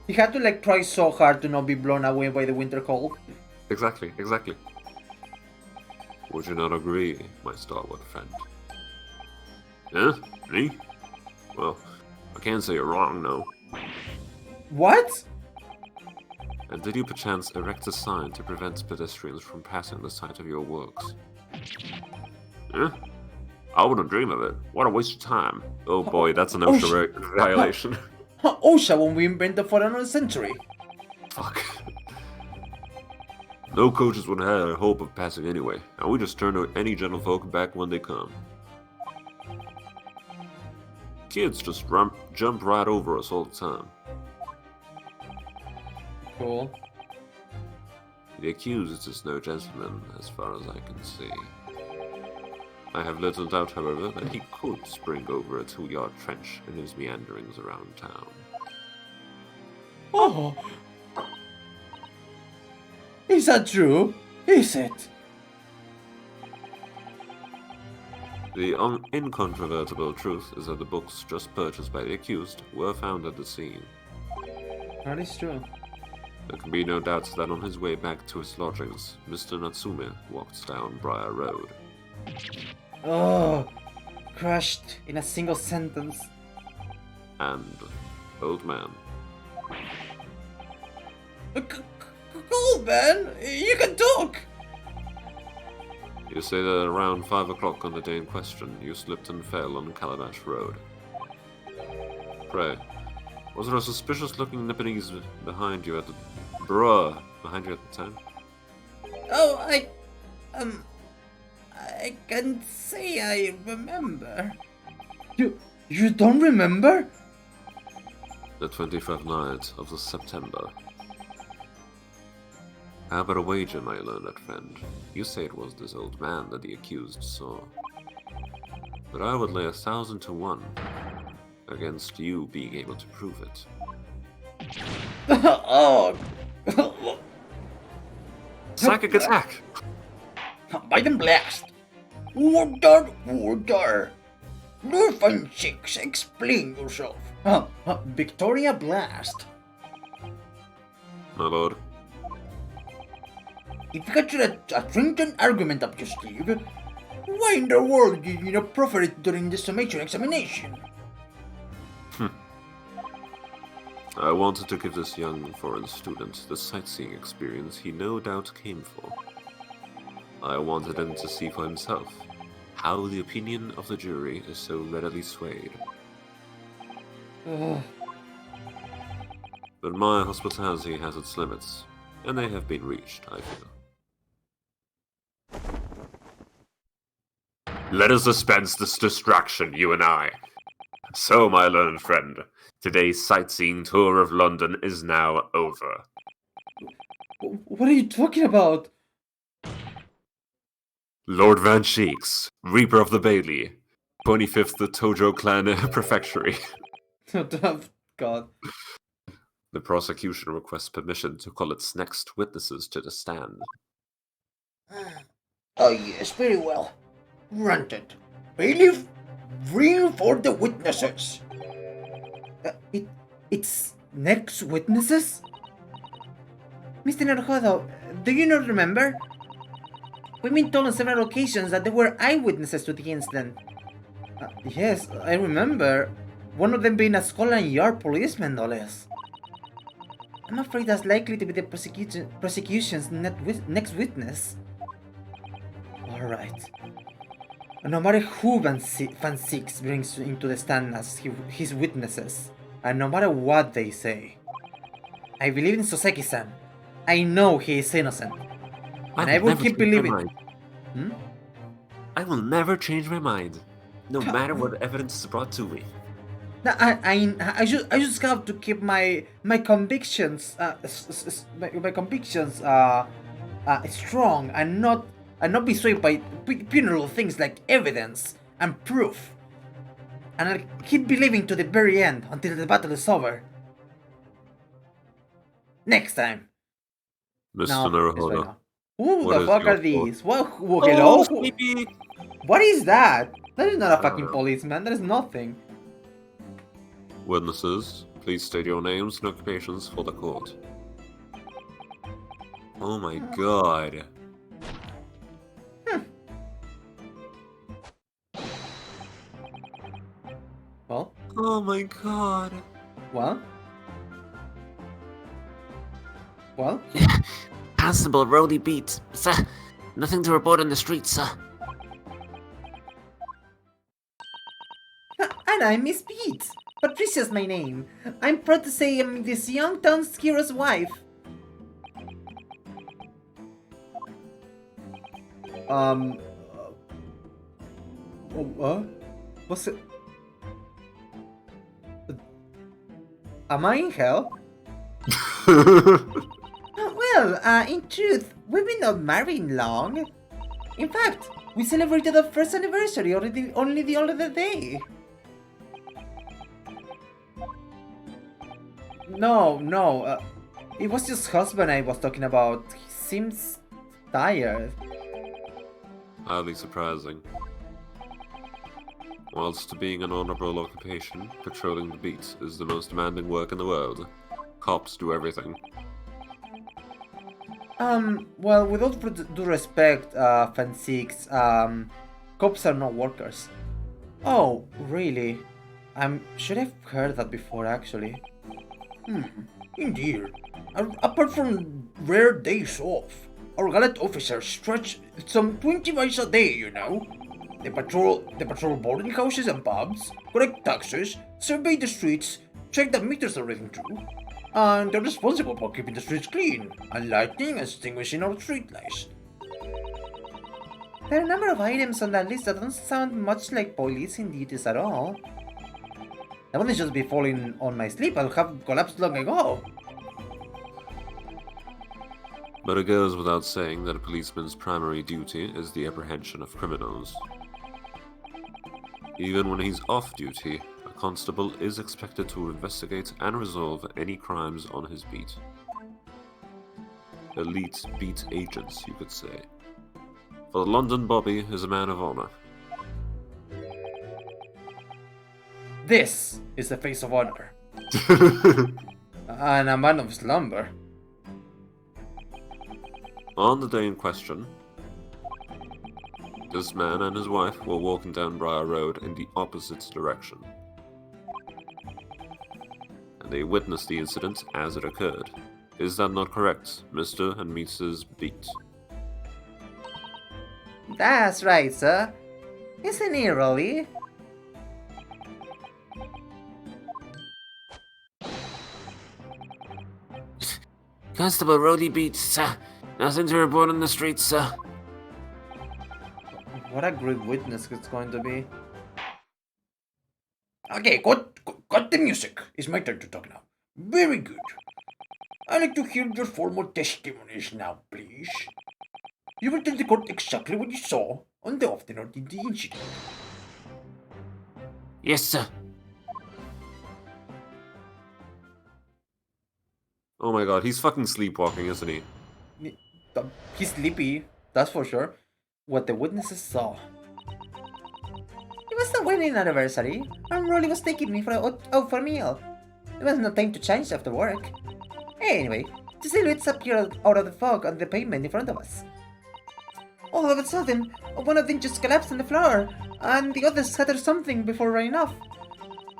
He had to like try so hard to not be blown away by the winter cold. Exactly. Would you not agree, my stalwart friend? Yeah? Me? Well, I can't say you're wrong, no. What? And did you perchance erect a sign to prevent pedestrians from passing the site of your works? Yeah? I wouldn't dream of it. What a waste of time. Oh boy, that's an OSHA violation. OSHA when we invented the 400th century. Fuck. No coaches would have a hope of passing anyway, and we just turn any gentlefolk back when they come. Kids just jump right over us all the time. Cool. The accused is no gentleman, as far as I can see. I have little doubt, however, that he could spring over a 2-yard trench in his meanderings around town. Oh. Is that true? Is it? The incontrovertible truth is that the books just purchased by the accused were found at the scene. That is true. There can be no doubt that on his way back to his lodgings, Mr. Natsume walked down Briar Road. Oh, crushed in a single sentence. And, old man, Old man, you can talk. you say that around 5 o'clock on the day in question, you slipped and fell on Calabash Road. Pray, was there a suspicious-looking Nipponese behind you at the time? Oh, I can't say I remember. You don't remember? The 25th night of the September. How about a wager, my learned friend? You say it was this old man that the accused saw. But I would lay 1,000 to 1 against you being able to prove it. Oh. Psychic attack! By the blast. Order. North and Six, explain yourself. Victoria Blast. My lord, If you got a stringent argument up your sleeve, why in the world did you not proffer it during the summation examination? I wanted to give this young foreign student the sightseeing experience he no doubt came for. I wanted him to see for himself how the opinion of the jury is so readily swayed. But my hospitality has its limits, and they have been reached, I feel. Let us dispense this distraction, you and I. So, my learned friend, today's sightseeing tour of London is now over. What are you talking about? Lord Van Cheeks, Reaper of the Bailey, 25th the Tojo Clan Prefectuary. God. The prosecution requests permission to call its next witnesses to the stand. Oh yes, very well. Granted. Bailiff, bring for the witnesses. It's next witnesses? Mr. Naruhodo, do you not remember? We've been told on several occasions that there were eyewitnesses to the incident. Yes, I remember. One of them being a Scotland Yard policeman, no less. I'm afraid that's likely to be the prosecution's next witness. Alright. No matter who Van Six brings into the stand as his witnesses, and no matter what they say, I believe in Soseki-san. I know he is innocent. And I will never keep change my believing. mind. Hmm? I will never change my mind, no matter what evidence is brought to me. No, I just have to keep my convictions my convictions strong and not be swayed by puerile things like evidence and proof. And I'll keep believing to the very end until the battle is over. Next time. Mr. No, it's right Naruhodo, now. Who what the is fuck your are these? What? Oh, Hello? sleepy! What is that? That is not a fucking know. policeman. That is nothing. Witnesses, please state your names and occupations for the court. Oh my god. Well, Oh my god. well. Well, Constable Rody beat. Sir, nothing to report on the streets, sir. and I'm Miss Pete. Patricia's my name. I'm proud to say I'm this young town's hero's wife. What? What's it? Am I in hell? Well, in truth, we've been not married long. In fact, we celebrated our first anniversary only the other day. No, it was just husband I was talking about. He seems tired. Highly surprising. Whilst being an honorable occupation, patrolling the beat is the most demanding work in the world. Cops do everything. Well, with all due respect, Fan 6, cops are not workers. Oh, really? Should have heard that before, actually. Indeed. Apart from rare days off, our gallant officers stretch some 20 miles a day, you know. They patrol boarding houses and pubs, collect taxes, survey the streets, check that meters are reading true, and they're responsible for keeping the streets clean, and lighting and extinguishing our streetlights. There are a number of items on that list that don't sound much like policing duties at all. I wouldn't just be falling on my sleep, I'll have collapsed long ago. But it goes without saying that a policeman's primary duty is the apprehension of criminals. Even when he's off duty, a constable is expected to investigate and resolve any crimes on his beat. Elite beat agents, you could say. For the London Bobby is a man of honor. This is the face of honor. And a man of slumber. On the day in question, this man and his wife were walking down Briar Road in the opposite direction. And they witnessed the incident as it occurred. Is that not correct, Mr. and Mrs. Beat? That's right, sir. Isn't he, really? Constable Rody beat, sir. Nothing to report on the streets, sir. What a great witness it's going to be. Okay, cut the music. It's my turn to talk now. Very good. I'd like to hear your formal testimonies now, please. You will tell the court exactly what you saw on the afternoon of the incident. Yes, sir. Oh my god, he's fucking sleepwalking, isn't he? He's sleepy, that's for sure. What the witnesses saw. It was the wedding anniversary, and Rolly was taking me out for a meal. There was no time to change after work. Anyway, the silhouettes appeared out of the fog on the pavement in front of us. All of a sudden, one of them just collapsed on the floor, and the others scattered something before running off.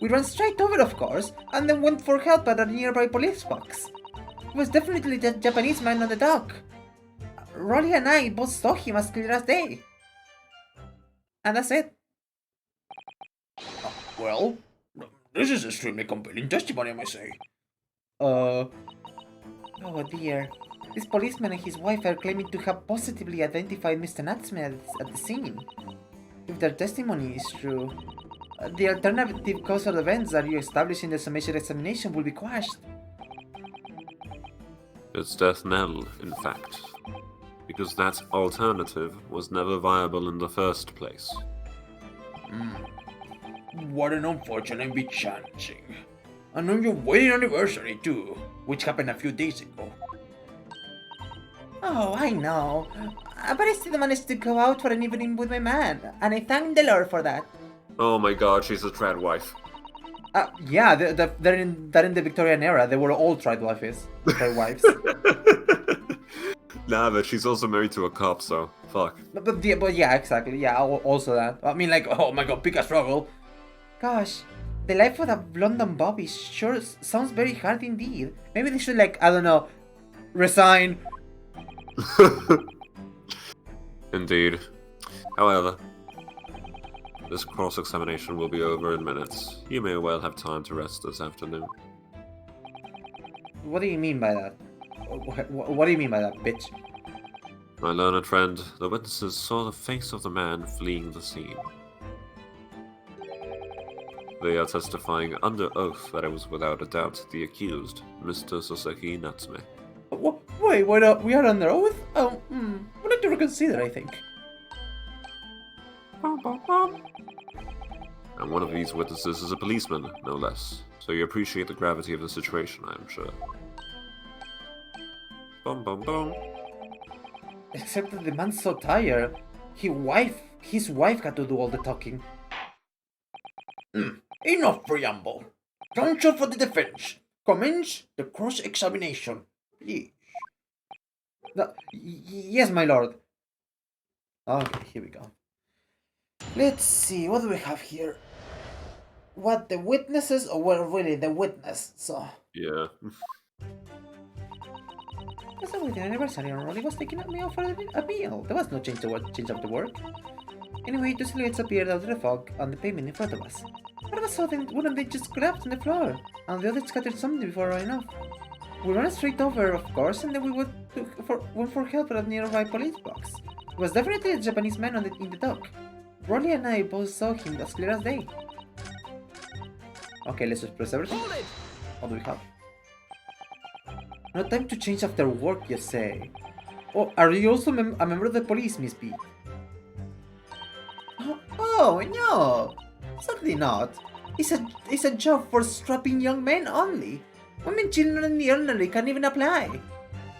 We ran straight over, of course, and then went for help at a nearby police box. It was definitely the Japanese man on the dock. Rolly and I both saw him as clear as day. and that's it. Well, this is extremely compelling testimony, I must say. Oh dear. This policeman and his wife are claiming to have positively identified Mr. Natsume at the scene. If their testimony is true, the alternative causal events that you established in the summation examination will be quashed. It's death knell, in fact. Because that alternative was never viable in the first place. What an unfortunate bit chancing. And on your wedding anniversary, too, which happened a few days ago. Oh, I know. But I still managed to go out for an evening with my man, and I thank the Lord for that. Oh my god, she's a trad wife. Yeah, they're in the Victorian era. They were all tried wives. Nah, but she's also married to a cop, so fuck. But yeah, exactly. Yeah, also that. I mean, like, oh my god, pick a struggle. Gosh, the life of a London Bobby sure sounds very hard indeed. Maybe they should, like, I don't know, resign. Indeed. However, this cross-examination will be over in minutes. You may well have time to rest this afternoon. What do you mean by that? What do you mean by that, bitch? My learned friend, the witnesses saw the face of the man fleeing the scene. They are testifying under oath that it was without a doubt the accused, Mr. Soseki Natsume. Wait, why not? We are under oath? We'll have to reconsider, I think. And one of these witnesses is a policeman, no less. So you appreciate the gravity of the situation, I am sure. Bum bum bum. Except that the man's so tired. His wife had to do all the talking. Enough preamble. Counsel for the defense. Commence the cross-examination, please. Yes, my lord. Okay, here we go. Let's see, what do we have here? What, the witnesses? Or well, really, the witness, so... Yeah. That's a wedding anniversary, and Rolly was taking me out for a meal. There was no change of the work. Anyway, two silhouettes appeared out of the fog on the pavement in front of us. All of a sudden, one of them just collapsed on the floor, and the other scattered something before running off. We ran straight over, of course, and then we went for help at a nearby police box. It was definitely a Japanese man in the dock. Rolly and I both saw him as clear as day. Okay, let's just press everything. Hold it! What do we have? No time to change after work, you say. Oh, are you also a member of the police, Miss B? Oh no! Certainly not. It's a job for strapping young men only. Women, children, and the elderly can't even apply.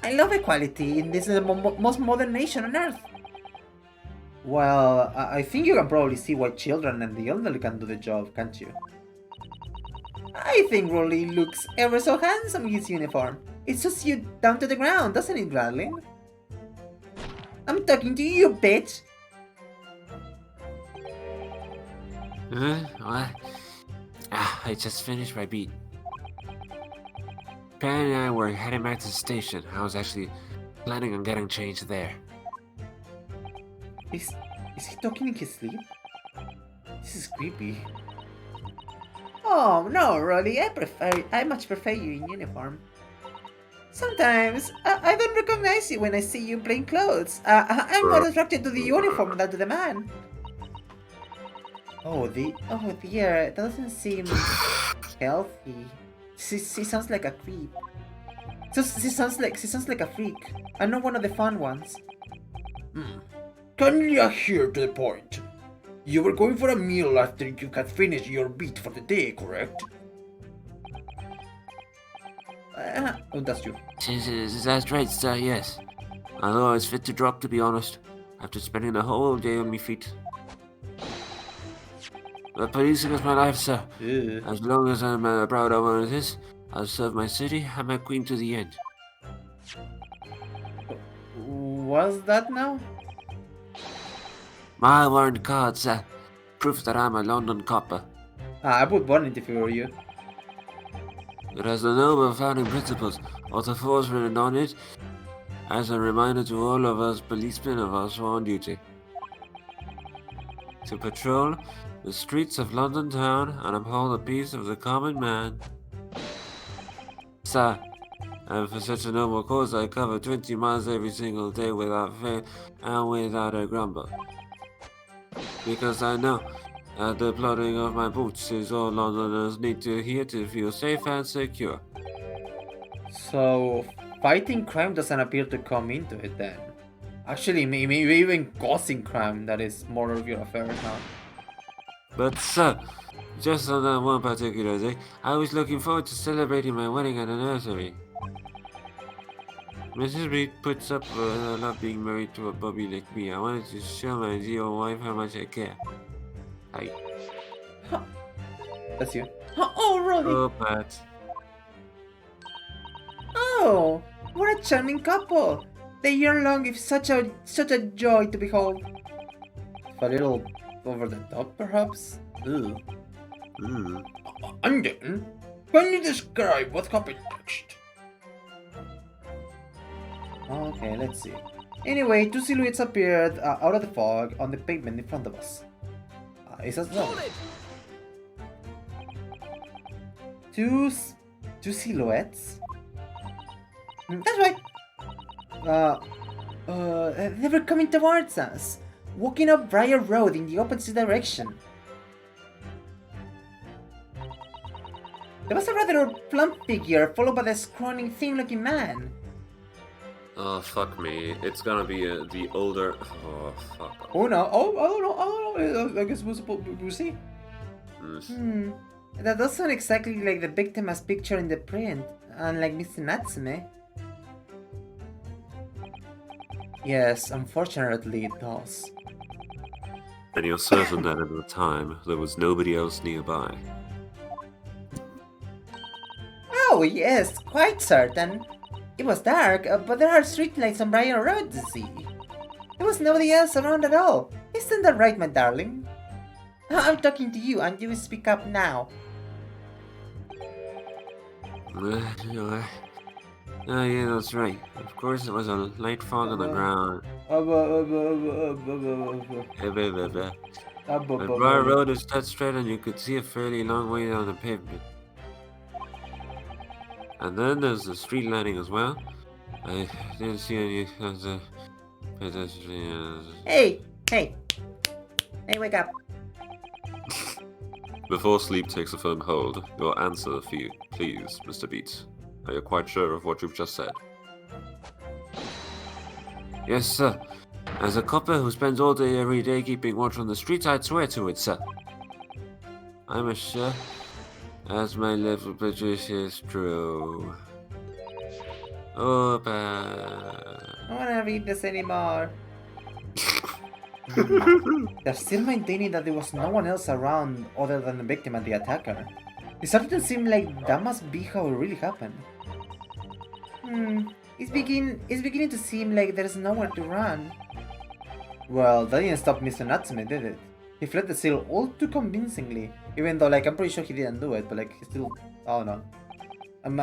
I love equality in this most modern nation on earth. Well, I think you can probably see why children and the elderly can do the job, can't you? I think Rolly looks ever so handsome in his uniform. It suits you down to the ground, doesn't it, darling? I'm talking to you, bitch! What? I just finished my beat. Pan and I were heading back to the station. I was actually planning on getting changed there. Is he talking in his sleep? This is creepy. Oh no, Rolly, I much prefer you in uniform. Sometimes I don't recognize you when I see you in plain clothes. I'm more attracted to the uniform than to the man. Oh dear, it doesn't seem healthy. She sounds like a creep. She sounds like a freak. I'm not one of the fun ones. Kindly adhere to the point. You were going for a meal after you had finished your beat for the day, correct? Oh, that's you. That's right, sir, yes. Although I was fit to drop, to be honest, after spending the whole day on my feet. The policing is my life, sir. Ew. As long as I'm proud of what it is, I'll serve my city and my queen to the end. Was that now? My word, God, sir. Proof that I'm a London copper. I would want it if it were you. It has the noble founding principles of the force written on it, as a reminder to all of us policemen of our sworn duty. to patrol the streets of London town and uphold the peace of the common man. Sir, and for such a noble cause I cover 20 miles every single day without fail and without a grumble. Because I know that the plodding of my boots is all Londoners need to hear to feel safe and secure. So, fighting crime doesn't appear to come into it then. Actually, maybe even causing crime, that is more of your affair now. But sir, just on that one particular day, I was looking forward to celebrating my wedding anniversary. Mrs. Reed puts up with her love being married to a bobby like me. I wanted to show my dear wife how much I care. Hi. That's you. Oh, really? Oh, Pat. Oh, what a charming couple! The year long is such a joy to behold. A little over the top, perhaps? Ooh. And then, can you describe what happened next? Okay, let's see. Anyway, two silhouettes appeared out of the fog on the pavement in front of us. Is that so? Hold it! Two silhouettes? That's right. They were coming towards us, walking up Briar Road in the opposite direction. There was a rather plump figure followed by this scrawny, thin-looking man. Oh, fuck me. It's gonna be the older... Oh, fuck. Oh no! I guess we'll see. That does sound exactly like the victim as pictured in the print, unlike Mr. Natsume. Yes, unfortunately it does. And you're certain that at the time, there was nobody else nearby. Oh yes, quite certain. It was dark, but there are streetlights on Briar Road to see. There was nobody else around at all. Isn't that right, my darling? I'm talking to you, and you speak up now. Oh, yeah, that's right. Of course, it was a light fog on the ground. The Briar Road is dead straight, and you could see a fairly long way down the pavement. And then there's the street lighting as well. I didn't see any other pedestrians. Hey, wake up. Before sleep takes a firm hold, your answer, please, Mr. Beats. Are you quite sure of what you've just said? Yes, sir. As a copper who spends all day every day keeping watch on the streets, I'd swear to it, sir. I'm as sure as my little Patricia is true. Oh, I don't wanna read this anymore. They're still maintaining that there was no one else around other than the victim and the attacker. It started to seem like that must be how it really happened. It's beginning to seem like there's nowhere to run. Well, that didn't stop Mr. Natsume, did it? He fled the seal all too convincingly, even though, like, I'm pretty sure he didn't do it, but, like, he still... I don't know.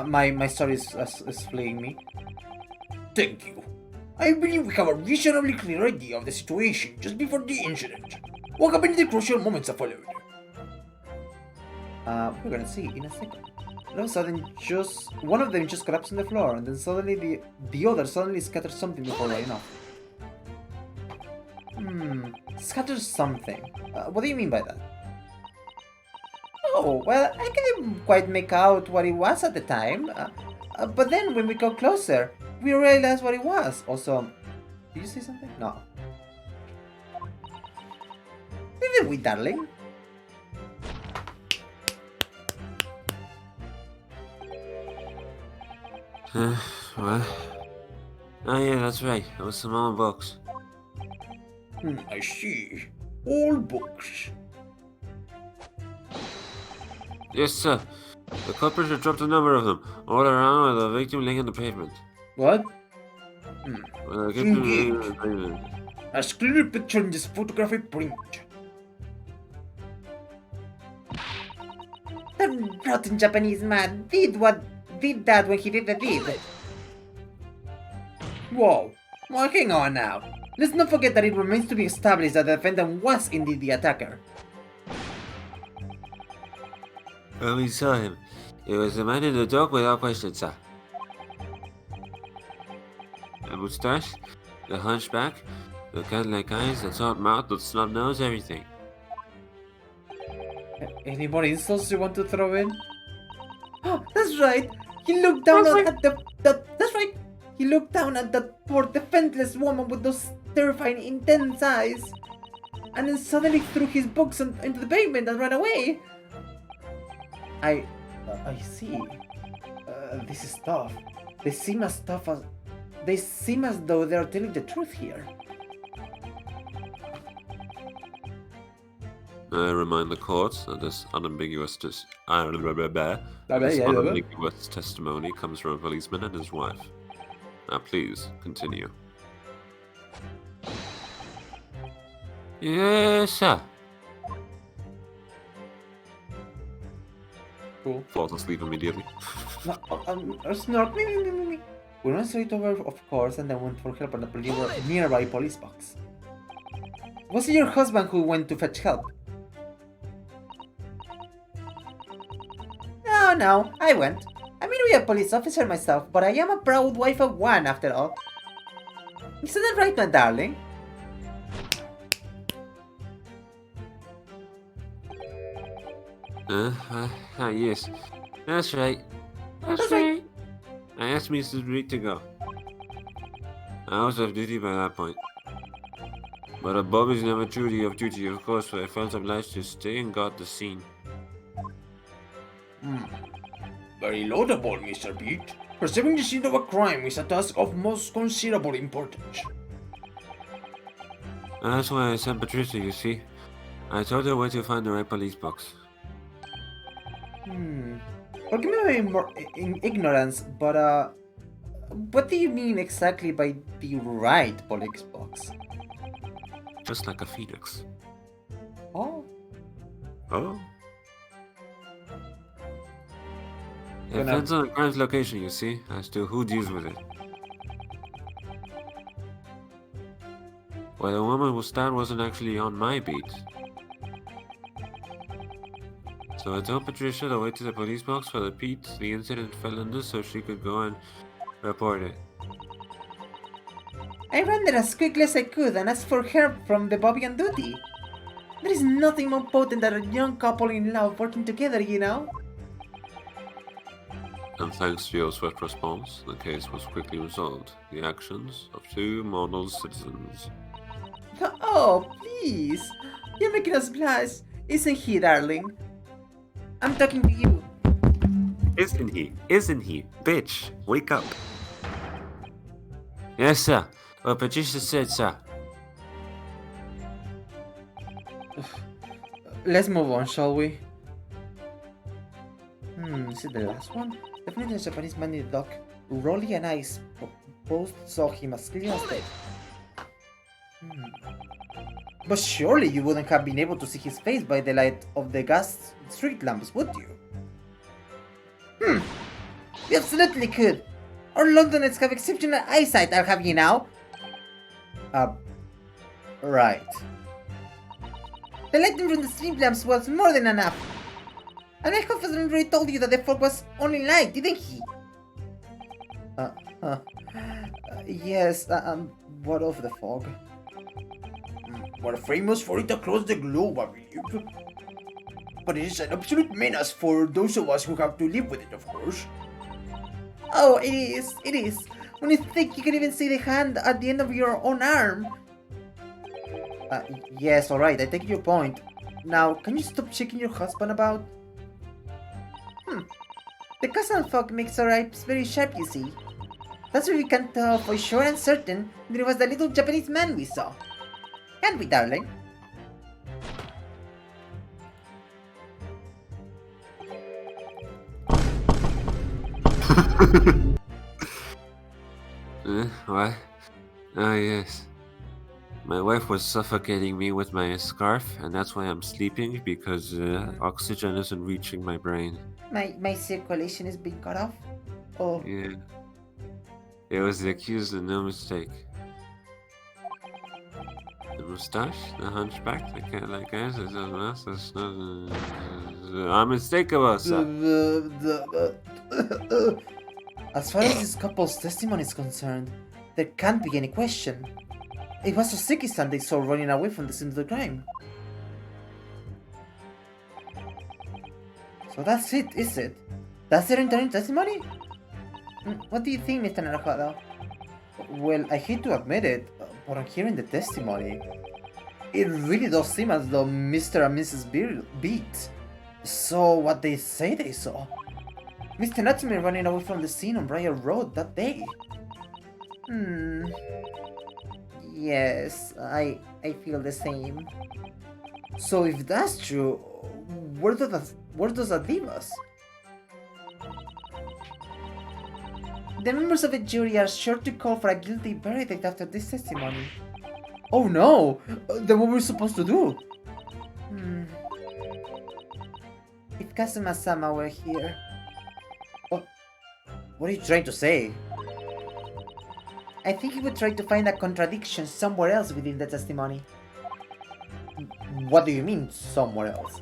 My story is fleeing me. Thank you. I believe we have a reasonably clear idea of the situation just before the incident. What happened in the crucial moments that followed? We're gonna see in a second. All of a sudden, one of them just collapsed on the floor, and then suddenly the other suddenly scattered something before running off. Scatter something. What do you mean by that? Oh, well, I couldn't quite make out what it was at the time. But then when we got closer, we realized what it was. Also, did you see something? No. Didn't we, darling? What? Oh, yeah, that's right. It was some old books. I see. All books. Yes, sir. The culprit had dropped a number of them, all around with the victim laying on the pavement. What? With the victim laying on the pavement. As clearly pictured in this photographic print. The rotten Japanese man did that when he did the deed. Whoa. Well, hang on now. Let's not forget that it remains to be established that the defendant was indeed the attacker. Well, we saw him. It was the man in the dog without question, sir. The moustache, the hunchback, the cat-like eyes, the taut mouth, the snub nose, everything. Any more insults you want to throw in? Oh, that's right. He looked down at the. That's right. He looked down at that poor defenseless woman with those terrifying, intense eyes, and then suddenly threw his books into the pavement and ran away. I see. This is tough. They seem as tough as. They seem as though they are telling the truth here. I remind the court that this unambiguous testimony comes from a policeman and his wife. Now please, continue. Yes, sir. Cool. Falls asleep immediately. No, snark. Me. We ran straight over, of course, and then went for help at the nearby police box. Was it your husband who went to fetch help? No, I went. I may be a police officer myself, but I am a proud wife of one, after all. Isn't that right, my darling? Yes. That's right. That's right. I asked Mrs. Reed to go. I was off duty by that point. But above is never truly off duty, of course, so I felt obliged to stay and guard the scene. Very laudable, Mr. Pete. Preserving the scene of a crime is a task of most considerable importance. That's why I sent Patricia, you see. I told her where to find the right police box. Forgive me my ignorance, but what do you mean exactly by the right police box? Just like a phoenix. Oh. Oh? It depends on the crime's location, you see, as to who deals with it. Where the woman was stabbed wasn't actually on my beat. So I told Patricia to wait to the police box for the Pete the incident fell under so she could go and report it. I ran there as quickly as I could and asked for help from the Bobby on duty. There is nothing more potent than a young couple in love working together, you know? And thanks to your swift response, the case was quickly resolved. The actions of two model citizens. Oh, please! You're making us blush, isn't he, darling? I'm talking to you. Isn't he? Isn't he? Bitch, wake up. Yes, sir. Well, Patricia said, sir. Let's move on, shall we? Is it the last one? Definitely a Japanese man in the dock. Rolly and I both saw him as clear as day. But surely you wouldn't have been able to see his face by the light of the gas street lamps, would you? You absolutely could. Our Londoners have exceptional eyesight, I'll have you now. Right. The lighting from the street lamps was more than enough. And my husband already told you that the fog was only light, didn't he? Yes, what of the fog? We're famous for it across the globe, I believe. But it is an absolute menace for those of us who have to live with it, of course. Oh, it is. When you think you can even see the hand at the end of your own arm. Yes, alright, I take your point. Now, can you stop checking your husband about? The castle fog makes our eyes very sharp, you see. That's why we can tell for sure and certain that it was the little Japanese man we saw. Can't we, darling? What? Ah, yes. My wife was suffocating me with my scarf, and that's why I'm sleeping, because oxygen isn't reaching my brain. My circulation is being cut off? Oh. Yeah. It was the accused and no mistake. mustache, the hunchback, the cat-like eyes, unmistakable, sir. As far as this couple's testimony is concerned, there can't be any question. It was Suzuki-san they saw running away from the scene of the crime. So that's it, is it? That's their entire testimony? What do you think, Mr. Naranjado? Well, I hate to admit it, but on hearing the testimony, it really does seem as though Mr. and Mrs. Beat saw what they say they saw. Mr. Natsume running away from the scene on Briar Road that day. Yes, I feel the same. So if that's true, where does that leave us? The members of the jury are sure to call for a guilty verdict after this testimony. Oh no! Then what were we supposed to do? If Kazuma-sama were here... What are you trying to say? I think he would try to find a contradiction somewhere else within the testimony. What do you mean, somewhere else?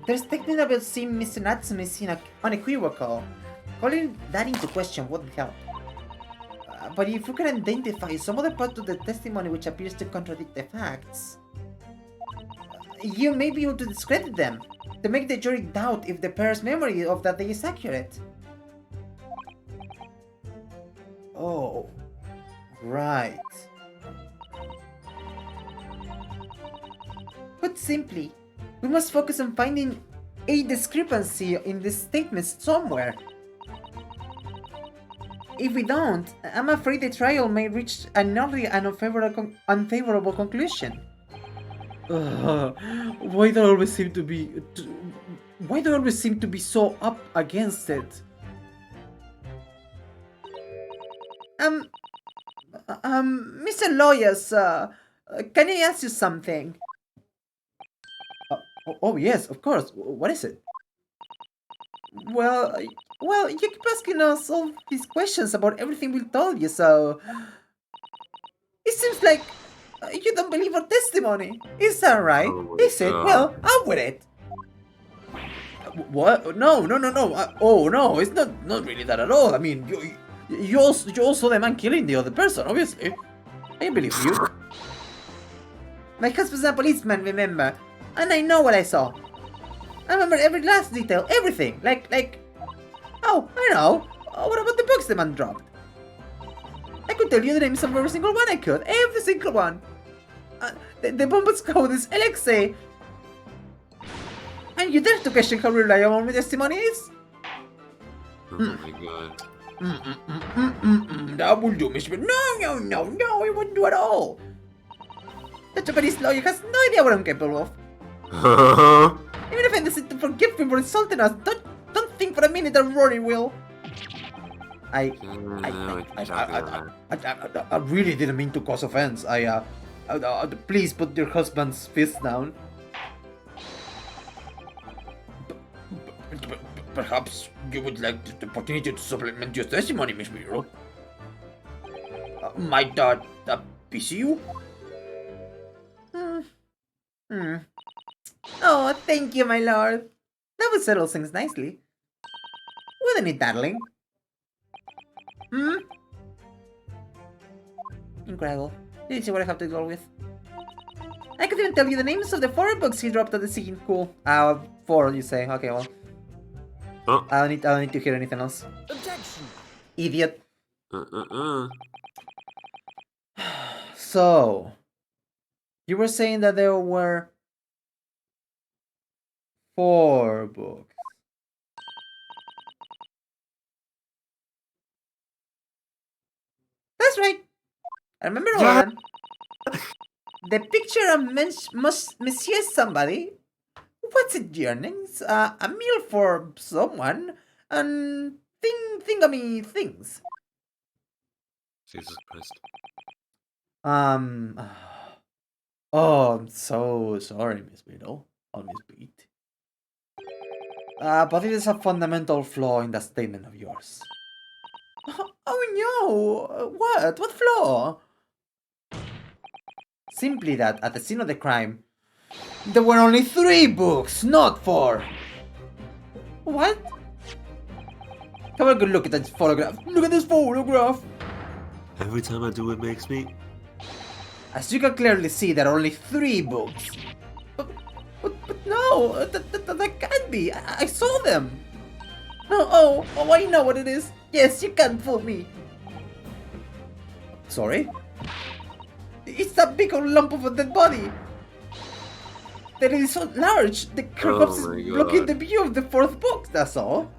Their statement about seeing Mr. Natsume scene unequivocal. Calling that into question wouldn't help. But if you can identify some other part of the testimony which appears to contradict the facts, you may be able to discredit them, to make the jury doubt if the pair's memory of that day is accurate. Oh, right. Put simply, we must focus on finding a discrepancy in the statements somewhere. If we don't, I'm afraid the trial may reach an utterly unfavorable conclusion. Why do I always seem to be so up against it? Mr. Lawyers, can I ask you something? Oh yes, of course. What is it? Well, you keep asking us all these questions about everything we told you, so... It seems like you don't believe our testimony. Is that right? Is it? Well, out with it. What? No. Oh no, it's not really that at all. I mean, you also saw the man killing the other person, obviously. I believe you. My husband's a policeman, remember? And I know what I saw. I remember every last detail, everything. Like... Oh, I know. What about the books the man dropped? I could tell you the names of every single one I could. Every single one. The bombard's code is Alexei. And you dare to question how reliable my testimony is? Oh my god. That will do, Miss. No, it wouldn't do at all. The Japanese lawyer has no idea what I'm capable of. Even if I decide to forgive him for insulting us, don't think for a minute that Rory will. I really didn't mean to cause offense. Please put your husband's fist down. Perhaps you would like the opportunity to supplement your testimony, Miss Miro. Might that please you? Oh, thank you, my lord. That would settle things nicely. Wouldn't it, darling? Incredible. Did you see what I have to deal with? I could even tell you the names of the 4 books he dropped at the scene. Cool. 4, you say. Okay, well. I don't need to hear anything else. Objection. Idiot. So, you were saying that there were 4 books. That's right. I remember all of them. The picture of Monsieur somebody. What's it, yearnings? A meal for someone, and thingamy things. Jesus Christ. Oh, I'm so sorry, Miss Beetle. Or Miss Beat. But it is a fundamental flaw in that statement of yours. Oh no! What? What flaw? Simply that at the scene of the crime, there were only 3 books, not 4. What? Have a good look at that photograph. Look at this photograph. Every time I do, it makes me. As you can clearly see, there are only 3 books. But no, that can't be. I saw them. No, oh, I know what it is. Yes, you can't fool me. Sorry? It's that big old lump of a dead body. That is so large. The corpse Oh my is blocking God. the view of the 4th book, that's all.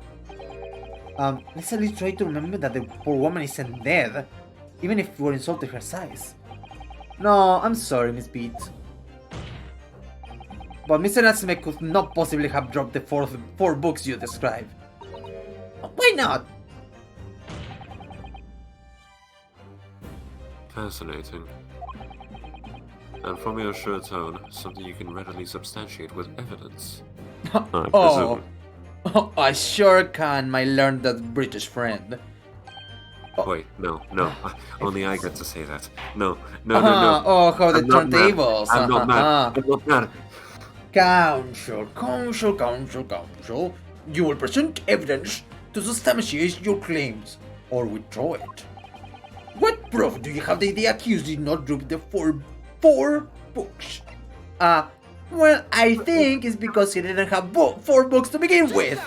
Let's at least try to remember that the poor woman isn't dead, even if we're insulting her size. No, I'm sorry, Miss Beat. But Mr. Natsume could not possibly have dropped the 4 books you described. Why not? Fascinating. And from your sure tone, something you can readily substantiate with evidence. I Oh. presume. I sure can, my learned British friend. Wait, no. Only I get to say that. No. Oh, how the I'm not mad. turntables. I'm not mad. I'm not mad. Counsel. You will present evidence to substantiate your claims, or withdraw it. What proof do you have that the accused did not drop the four books? Well, I think it's because he didn't have 4 books to begin with.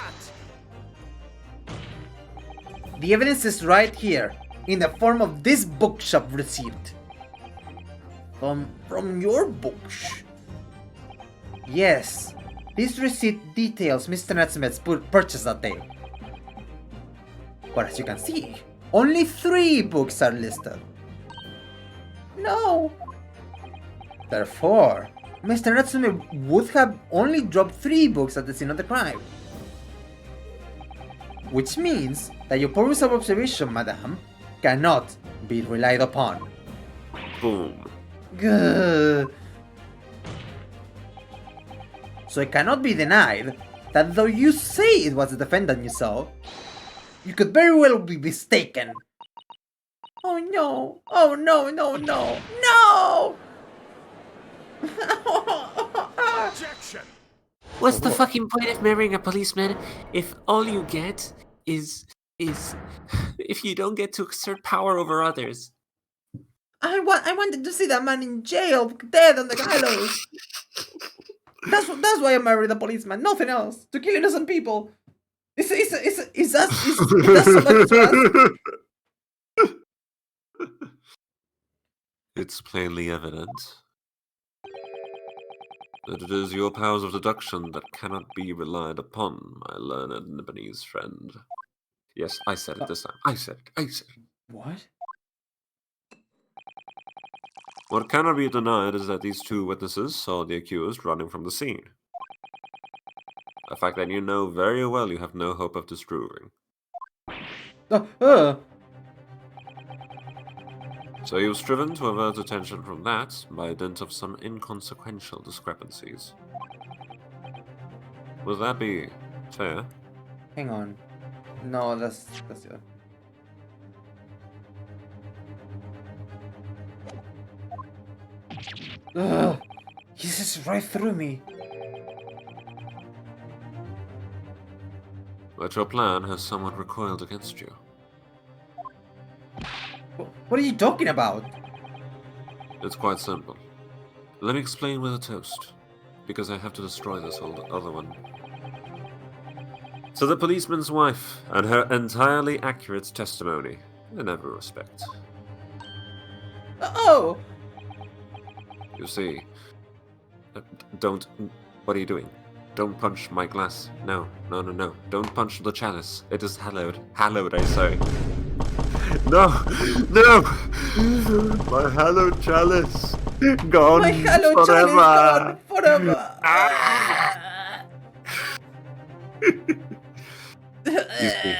The evidence is right here, in the form of this bookshop receipt. From your books? Yes, this receipt details Mr. Natsume's purchase that day. But as you can see, only 3 books are listed. No. Therefore, Mr. Natsume would have only dropped 3 books at the scene of the crime. Which means that your powers of observation, madame, cannot be relied upon. Boom. Good. So it cannot be denied that though you say it was the defendant you saw, you could very well be mistaken. Oh no! Oh no! No! Objection! What's the fucking point of marrying a policeman if all you get is if you don't get to exert power over others? I wanted to see that man in jail, dead on the gallows. That's why I married a policeman. Nothing else. To kill innocent people. Is that so much to ask? It's plainly evident that it is your powers of deduction that cannot be relied upon, my learned Nibonese friend. Yes, I said it this time. I said it. What? What cannot be denied is that these 2 witnesses saw the accused running from the scene. A fact that you know very well you have no hope of disproving. So you've striven to avert attention from that by dint of some inconsequential discrepancies. Would that be fair? Hang on. No, that's it. Ugh! He sees right through me. But your plan has somewhat recoiled against you. What are you talking about? It's quite simple. Let me explain with a toast, because I have to destroy this other one. To the policeman's wife and her entirely accurate testimony in every respect. Oh! You see, don't. What are you doing? Don't punch my glass. No. Don't punch the chalice. It is hallowed. Hallowed, I say. No! My hallowed chalice. Gone My hallowed forever. chalice gone forever! You see,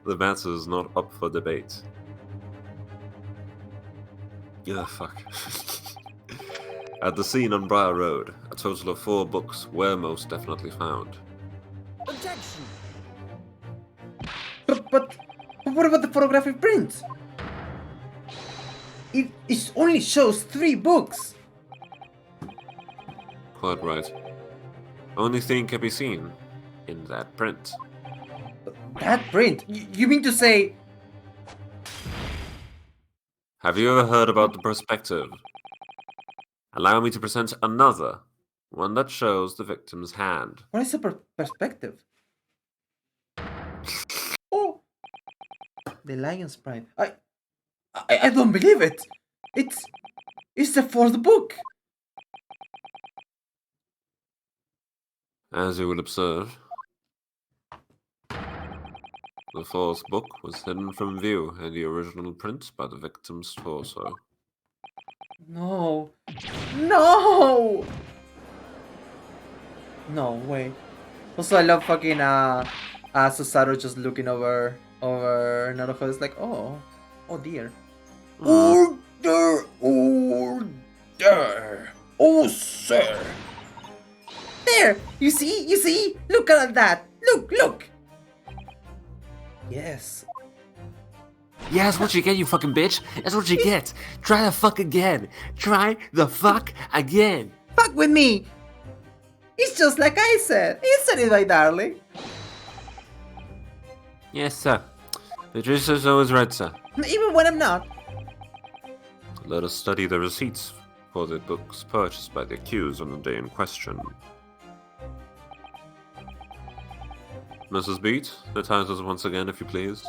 the matter is not up for debate. Yeah, fuck. At the scene on Briar Road, a total of 4 books were most definitely found. Objection! But what about the photographic prints? It only shows 3 books. Quite right. Only thing can be seen in that print. That print? You mean to say... Have you ever heard about the perspective? Allow me to present another, one that shows the victim's hand. What is a perspective? Oh! The lion's pride. I don't believe it! It's the 4th book! As you will observe, the 4th book was hidden from view in the original print by the victim's torso. No! No! No way. Also, I love fucking Susaru just looking over Naruto. It's like, oh dear. Order! Order! Oh, sir! There! You see? Look at that! Look! Yes. Yeah, that's what you get, you fucking bitch. That's what you get. Try the fuck again. Try the fuck again. Fuck with me! It's just like I said. You said it, my darling. Yes, sir. Patricia is always right, sir. Even when I'm not. Let us study the receipts for the books purchased by the accused on the day in question. Mrs. Beat, the titles once again, if you please.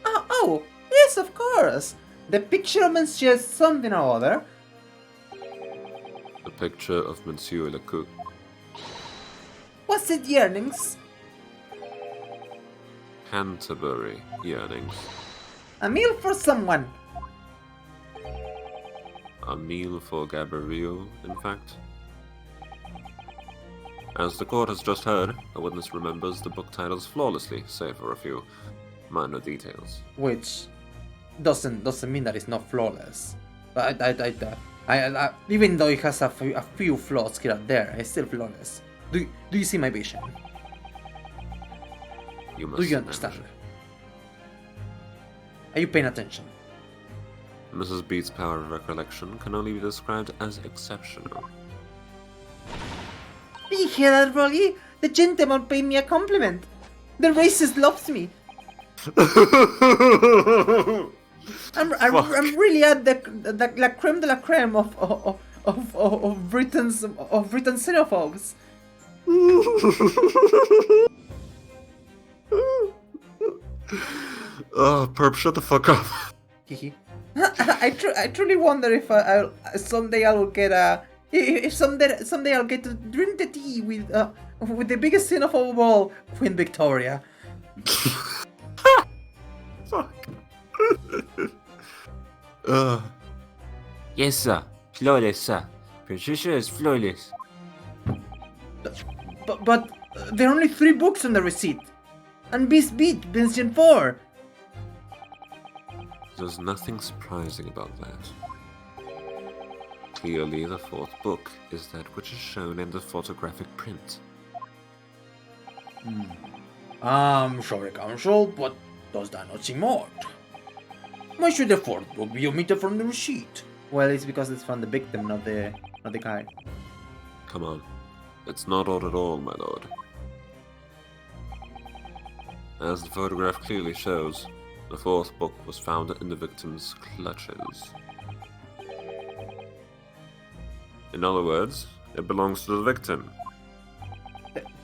Oh, yes, of course. The picture mentions something or other. The picture of Monsieur Lecoq. What's it, yearnings? Canterbury yearnings. A meal for someone. A meal for Gabrielle, in fact. As the court has just heard, the witness remembers the book titles flawlessly, save for a few minor details. Which doesn't mean that it's not flawless. But I even though it has a few flaws here and there, it's still flawless. Do you see my vision? You must Do you understand? Are you paying attention? Mrs. Beat's power of recollection can only be described as exceptional. Did you hear that, Rolly? The gentleman paid me a compliment. The racist loves me. I'm really at the la creme de la creme of Britain's xenophobes. Oh, Perp, shut the fuck up. I truly wonder if someday I will get if someday I'll get to drink the tea with the biggest xenophobe of all, Queen Victoria. Fuck. Yes, sir. Flawless, sir. Patricia is flawless. But there are only 3 books on the receipt, and Beast Beat mentioned 4. There's nothing surprising about that. Clearly, the 4th book is that which is shown in the photographic print. I'm sorry, Counsel, but does that not seem odd? Why should the 4th book be omitted from the receipt? Well, it's because it's from the victim, not the guy. Come on. It's not odd at all, my lord. As the photograph clearly shows, the 4th book was found in the victim's clutches. In other words, it belongs to the victim.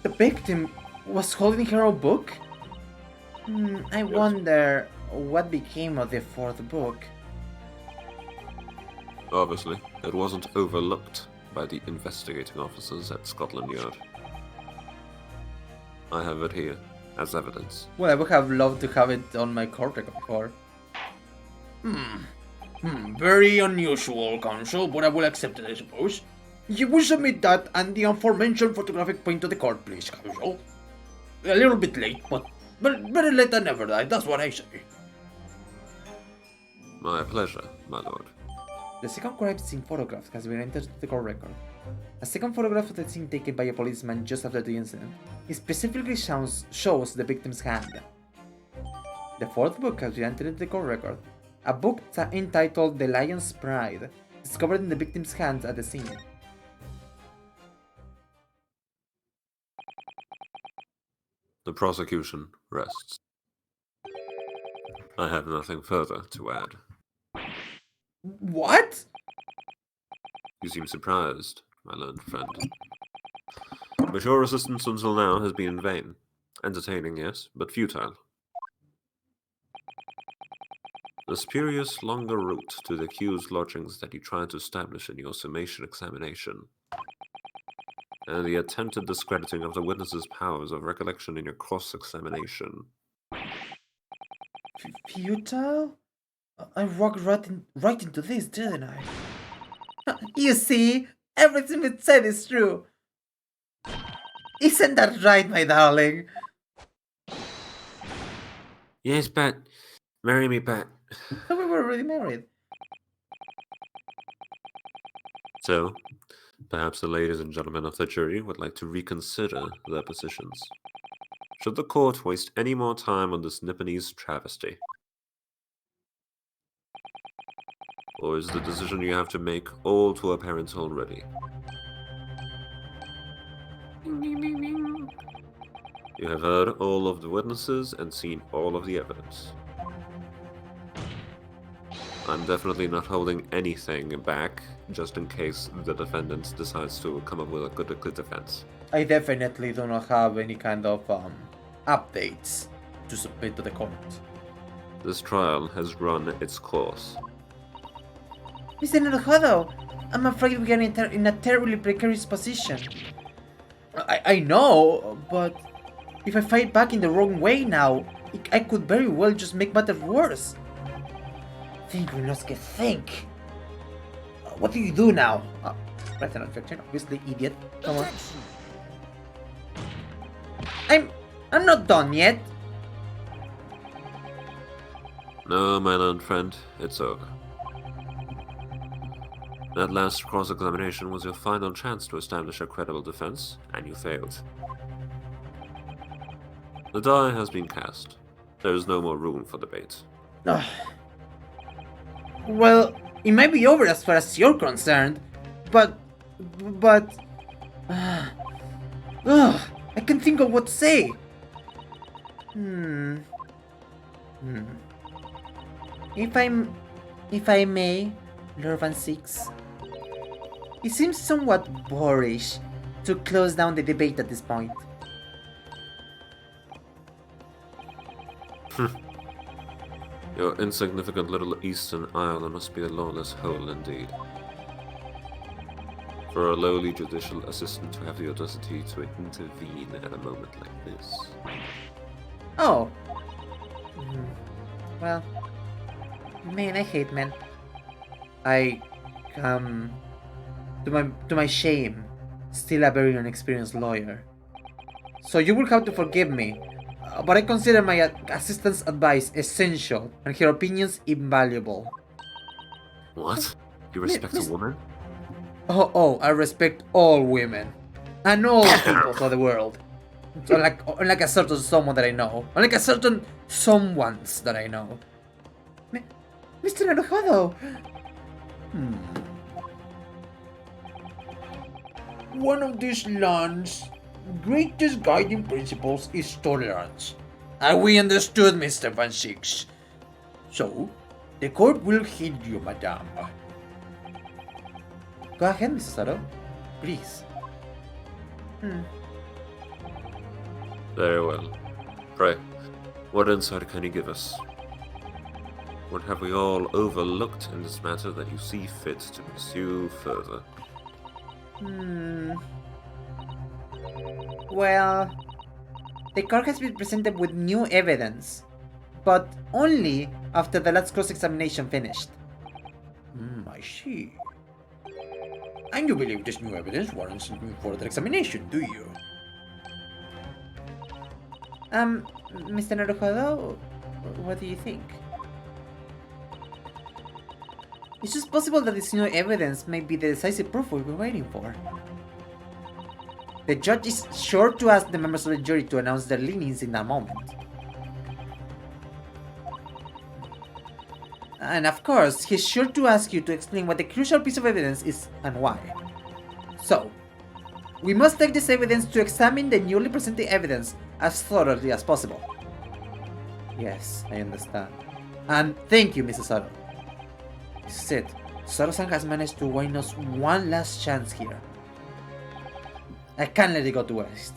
The victim was holding her own book? I wonder what became of the 4th book. Obviously, it wasn't overlooked by the investigating officers at Scotland Yard. I have it here as evidence. Well, I would have loved to have it on my court record before. Very unusual, Counsel, but I will accept it, I suppose. You will submit that and the aforementioned photographic print to the court, please, Counsel. A little bit late, but better late than never, that's what I say. My pleasure, my lord. The second crime scene photograph has been entered to the court record. A second photograph of the scene taken by a policeman just after the incident. It specifically shows the victim's hand. The fourth book has been entered into the court record. A book entitled The Lion's Pride, discovered in the victim's hands at the scene. The prosecution rests. I have nothing further to add. What? You seem surprised, my learned friend. But your assistance until now has been in vain. Entertaining, yes, but futile. The spurious longer route to the accused lodgings that you tried to establish in your summation examination, and the attempted discrediting of the witness's powers of recollection in your cross-examination. Futile? I walked right into this, didn't I? You see, everything we said is true. Isn't that right, my darling? Yes, Pat. Marry me, Pat. We were already married. So, perhaps the ladies and gentlemen of the jury would like to reconsider their positions. Should the court waste any more time on this Nipponese travesty? Or is the decision you have to make all too apparent already? You have heard all of the witnesses and seen all of the evidence. I'm definitely not holding anything back, just in case the defendant decides to come up with a good defense. I definitely do not have any kind of updates to submit to the court. This trial has run its course. Mr. Naruhodo, I'm afraid we are in a terribly precarious position. I know, but if I fight back in the wrong way now, I could very well just make matters worse. Think, Ryunosuke, think. What do you do now? Right, an infection, obviously, idiot. Come on. I'm not done yet. No, my learned friend, it's over. That last cross-examination was your final chance to establish a credible defense, and you failed. The die has been cast. There is no more room for debate. Well, it might be over as far as you're concerned, but I can't think of what to say. If I may, Lord Van Six, it seems somewhat boorish to close down the debate at this point. Your insignificant little eastern island must be a lawless hole indeed. For a lowly judicial assistant to have the audacity to intervene at a moment like this. Oh. Well, man, I hate men. To my shame, still a very inexperienced lawyer. So you will have to forgive me, but I consider my assistant's advice essential and her opinions invaluable. What? You respect a woman? Oh, I respect all women. And all peoples of the world. So unlike a certain someone that I know. Unlike a certain someones that I know. Mr. Naruhodo! One of this land's greatest guiding principles is tolerance. And we understood, Mr. Van Six. So, the court will heed you, madame. Go ahead, Mr. Sato. Please. Very well. Pray, what insight can you give us? What have we all overlooked in this matter that you see fit to pursue further? Well, the court has been presented with new evidence, but only after the last cross-examination finished. I see. And you believe this new evidence warrants further examination, do you? Mr. Naruhodo, what do you think? It's just possible that this new evidence may be the decisive proof we've been waiting for. The judge is sure to ask the members of the jury to announce their leanings in that moment. And of course, he's sure to ask you to explain what the crucial piece of evidence is and why. So, we must take this evidence to examine the newly presented evidence as thoroughly as possible. Yes, I understand. And thank you, Mrs. Otto. This is it. Soro-san has managed to win us one last chance here. I can't let it go to waste.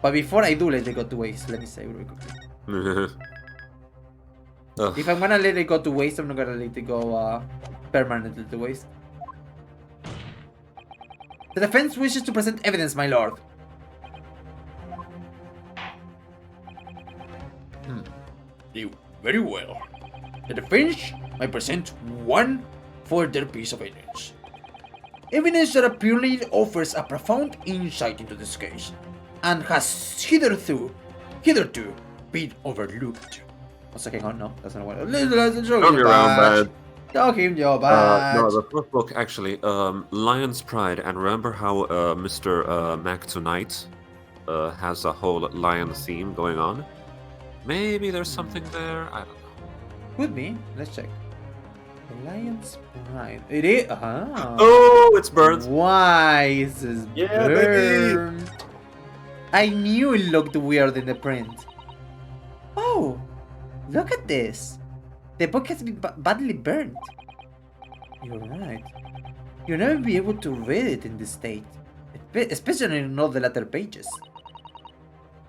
But before I do let it go to waste, let me say really quickly. Ugh. If I'm gonna let it go to waste, I'm not gonna let it go permanently to waste. The defense wishes to present evidence, my lord. Very well. The defense might present one further piece of evidence. Evidence that apparently offers a profound insight into this case, and has hitherto been overlooked. One second, oh no, that's not what. Don't be around, bad. Don't give him your badge. No, the first book actually, Lion's Pride, and remember how Mr. Mac tonight has a whole lion theme going on? Maybe there's something there. I don't know. Could be. Let's check. The Lion's Pride. It is. Oh, it's burnt. Why is this Yeah, baby. burned? I knew it looked weird in the print. Oh, look at this. The book has been badly burned. You're right. You'll never be able to read it in this state, especially in all the latter pages.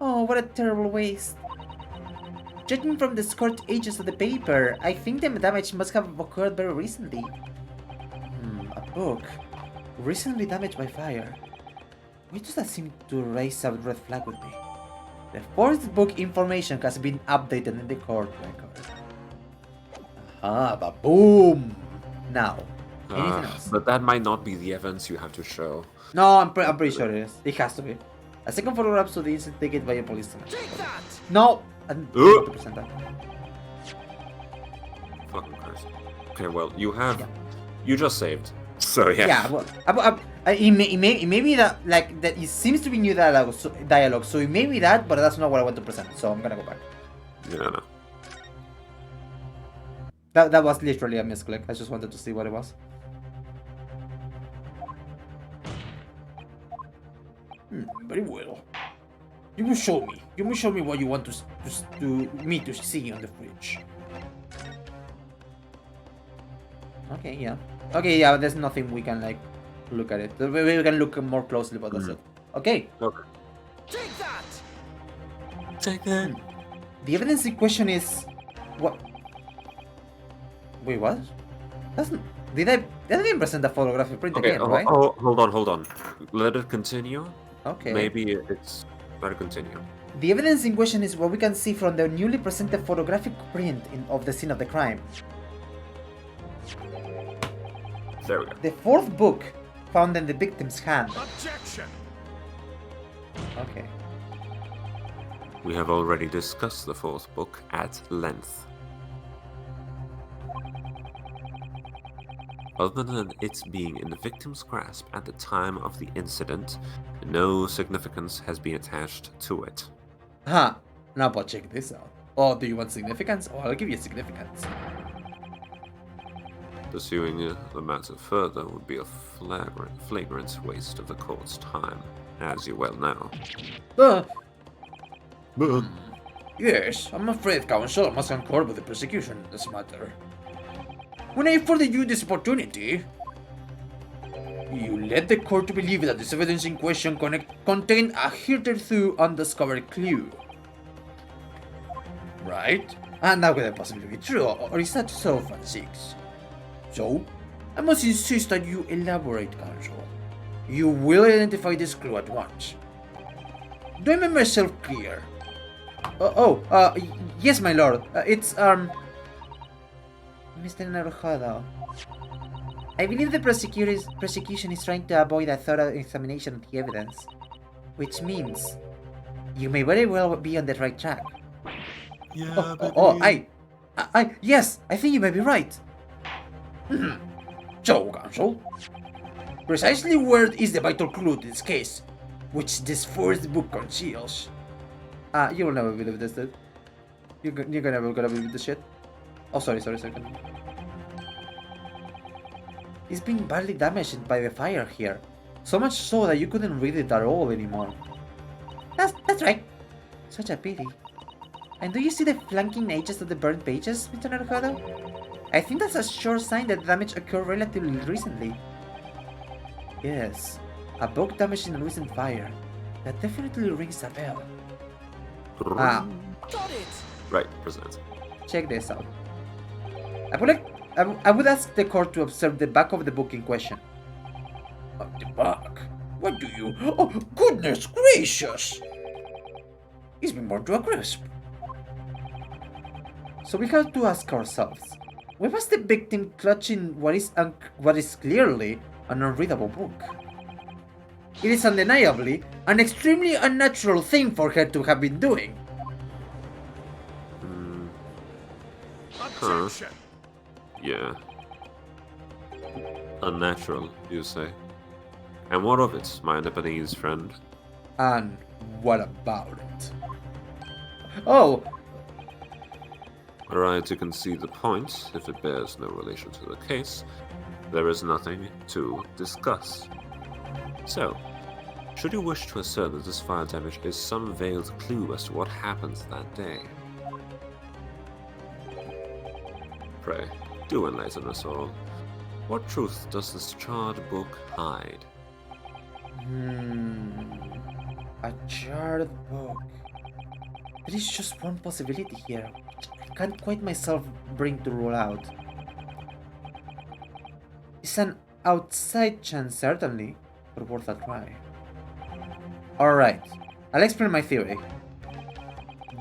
Oh, what a terrible waste. Judging from the scorched edges of the paper, I think the damage must have occurred very recently. A book recently damaged by fire. Why does that seem to raise a red flag with me? The fourth book information has been updated in the court record. But boom! Now, anything else? But that might not be the evidence you have to show. No, I'm pretty sure it is. It has to be. A second photograph to the incident taken by a policeman. Take that! No! I'm not to present that. Fucking Christ. Okay, well, you have... Yeah. You just saved. So, yeah. Yeah, well, it may be that, like, that it seems to be new dialogue, so it may be that, but that's not what I want to present, so I'm gonna go back. Yeah, no. That was literally a misclick. I just wanted to see what it was. Very well. You will show me. You will show me what you want me to see on the fridge. Okay, yeah. Okay, yeah, there's nothing we can, like, look at it. We can look more closely, but that's it. Okay. Okay. Take that! Take that. The evidence in question is... What? Wait, what? They didn't present the photographic print Okay, again, right? hold on. Let it continue. Okay. Maybe it's better continue. The evidence in question is what we can see from the newly presented photographic print of the scene of the crime. There we go. The fourth book found in the victim's hand. Objection! Okay. We have already discussed the fourth book at length. Other than its being in the victim's grasp at the time of the incident, no significance has been attached to it. Huh. Now but check this out. Oh, do you want significance? Oh, I'll give you significance. Pursuing the matter further would be a flagrant waste of the court's time, as you well know. Yes, I'm afraid, counsel, I must concord with the prosecution in this matter. When I afforded you this opportunity, you led the court to believe that this evidence in question contained a hitherto undiscovered clue. Right? And that could possibly be true, or is that so, Francis? So, I must insist that you elaborate, counsel. You will identify this clue at once. Do I make myself clear? Yes, my lord. It's, Mr. Naruhodo. I believe the prosecution is trying to avoid a thorough examination of the evidence. Which means, you may very well be on the right track. Yeah, Yes, I think you may be right. So, counsel, precisely where is the vital clue to this case, which this fourth book conceals? You will never believe this, dude. You're never gonna believe this shit. Oh, sorry. It's been badly damaged by the fire here. So much so that you couldn't read it at all anymore. That's right. Such a pity. And do you see the flanking edges of the burnt pages, Mr. Naruhodo? I think that's a sure sign that the damage occurred relatively recently. Yes, a book damaged in a recent fire. That definitely rings a bell. Ah, Got it! Right, present. check this out. I would ask the court to observe the back of the book in question. The back? What do you... Oh, goodness gracious! He's been burned to a crisp. So we have to ask ourselves, why was the victim clutching what is clearly an unreadable book? It is undeniably an extremely unnatural thing for her to have been doing. Objection! Yeah. Unnatural, you say? And what of it, my Nepalese friend? And what about it? Oh, Were I to concede the point, if it bears no relation to the case, there is nothing to discuss. So, should you wish to assert that this fire damage is some veiled clue as to what happened that day? Pray, do enlighten us all. What truth does this charred book hide? a charred book. There is just one possibility here, which I can't quite myself bring to rule out. It's an outside chance, certainly, but worth a try. Alright, I'll explain my theory.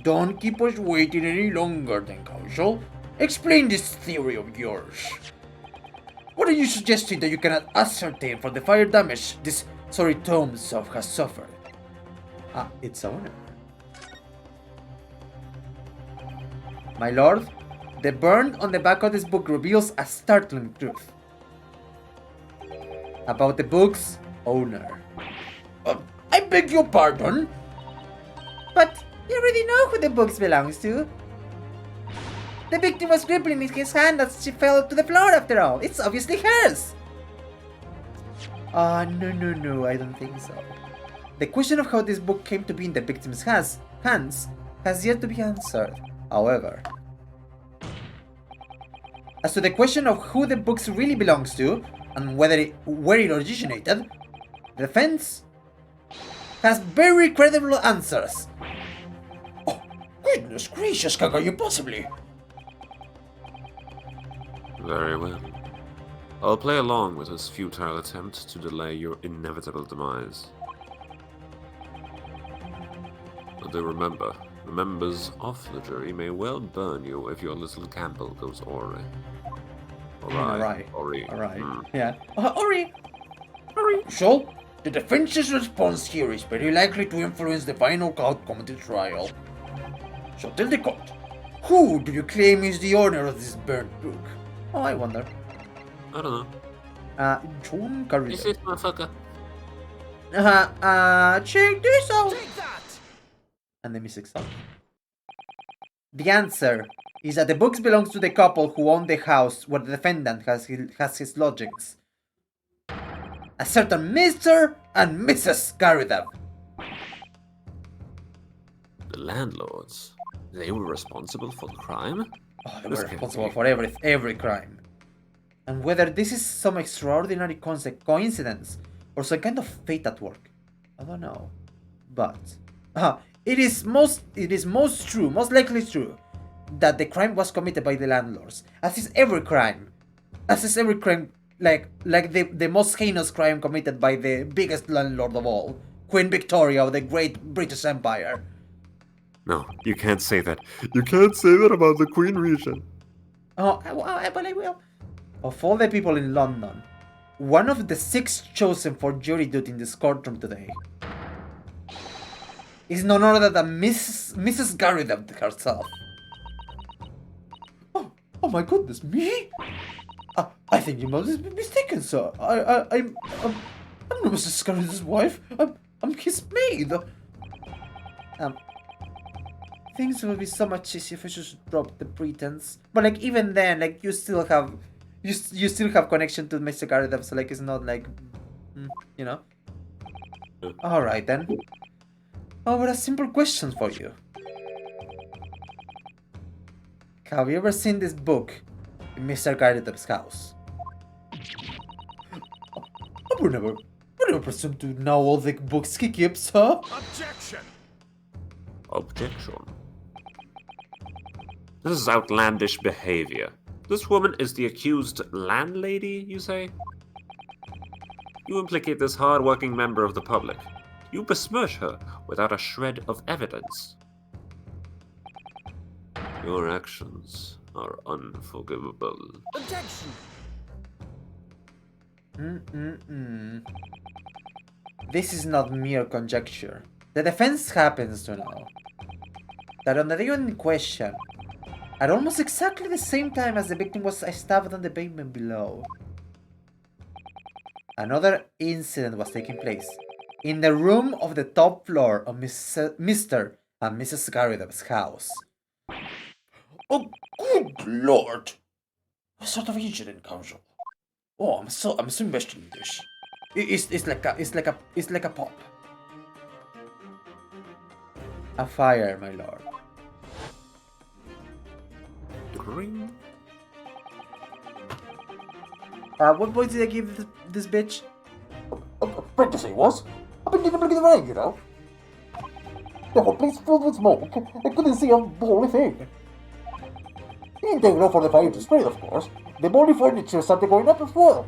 Don't keep us waiting any longer then, Counsel. Explain this theory of yours. What are you suggesting that you cannot ascertain for the fire damage this sorry tomes has suffered? Its owner. My lord, the burn on the back of this book reveals a startling truth about the book's owner. I beg your pardon? But you already know who the book belongs to. The victim was gripping in his hand as she fell to the floor after all. It's obviously hers. No, I don't think so. The question of how this book came to be in the victim's hands has yet to be answered. However, as to the question of who the book really belongs to and where it originated, the defense has very credible answers. Oh, goodness gracious, how can you possibly? Very well. I'll play along with this futile attempt to delay your inevitable demise. But do remember, the members of the jury may well burn you if your little gamble goes awry. Alright. Yeah. Ori! So, the defense's response here is very likely to influence the final outcome of the trial. So tell the court, who do you claim is the owner of this burnt book? Oh, I wonder. I don't know. John Carrier. This is motherfucker. Check this out! Take that! And the music stops. The answer is that the books belongs to the couple who own the house where the defendant has his lodgings. A certain Mr. and Mrs. Garridev. The landlords. They were responsible for the crime? Oh, they were responsible for every crime. And whether this is some extraordinary coincidence or some kind of fate at work, I don't know. But it is most likely true, that the crime was committed by the landlords, as is every crime, like the most heinous crime committed by the biggest landlord of all, Queen Victoria of the Great British Empire. No, you can't say that. You can't say that about the Queen Regent. Oh, but I will. Of all the people in London, one of the 6 chosen for jury duty in this courtroom today is none other than Mrs. Garridev herself. Oh my goodness, me? I think you must be mistaken, sir. I'm not Mrs. Garridev's wife. I'm his maid. things would be so much easier if I just drop the pretense. But like even then, like you still have, you still have connection to Mr. Gardev, so like it's not like, you know. All right then. Oh, but a simple question for you. Have you ever seen this book in Mr. Gardev's house? I would never presume to know all the books he keeps, huh? Objection! Objection. This is outlandish behavior. This woman is the accused landlady, you say? You implicate this hard-working member of the public. You besmirch her without a shred of evidence. Your actions are unforgivable. Objection! This is not mere conjecture. The defense happens to know that on the day in question, at almost exactly the same time as the victim was stabbed on the pavement below, another incident was taking place in the room of the top floor of Mr. and Mrs. Garridov's house. Oh, good lord! What sort of incident, Counsel? Oh, I'm so invested in this. It's like a pop. A fire, my lord. Ring. What points did I give this bitch? Apprentice he was. I've been digging the rain, you know. The whole place filled with smoke. I couldn't see a holy thing. He didn't take enough for the fire to spread, of course. The moldy furniture started going up as well.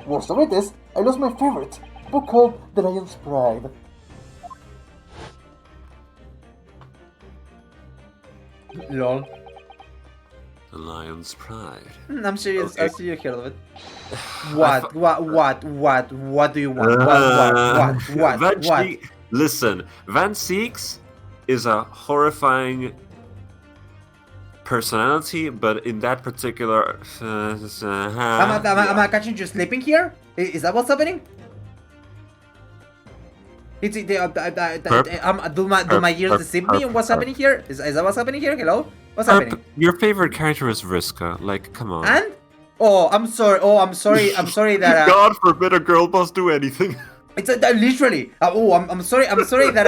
Worst of it is, I lost my favorite book called The Lion's Pride. Lol. The Lion's Pride. I'm serious. Okay. I see you heard of it. What do you want? What? Listen, Van Seeks is a horrifying personality, but in that particular... Am I catching you sleeping here? Is that what's happening? Do my ears deceive me? What's happening here? Is that what's happening here? Hello? What's happening? Your favorite character is Vriska. Like, come on. And? Oh, I'm sorry. I'm sorry that. God forbid a girl must do anything. It's literally. I'm sorry. I'm sorry that.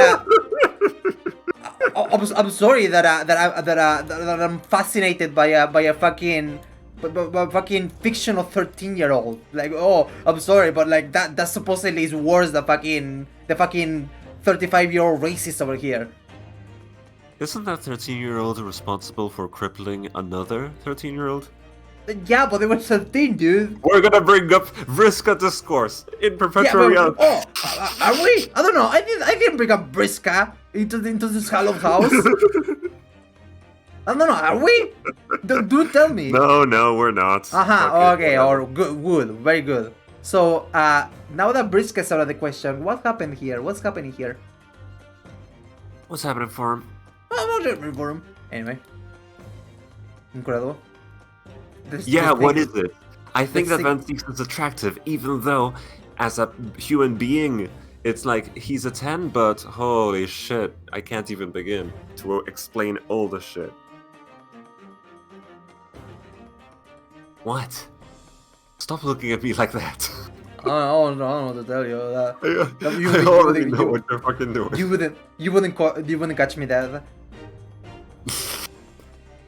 I'm sorry that I'm fascinated by a fucking fictional 13-year-old. Like, oh, I'm sorry, but like that supposedly is worse than the fucking 35-year-old racist over here. Isn't that 13-year-old responsible for crippling another 13-year-old? Yeah, but they were 13, dude. We're gonna bring up Vriska discourse in perpetual reality. Are we? I don't know. I didn't bring up Vriska into this hallowed house. I don't know. Are we? Do tell me. No, we're not. Okay. Or good. Very good. So now that Vriska's out of the question, what happened here? What's happening here? What's happening for him? I'm not sure for him. Anyway, incredible. What is it? I think that thing- Van Seeks is attractive, even though, as a human being, it's like he's a 10, but holy shit, I can't even begin to explain all the shit. What? Stop looking at me like that. I don't know what to tell you. I already know what you're fucking doing. You wouldn't catch me there.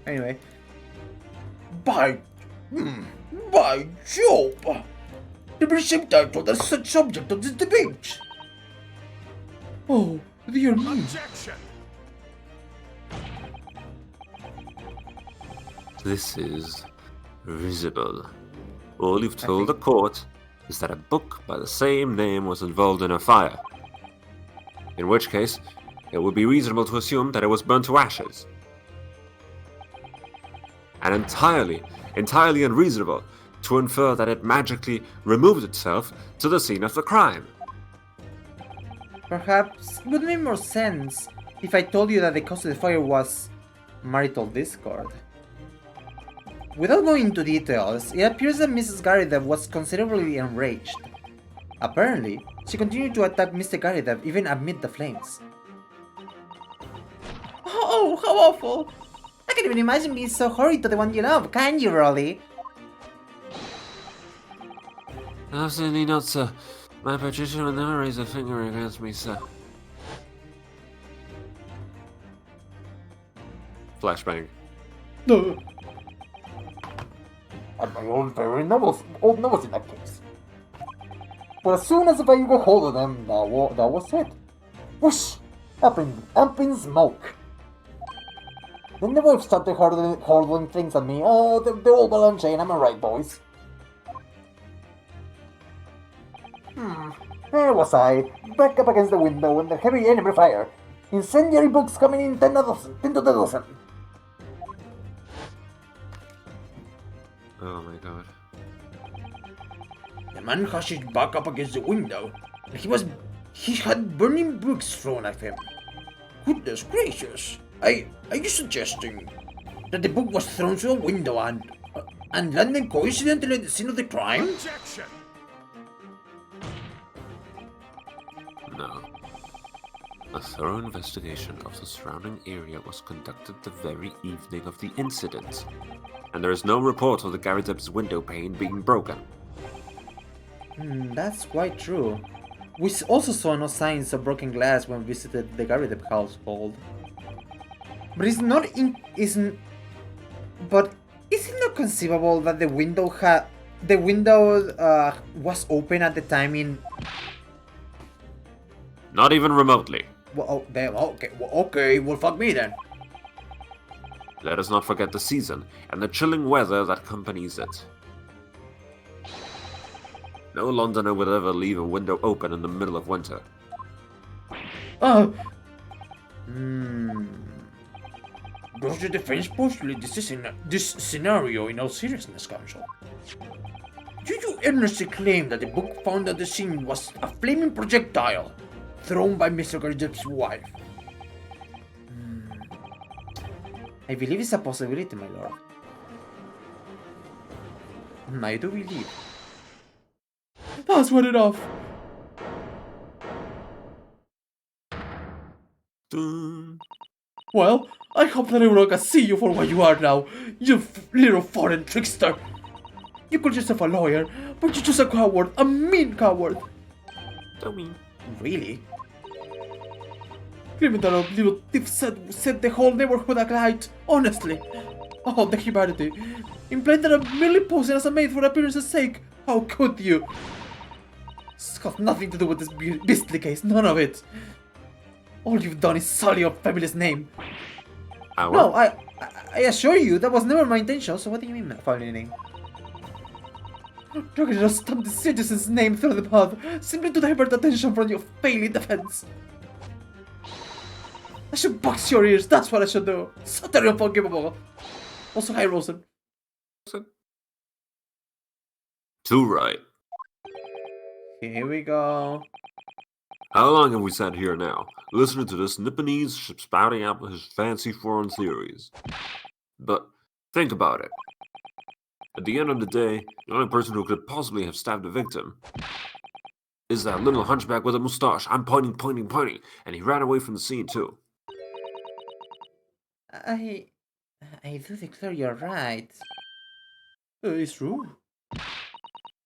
Anyway. By Job! The presumed title that's the subject of this debate. Oh, dear me. Objection! This is risible. All you've told the court is that a book by the same name was involved in a fire. In which case, it would be reasonable to assume that it was burnt to ashes. And entirely unreasonable to infer that it magically removed itself to the scene of the crime. Perhaps it would make more sense if I told you that the cause of the fire was marital discord. Without going into details, it appears that Mrs. Garridev was considerably enraged. Apparently, she continued to attack Mr. Garridev even amid the flames. Oh, how awful! I can't even imagine being so horrid to the one you love, can you, Rolly? Absolutely not, sir. My Patricia will never raise a finger against me, sir. Flashbang. And my old favorite novels, old novels in that case. But as soon as I got hold of them, that was it. Whoosh! Up in smoke. Then the wife started hurling things at me. Oh, the old ball and chain, am I right, boys? There was I, back up against the window under heavy enemy fire. Incendiary books coming in 10 to the dozen. Oh my god. The man hushed back up against the window. He had burning books thrown at him. Goodness gracious! Are you suggesting that the book was thrown through a window and landed coincidentally at the scene of the crime? Objection! No. A thorough investigation of the surrounding area was conducted the very evening of the incident, and there is no report of the Garideb's window pane being broken. That's quite true. We also saw no signs of broken glass when we visited the Garideb household. But is it not conceivable that the window was open at the time in? Not even remotely. Well, okay, well, fuck me then. Let us not forget the season and the chilling weather that accompanies it. No Londoner would ever leave a window open in the middle of winter. Does the defense postulate this scenario in all seriousness, Counsel? Do you earnestly claim that the book found at the scene was a flaming projectile thrown by Mr. Garideb's wife? I believe it's a possibility, my lord. I do believe. That's what it off. Dun. Well, I hope that everyone can see you for what you are now, you little foreign trickster. You call yourself a lawyer, but you're just a coward, a mean coward. Don't mean. Really? Claiming that a little thief set the whole neighborhood alight, honestly. Oh, the humanity. Implying that I'm merely posing as a maid for appearance's sake. How could you? It's got nothing to do with this beastly case, none of it. All you've done is sully your family's name. Our? No, I assure you, that was never my intention, so what do you mean, family name? You're gonna stamp the citizen's name through the mud, simply to divert attention from your failing defense. I should box your ears, that's what I should do. So utterly unforgivable. Also, hi, Rosen. Too right. Here we go. How long have we sat here now, listening to this Nipponese spouting out his fancy foreign theories? But think about it. At the end of the day, the only person who could possibly have stabbed the victim is that little hunchback with a mustache. I'm pointing, and he ran away from the scene too. I do declare you're right. It's true.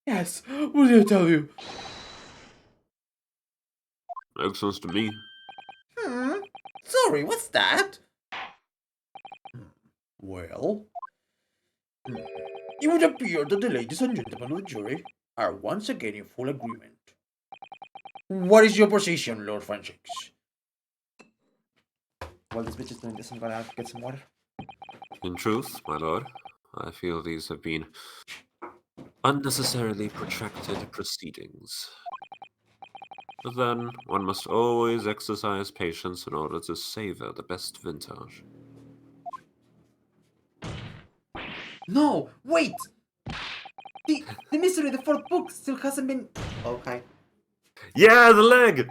Yes, what did I tell you? Makes sense to me. Sorry, what's that? Well, it would appear that the ladies and gentlemen of the jury are once again in full agreement. What is your position, Lord Francis? While this bitch is doing this, I'm gonna get some water. In truth, my lord, I feel these have been unnecessarily protracted proceedings. But then, one must always exercise patience in order to savor the best vintage. No, wait! The mystery of the fourth book still hasn't been... Okay. Yeah, the leg!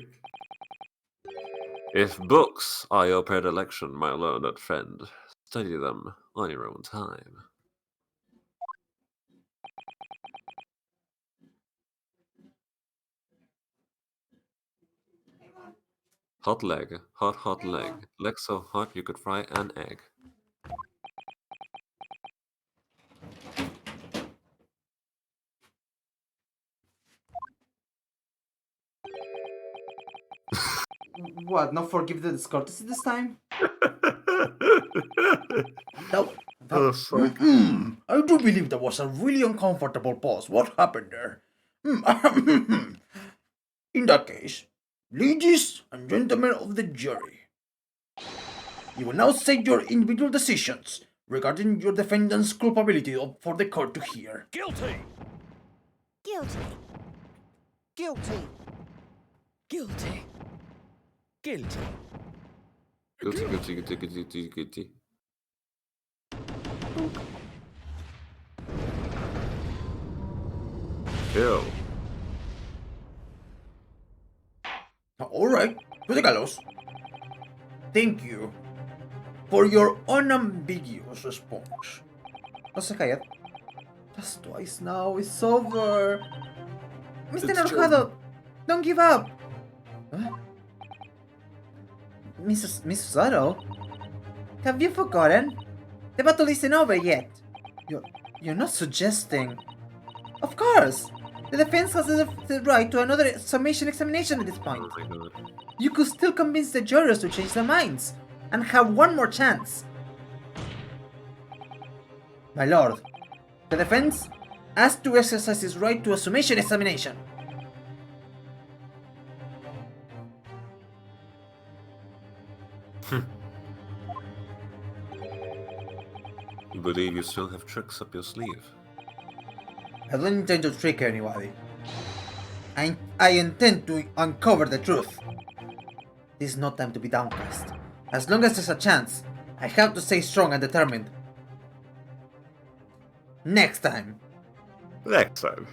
If books are your predilection, my learned friend, study them on your own time. Hot leg. Hot leg. Leg so hot you could fry an egg. What? Not forgive the discourtesy this time? That, Oh, fuck. I do believe there was a really uncomfortable pause. What happened there? In that case, ladies and gentlemen of the jury, you will now say your individual decisions regarding your defendant's culpability for the court to hear. Guilty. Guilty. Guilty. Guilty. Guilty. Guilty. Kill. All right, to the gallows. Thank you for your unambiguous response. No se calla. Just twice now. It's over. Mr. It's Naruhado, don't give up. Huh? Miss Susato? Have you forgotten? The battle isn't over yet. You're not suggesting. Of course! The defense has the right to another summation examination at this point. Oh my god. You could still convince the jurors to change their minds and have one more chance. My lord, the defense has to exercise its right to a summation examination. You believe you still have tricks up your sleeve? I don't intend to trick anybody. I intend to uncover the truth. This is not time to be downcast. As long as there's a chance, I have to stay strong and determined. Next time. Next time.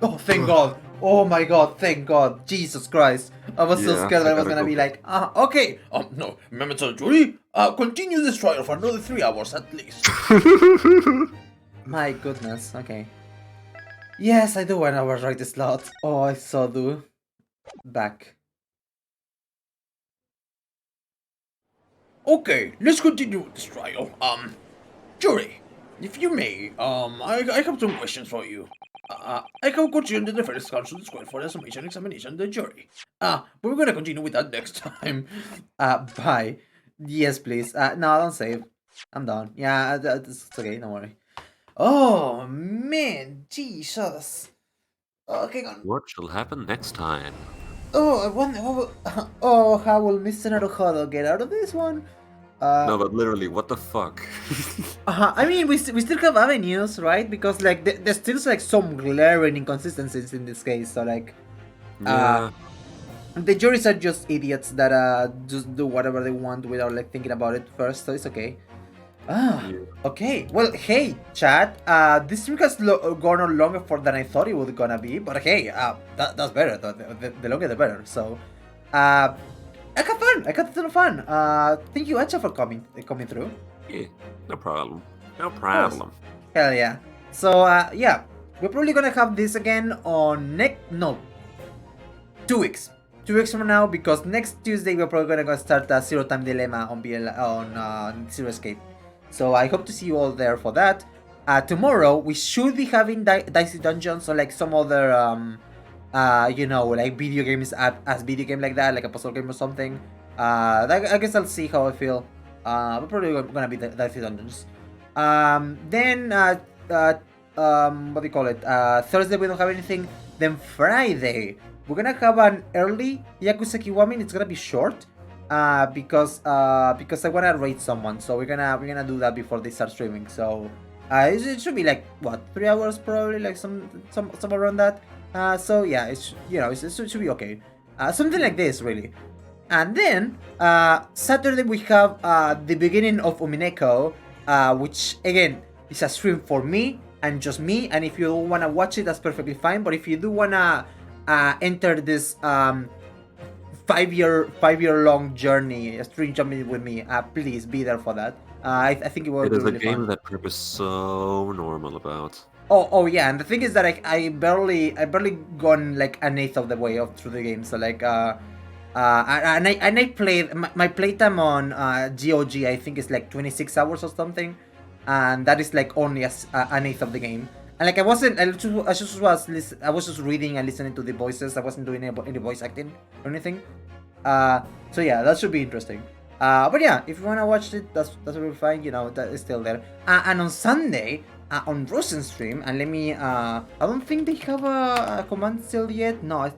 Oh, thank God. Oh my God, thank God. Jesus Christ. I was so Yeah, scared that I was gotta gonna go. be like, Okay, no, members of the jury, continue this trial for another 3 hours at least. my goodness, okay. Yes, I do want to override the slot. Oh, I so do. Back. Okay, let's continue with this trial. Jury, if you may, I have some questions for you. I have considered the defense counsel's request for the summation examination of the jury. But we're gonna continue with that next time. Bye. Yes, please. No, don't save. I'm done. Yeah, it's okay, don't worry. Oh, man, Jesus. Okay, on. What shall happen next time? Oh, I wonder. Oh, how will Mr. Naruhodo get out of this one? No, but literally, what the fuck? I mean, we still have avenues, right? Because like there's still like some glaring inconsistencies in this case. So like, Yeah. the juries are just idiots that just do whatever they want without like thinking about it first. So it's okay. Yeah. Okay. Well, hey, chat. This stream has gone on longer for than I thought it was gonna be, but hey, that's better. The longer the better. So, I had fun. I had a ton of fun. Thank you, Acha, for coming through. Yeah, no problem. No problem. Hell yeah. So yeah, we're probably gonna have this again on 2 weeks. 2 weeks from now, because next Tuesday we're probably gonna go start a Zero Time Dilemma on Zero Escape. So I hope to see you all there for that. Tomorrow we should be having Dicey Dungeons or like some other you know, like video games as video game like that, like a puzzle game or something. I guess I'll see how I feel. We're probably gonna be Dicey Dungeons. Then what do you call it? Thursday we don't have anything. Then Friday we're gonna have an early Yakuza Kiwami. It's gonna be short. Because I wanna raid someone, so we're gonna do that before they start streaming. So it should be like what 3 hours probably, like some around that. So yeah, it should be okay. Something like this really. And then Saturday we have the beginning of Umineko, which again is a stream for me and just me. And if you don't wanna watch it, that's perfectly fine. But if you do wanna enter this 5-year long journey, stream jumping with me, please be there for that. I think it will It be is a really game fun. that Prep is so normal about. Oh yeah, and the thing is that I barely gone like an eighth of the way through the game. So like And I played my playtime on GOG. I think is like 26 hours or something, and that is like only an eighth of the game. And like I was just reading and listening to the voices. I wasn't doing any voice acting or anything. So yeah, that should be interesting. But yeah, if you wanna watch it, that's really fine. You know, that is still there. And on Sunday, on Rosen's stream, and let me. I don't think they have a command still yet. No,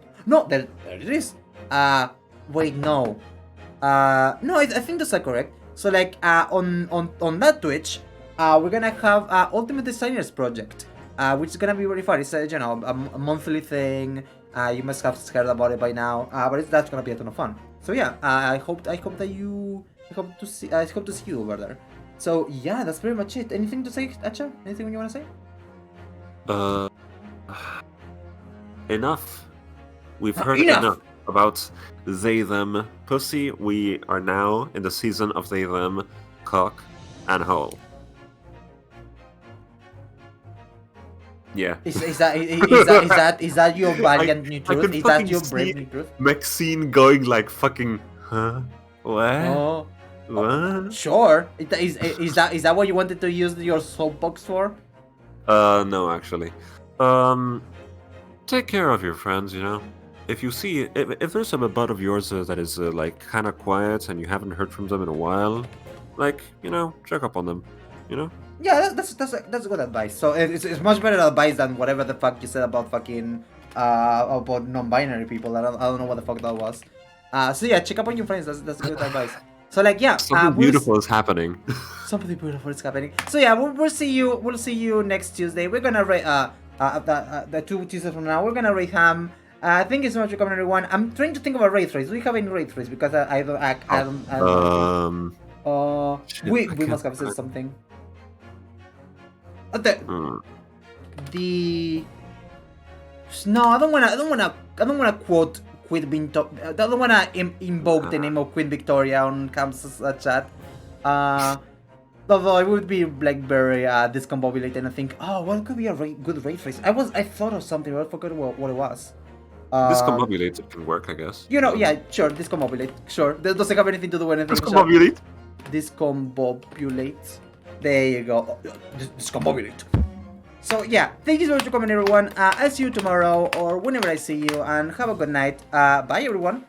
there it is. Wait, no. No, I think that's correct. So like, on that Twitch, we're gonna have Ultimate Designers Project, which is gonna be really fun. It's a monthly thing. You must have heard about it by now. But that's gonna be a ton of fun. So yeah, I hope to see you over there. So yeah, that's pretty much it. Anything to say, Acha? Anything you wanna say? Enough. We've heard Enough. enough about they them pussy. We are now in the season of they them cock and hole. Yeah. Is that your valiant new I truth? can Is that fucking your brave see new truth? Maxine going like fucking, huh? What? Oh, What? sure. Is that what you wanted to use your soapbox for? No, actually. Take care of your friends, you know? If you see, if there's a bud of yours that is, like, kind of quiet and you haven't heard from them in a while, like, you know, check up on them, you know? Yeah, that's good advice. So it's much better advice than whatever the fuck you said about fucking about non-binary people. I don't know what the fuck that was. So yeah, check up on your friends. That's good advice. So like yeah, Something beautiful is happening. Something beautiful is happening. So yeah, we'll see you next Tuesday. We're gonna rate the 2 Tuesdays from now. We're gonna rate Ham. Thank you so much for coming, everyone. I'm trying to think of a rate race. Do we have any rate race? Because I don't. We must have said something. No, I don't wanna quote Queen Victoria. I don't wanna invoke the name of Queen Victoria on Cam's chat. Although I would be like very discombobulated and think, oh, what could be a good race race? I thought of something, but I forgot what it was. Discombobulate can work, I guess. You know, yeah, sure, discombobulate. Sure, that doesn't have anything to do with anything. Discombobulate? Discombobulate. There you go. Discombobulate. So yeah, thank you so much for coming, everyone. I'll see you tomorrow or whenever I see you, and have a good night. Bye, everyone.